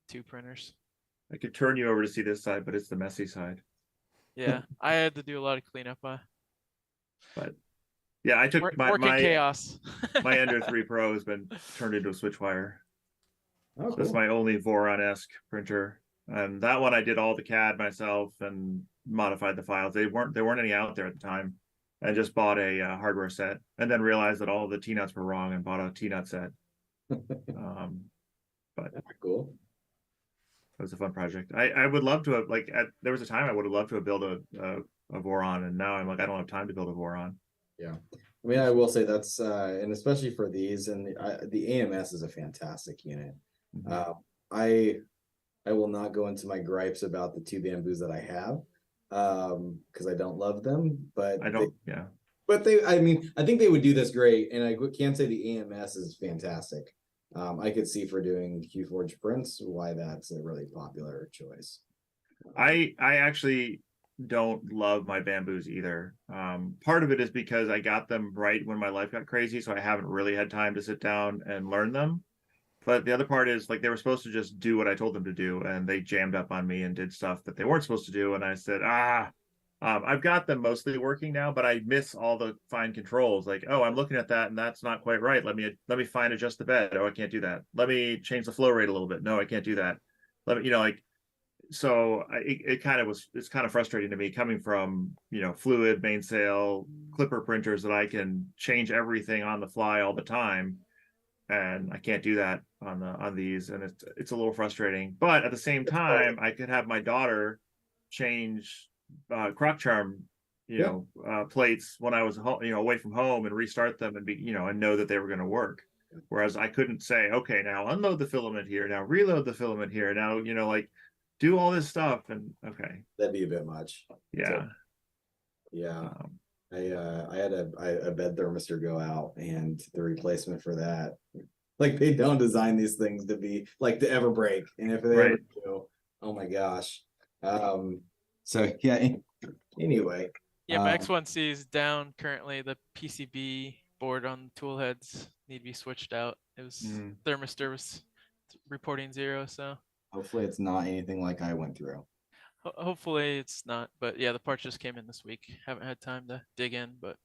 2 printers. I could turn you over to see this side, but it's the messy side. Yeah, I had to do a lot of cleanup. But yeah, I took my chaos. my Ender 3 Pro has been turned into a switchwire. Oh, So that's my only Voron-esque printer. And that one I did all the CAD myself and modified the files. They weren't any out there at the time. I just bought a hardware set and then realized that all the T-nuts were wrong and bought a T-nut set. But cool. It was a fun project. I would love to have there was a time I would have loved to have built a Voron, and now I'm like, I don't have time to build a Voron. Yeah, I mean, I will say that's and especially for these, and the AMS is a fantastic unit. I will not go into my gripes about the 2 bamboos that I have because I don't love them, but I don't. I mean, I think they would do this great, and I can say the AMS is fantastic. I could see for doing HueForge prints why that's a really popular choice. I actually don't love my bamboos either. Part of it is because I got them right when my life got crazy, so I haven't really had time to sit down and learn them. But the other part is like they were supposed to just do what I told them to do, and they jammed up on me and did stuff that they weren't supposed to do. And I said, I've got them mostly working now, but I miss all the fine controls. Like, oh, I'm looking at that and that's not quite right. Let me fine adjust the bed. Oh, I can't do that. Let me change the flow rate a little bit. No, I can't do that. So it's kind of frustrating to me coming from, fluid mainsail Clipper printers that I can change everything on the fly all the time. And I can't do that on these. And it's a little frustrating, but at the same time, I could have my daughter change croc charm plates when I was away from home and restart them and and know that they were going to work, whereas I couldn't say, okay, now unload the filament here, now reload the filament here, now do all this stuff. And okay, that'd be a bit much. Yeah. I had a bed thermistor go out, and the replacement for that, like, they don't design these things to be like to ever break, and if they ever do, oh my gosh. So yeah, anyway. Yeah, my X1C is down currently. The PCB board on the tool heads need to be switched out. It was thermistor was reporting 0, so hopefully it's not anything like I went through. Hopefully it's not, but yeah, the parts just came in this week. Haven't had time to dig in, but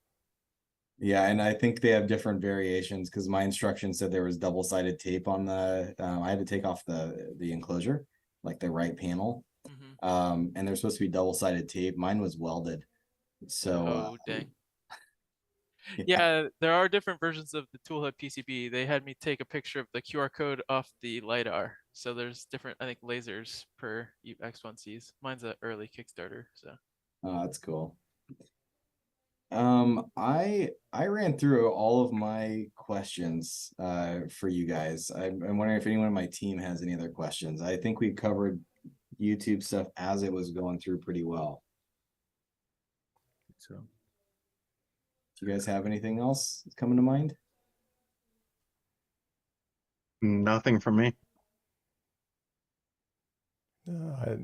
yeah, and I think they have different variations because my instructions said there was double-sided tape on the I had to take off the enclosure, like the right panel. And there's supposed to be double-sided tape. Mine was welded. So dang. Yeah, there are different versions of the Toolhub PCB. They had me take a picture of the QR code off the LiDAR. So there's different, I think, lasers per X1Cs. Mine's an early Kickstarter, so. Oh, that's cool. I ran through all of my questions for you guys. I'm wondering if anyone on my team has any other questions. I think we covered YouTube stuff as it was going through pretty well. So Do you guys have anything else coming to mind? Nothing from me.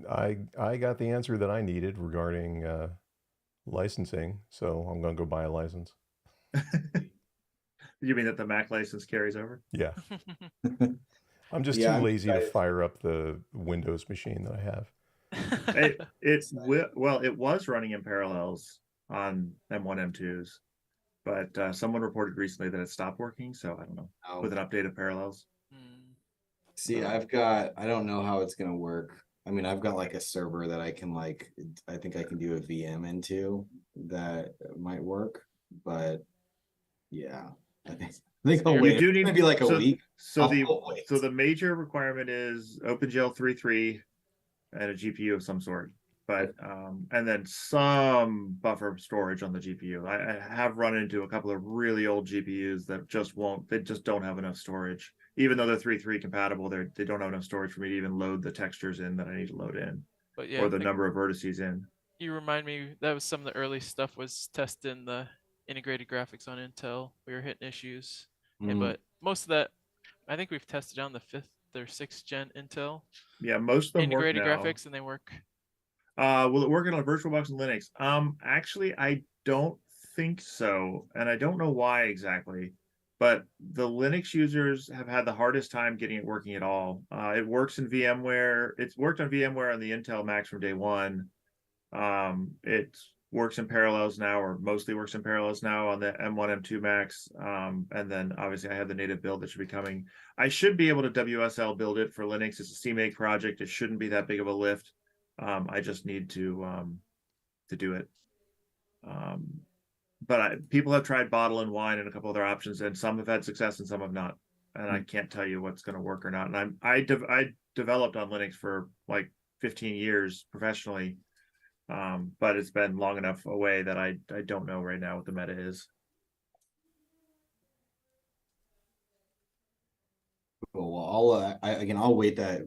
I got the answer that I needed regarding licensing, so I'm gonna go buy a license. you mean that the Mac license carries over? Yeah, I'm just Yeah, too I'm lazy to excited. fire up the Windows machine that I have. It was running in parallels on M1 M2s, but someone reported recently that it stopped working, so I don't know, Oh. with an update of parallels. See, I don't know how it's gonna work. I mean, I've got like a server that I can like, I think I can do a VM into that might work, but yeah, I think I'll You wait. You do It's need gonna be like a week. So I'll wait. the major requirement is OpenGL 3.3 and a GPU of some sort, but and then some buffer storage on the GPU. I have run into a couple of really old GPUs that they just don't have enough storage. Even though they're 3.3 compatible, they don't have enough storage for me to even load the textures in that I need to load in, But yeah, or the number of vertices in. you remind me that was some of the early stuff was testing the integrated graphics on Intel. We were hitting issues, but most of that, I think we've tested on the 5th or 6th gen Intel. Yeah, most of them integrated work now. graphics, and they work. Will it work on a VirtualBox and Linux? Actually, I don't think so, and I don't know why exactly. But the Linux users have had the hardest time getting it working at all. It works in VMware. It's worked on VMware on the Intel Macs from day one. It works in parallels now, or mostly works in parallels now on the M1, M2 Macs. And then obviously I have the native build that should be coming. I should be able to WSL build it for Linux. It's a CMake project. It shouldn't be that big of a lift. I just need to do it. But people have tried bottle and wine and a couple other options, and some have had success and some have not. And I can't tell you what's going to work or not. And I developed on Linux for like 15 years professionally, but it's been long enough away that I don't know right now what the meta is. Cool. Well, I'll wait that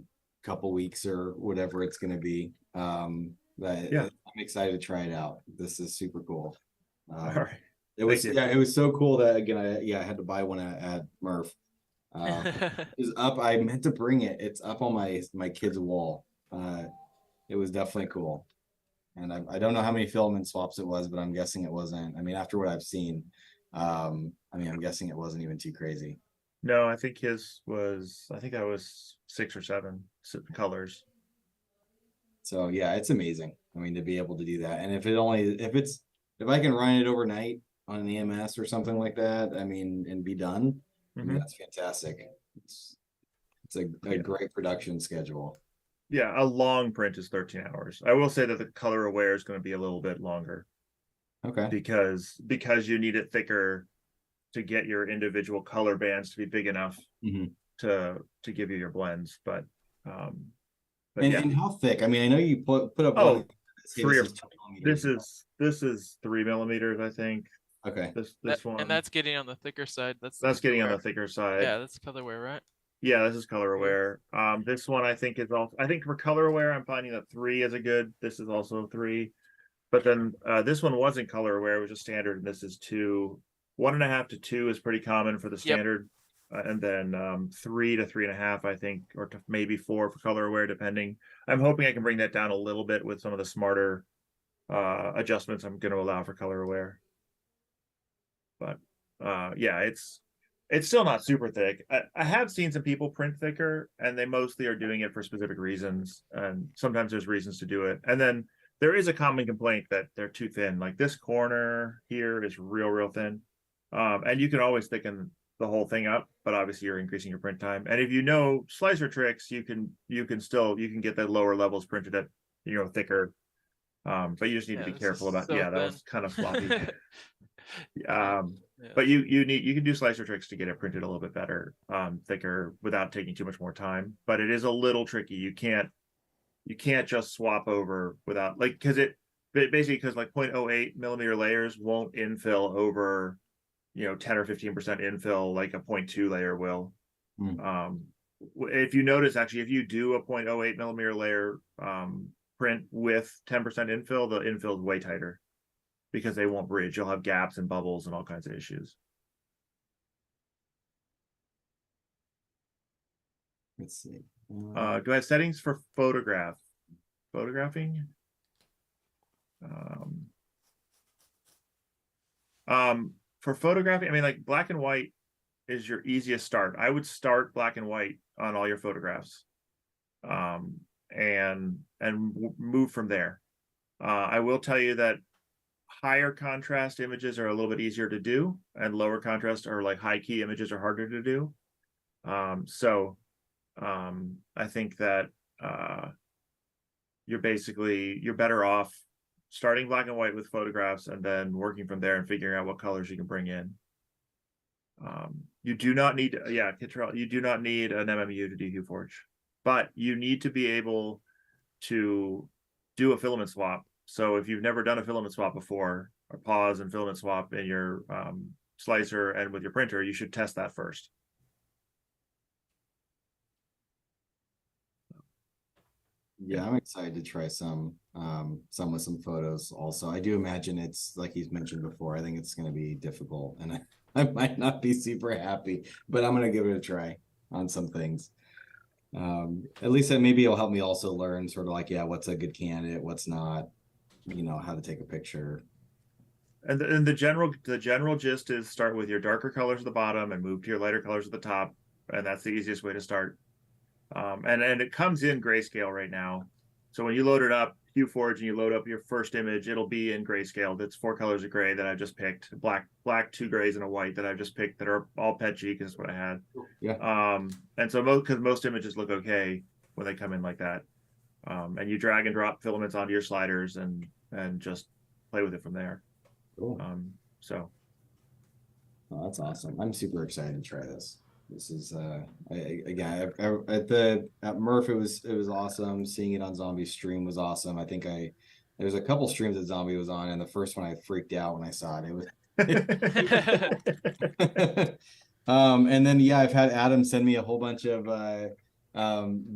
couple weeks or whatever it's going to be. But Yeah. I'm excited to try it out. This is super cool. All right. It was Thank you. it was so cool that again I had to buy one at Murph. It's up. I meant to bring it. It's up on my kid's wall. It was definitely cool, and I don't know how many filament swaps it was, but I'm guessing it wasn't. I mean, after what I've seen, I'm guessing it wasn't even too crazy. No, I think that was 6 or 7 colors. So yeah, it's amazing. I mean, to be able to do that, and if I can run it overnight on an EMS or something like that, I mean, and be done, I mean, that's fantastic. It's a great production schedule. Yeah, a long print is 13 hours. I will say that the color aware is going to be a little bit longer. Okay. Because you need it thicker to get your individual color bands to be big enough to give you your blends. But and how thick? I mean, I know you put up one. This is 3 millimeters, I think. Okay. This one, and that's getting on the thicker side. That's getting on the thicker side. Yeah, that's colorway, right? Yeah, this is color aware. This one I think is also. I think for color aware, I'm finding that 3 is a good. This is also 3, but then this one wasn't color aware. It was just standard, and this is 2. 1.5 to 2 is pretty common for the standard, and then 3 to 3.5, I think, or to maybe 4 for color aware, depending. I'm hoping I can bring that down a little bit with some of the smarter adjustments I'm going to allow for color aware. But yeah, it's still not super thick. I have seen some people print thicker, and they mostly are doing it for specific reasons, and sometimes there's reasons to do it. And then there is a common complaint that they're too thin. Like this corner here is real thin. And you can always thicken the whole thing up, but obviously you're increasing your print time. And if you know slicer tricks, you can get the lower levels printed at thicker. But you just need to be careful about. Yeah, that was kind of floppy. Yeah. But you can do slicer tricks to get it printed a little bit better, thicker without taking too much more time. But it is a little tricky. You can't just swap over without like basically because like 0.08 millimeter layers won't infill over 10 or 15% infill like a 0.2 layer will. If you notice, actually, if you do a 0.08 millimeter layer print with 10% infill, the infill is way tighter because they won't bridge. You'll have gaps and bubbles and all kinds of issues. Let's see. Do I have settings for photographing? For photographing, I mean, like black and white is your easiest start. I would start black and white on all your photographs, and move from there. I will tell you that higher contrast images are a little bit easier to do, and lower contrast or like high key images are harder to do. I think that you're better off starting black and white with photographs and then working from there and figuring out what colors you can bring in. You do not need, you do not need an MMU to do Hue Forge, but you need to be able to do a filament swap. So if you've never done a filament swap before, or pause and filament swap in your slicer and with your printer, you should test that first. Yeah, I'm excited to try some with some photos also. I do imagine it's like he's mentioned before. I think it's going to be difficult, and I might not be super happy, but I'm going to give it a try on some things. At least maybe it'll help me also learn sort of like, what's a good candidate, what's not, how to take a picture. And the general gist is start with your darker colors at the bottom and move to your lighter colors at the top, and that's the easiest way to start. And it comes in grayscale right now. So when you load it up, Hue Forge, and you load up your first image, it'll be in grayscale. That's 4 colors of gray that I've just picked. Black, 2 grays, and a white that I've just picked that are all PETG because that's what I had. Yeah. And so because most images look okay when they come in like that. And you drag and drop filaments onto your sliders and just play with it from there. Cool. So. Oh, that's awesome. I'm super excited to try this. This is again at Murph it was awesome. Seeing it on Zombie's stream was awesome. I think there's a couple streams that Zombie was on, and the first one I freaked out when I saw it. It was and then I've had Adam send me a whole bunch of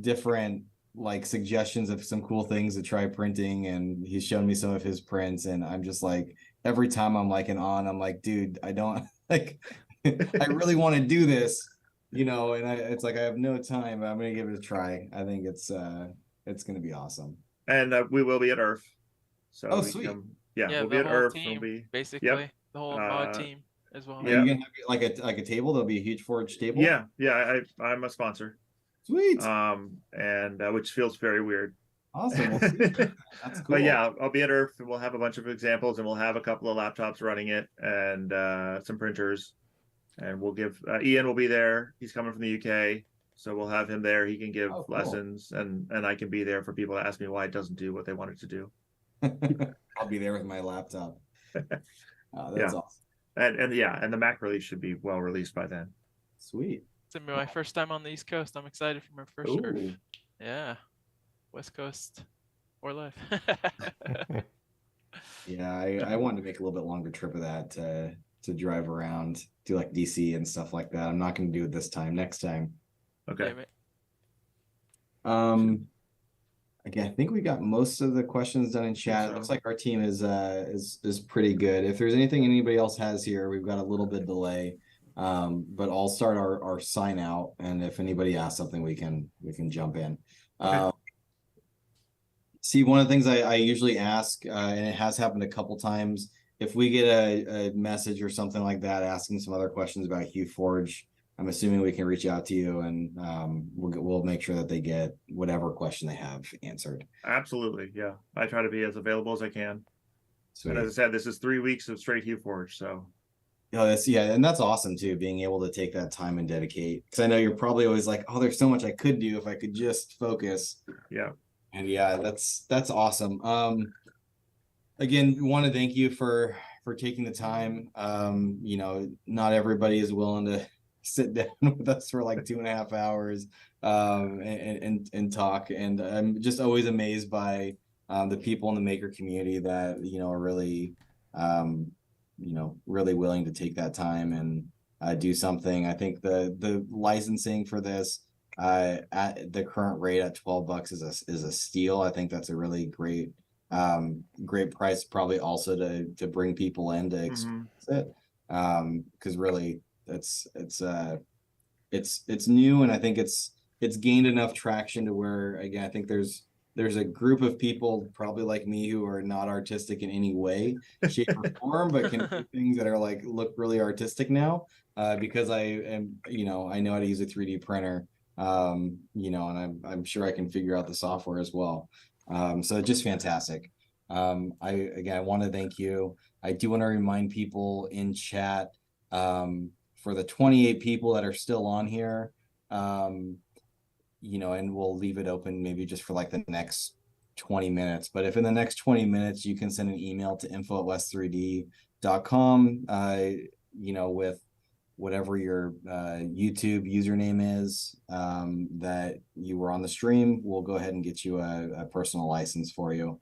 different like suggestions of some cool things to try printing, and he's shown me some of his prints, and I'm just like, every time I'm like I'm like, dude, I don't like I really want to do this. And it's like I have no time, but I'm gonna give it a try. I think it's gonna be awesome. And we will be at Earth. So sweet. We'll be at Earth. Team, we'll be basically the whole mod team as well. Are you gonna have like a table? There'll be a Hue Forge table. I'm a sponsor. Sweet. And which feels very weird. Awesome. That's cool. But I'll be at Earth, and we'll have a bunch of examples, and we'll have a couple of laptops running it, and some printers. And we'll give Ian will be there. He's coming from the UK, so we'll have him there. He can give lessons, and I can be there for people to ask me why it doesn't do what they want it to do. I'll be there with my laptop. That's awesome. And the Mac release should be well released by then. Sweet. It's gonna be my first time on the East Coast. I'm excited for my first Earth. Yeah, West Coast or live. I wanted to make a little bit longer trip of that to drive around, do like DC and stuff like that. I'm not going to do it this time. Next time. Okay. Again, I think we got most of the questions done in chat. It looks like our team is pretty good. If there's anything anybody else has here, we've got a little bit of delay. But I'll start our sign out, and if anybody asks something, we can jump in. Okay. See, one of the things I usually ask, and it has happened a couple times, if we get a message or something like that asking some other questions about Hue Forge, I'm assuming we can reach out to you, and we'll make sure that they get whatever question they have answered. Absolutely, yeah. I try to be as available as I can. Sweet. And as I said, this is 3 weeks of straight Hue Forge, so. Oh, and that's awesome too, being able to take that time and dedicate. Because I know you're probably always like, oh, there's so much I could do if I could just focus. Yeah. And that's awesome. Again, we want to thank you for for taking the time. You know, not everybody is willing to sit down with us for like 2.5 hours and talk. And I'm just always amazed by the people in the maker community that, you know, are really, you know, really willing to take that time and do something. I think the licensing for this at the current rate at $12 is a steal. I think that's a really great price, probably also to bring people in to experience it, because really it's new, and I think it's gained enough traction to where, again, I think there's a group of people probably like me who are not artistic in any way, shape, or form, but can do things that are like look really artistic now, because I am, you know, I know how to use a 3D printer, you know, and I'm sure I can figure out the software as well. So just fantastic. I want to thank you. I do want to remind people in chat, for the 28 people that are still on here, you know, and we'll leave it open maybe just for like the next 20 minutes. But if in the next 20 minutes you can send an email to info@west3d.com, you know, with whatever your YouTube username is, that you were on the stream, we'll go ahead and get you a personal license for you,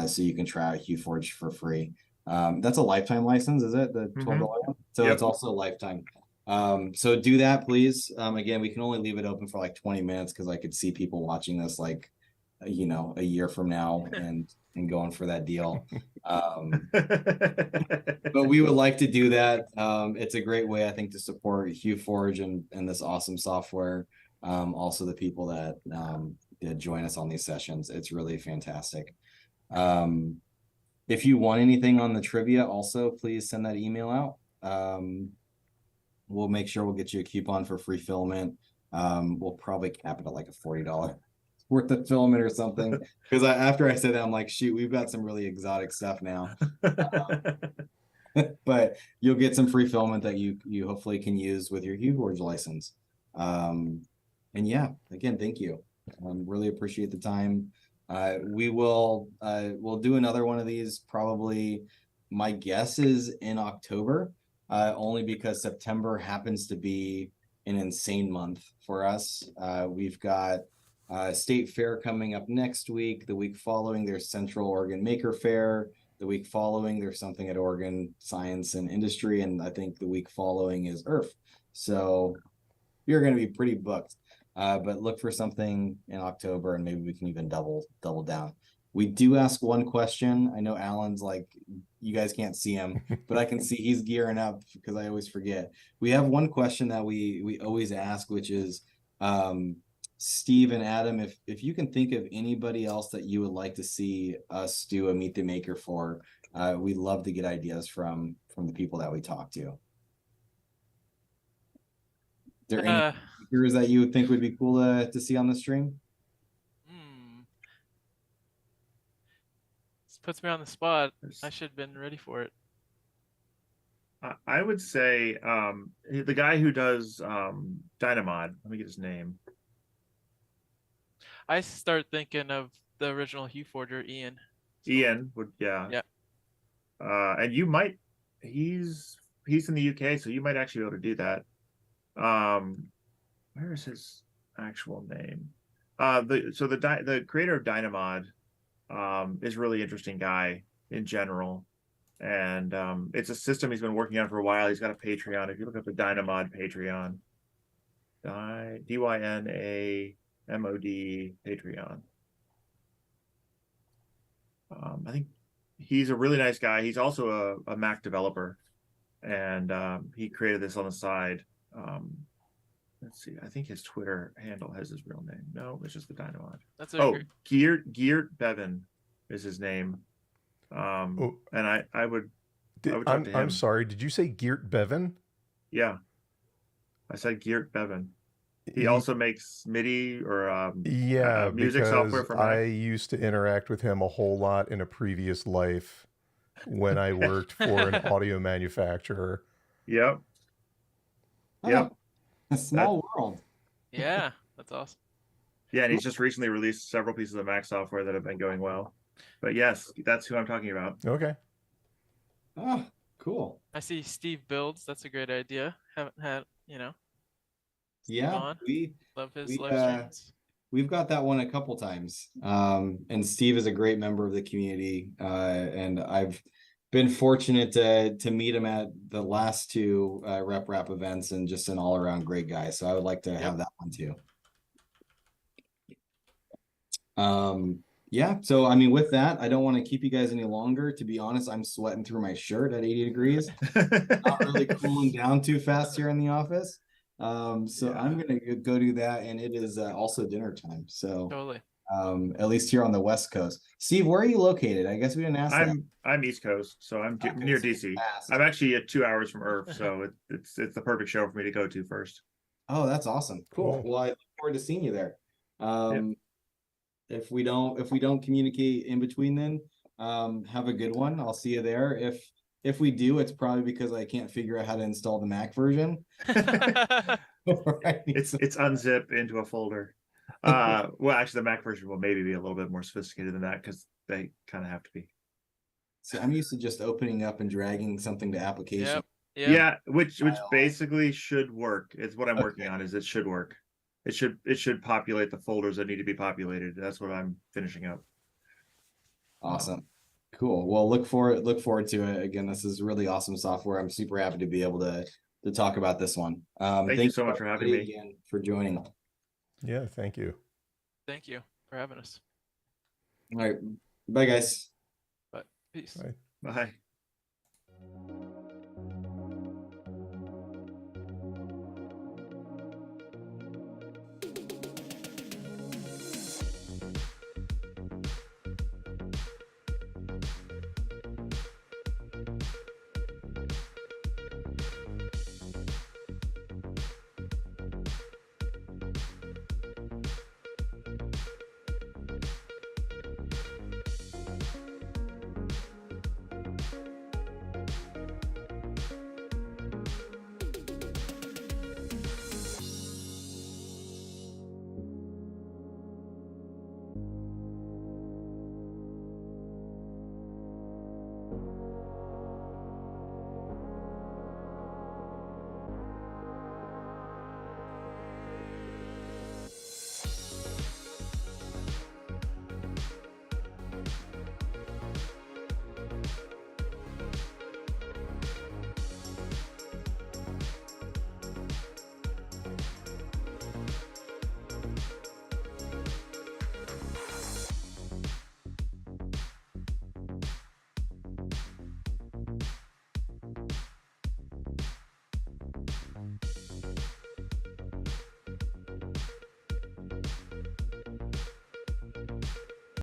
so you can try out HueForge for free. That's a lifetime license, is it? The $12 one? So Yep. it's also a lifetime. So do that, please. Again, we can only leave it open for like 20 minutes because I could see people watching this like, you know, a year from now and going for that deal. But we would like to do that. It's a great way, I think, to support HueForge and this awesome software. Also the people that did join us on these sessions. It's really fantastic. If you want anything on the trivia, also please send that email out. We'll make sure we'll get you a coupon for free filament. We'll probably cap it at like a $40 worth of filament or something. Because after I said that, I'm like, shoot, we've got some really exotic stuff now. But you'll get some free filament that you hopefully can use with your HueForge license. And yeah, again, thank you. Really appreciate the time. We'll do another one of these probably, my guess is in October, only because September happens to be an insane month for us. We've got State Fair coming up next week. The week following, there's Central Oregon Maker Fair. The week following, there's something at Oregon Science and Industry. And I think the week following is IRF. So you're going to be pretty booked. But look for something in October, and maybe we can even double down. We do ask one question. I know Alan's like, you guys can't see him, but I can see he's gearing up because I always forget. We have one question that we always ask, which is, Steve and Adam, if you can think of anybody else that you would like to see us do a Meet the Maker for, we'd love to get ideas from the people that we talk to. Is there any makers that you would think would be cool to see on the stream? This puts me on the spot. I should have been ready for it. I would say the guy who does Dynamod, let me get his name. I start thinking of the original Hue Forger, Ian. Ian would, yeah. And you might, he's in the UK, so you might actually be able to do that. Where is his actual name? The creator of Dynamod is a really interesting guy in general, and it's a system he's been working on for a while. He's got a Patreon. If you look up the Dynamod Patreon, DYNAMOD Patreon. I think he's a really nice guy. He's also a Mac developer, and he created this on the side. Let's see. I think his Twitter handle has his real name. No, it's just the Dynamod. That's okay. Geert Bevan is his name. And I would talk to him. I'm sorry. Did you say Geert Bevan? Yeah, I said Geert Bevan. He also makes MIDI or music software for Mac. I used to interact with him a whole lot in a previous life when I worked for an audio manufacturer. Yep. Yep. A small world. Yeah, that's awesome. Yeah, and he's just recently released several pieces of Mac software that have been going well. But yes, that's who I'm talking about. Okay. Oh, Cool. I see Steve builds. That's a great idea. Haven't had, Steve Yeah, on. Love his we, live streams. we've got that one a couple times. And Steve is a great member of the community. And I've been fortunate to meet him at the last two rep rap events, and just an all around great guy. So I would like to have that one too. Yeah, so I mean, with that, I don't want to keep you guys any longer. To be honest, I'm sweating through my shirt at 80 degrees. Not really cooling down too fast here in the office. So Yeah. I'm gonna go do that, and it is also dinner time. So Totally. at least here on the West Coast. Steve, where are you located? I guess we didn't ask that. I'm East Coast, so I'm near so DC. fast. I'm actually at 2 hours from Earth, so it's the perfect show for me to go to first. Oh, that's awesome. Cool. Cool. Well, I look forward to seeing you there. If we don't communicate in between, then have a good one. I'll see you there. If we do, it's probably because I can't figure out how to install the Mac version. It's unzip into a folder. Well, actually, the Mac version will maybe be a little bit more sophisticated than that, because they kind of have to be. So I'm used to just opening up and dragging something to application. Yep. Yeah, which basically should work. It's what I'm working on. Is it should work. It should populate the folders that need to be populated. That's what I'm finishing up. Awesome. Cool. Well, look forward to it. Again, this is really awesome software. I'm super happy to be able to talk about this one. Thank you so much for having me again, for joining. Yeah, thank you. Thank you for having us. All right. Bye, guys. Peace. Bye. Bye.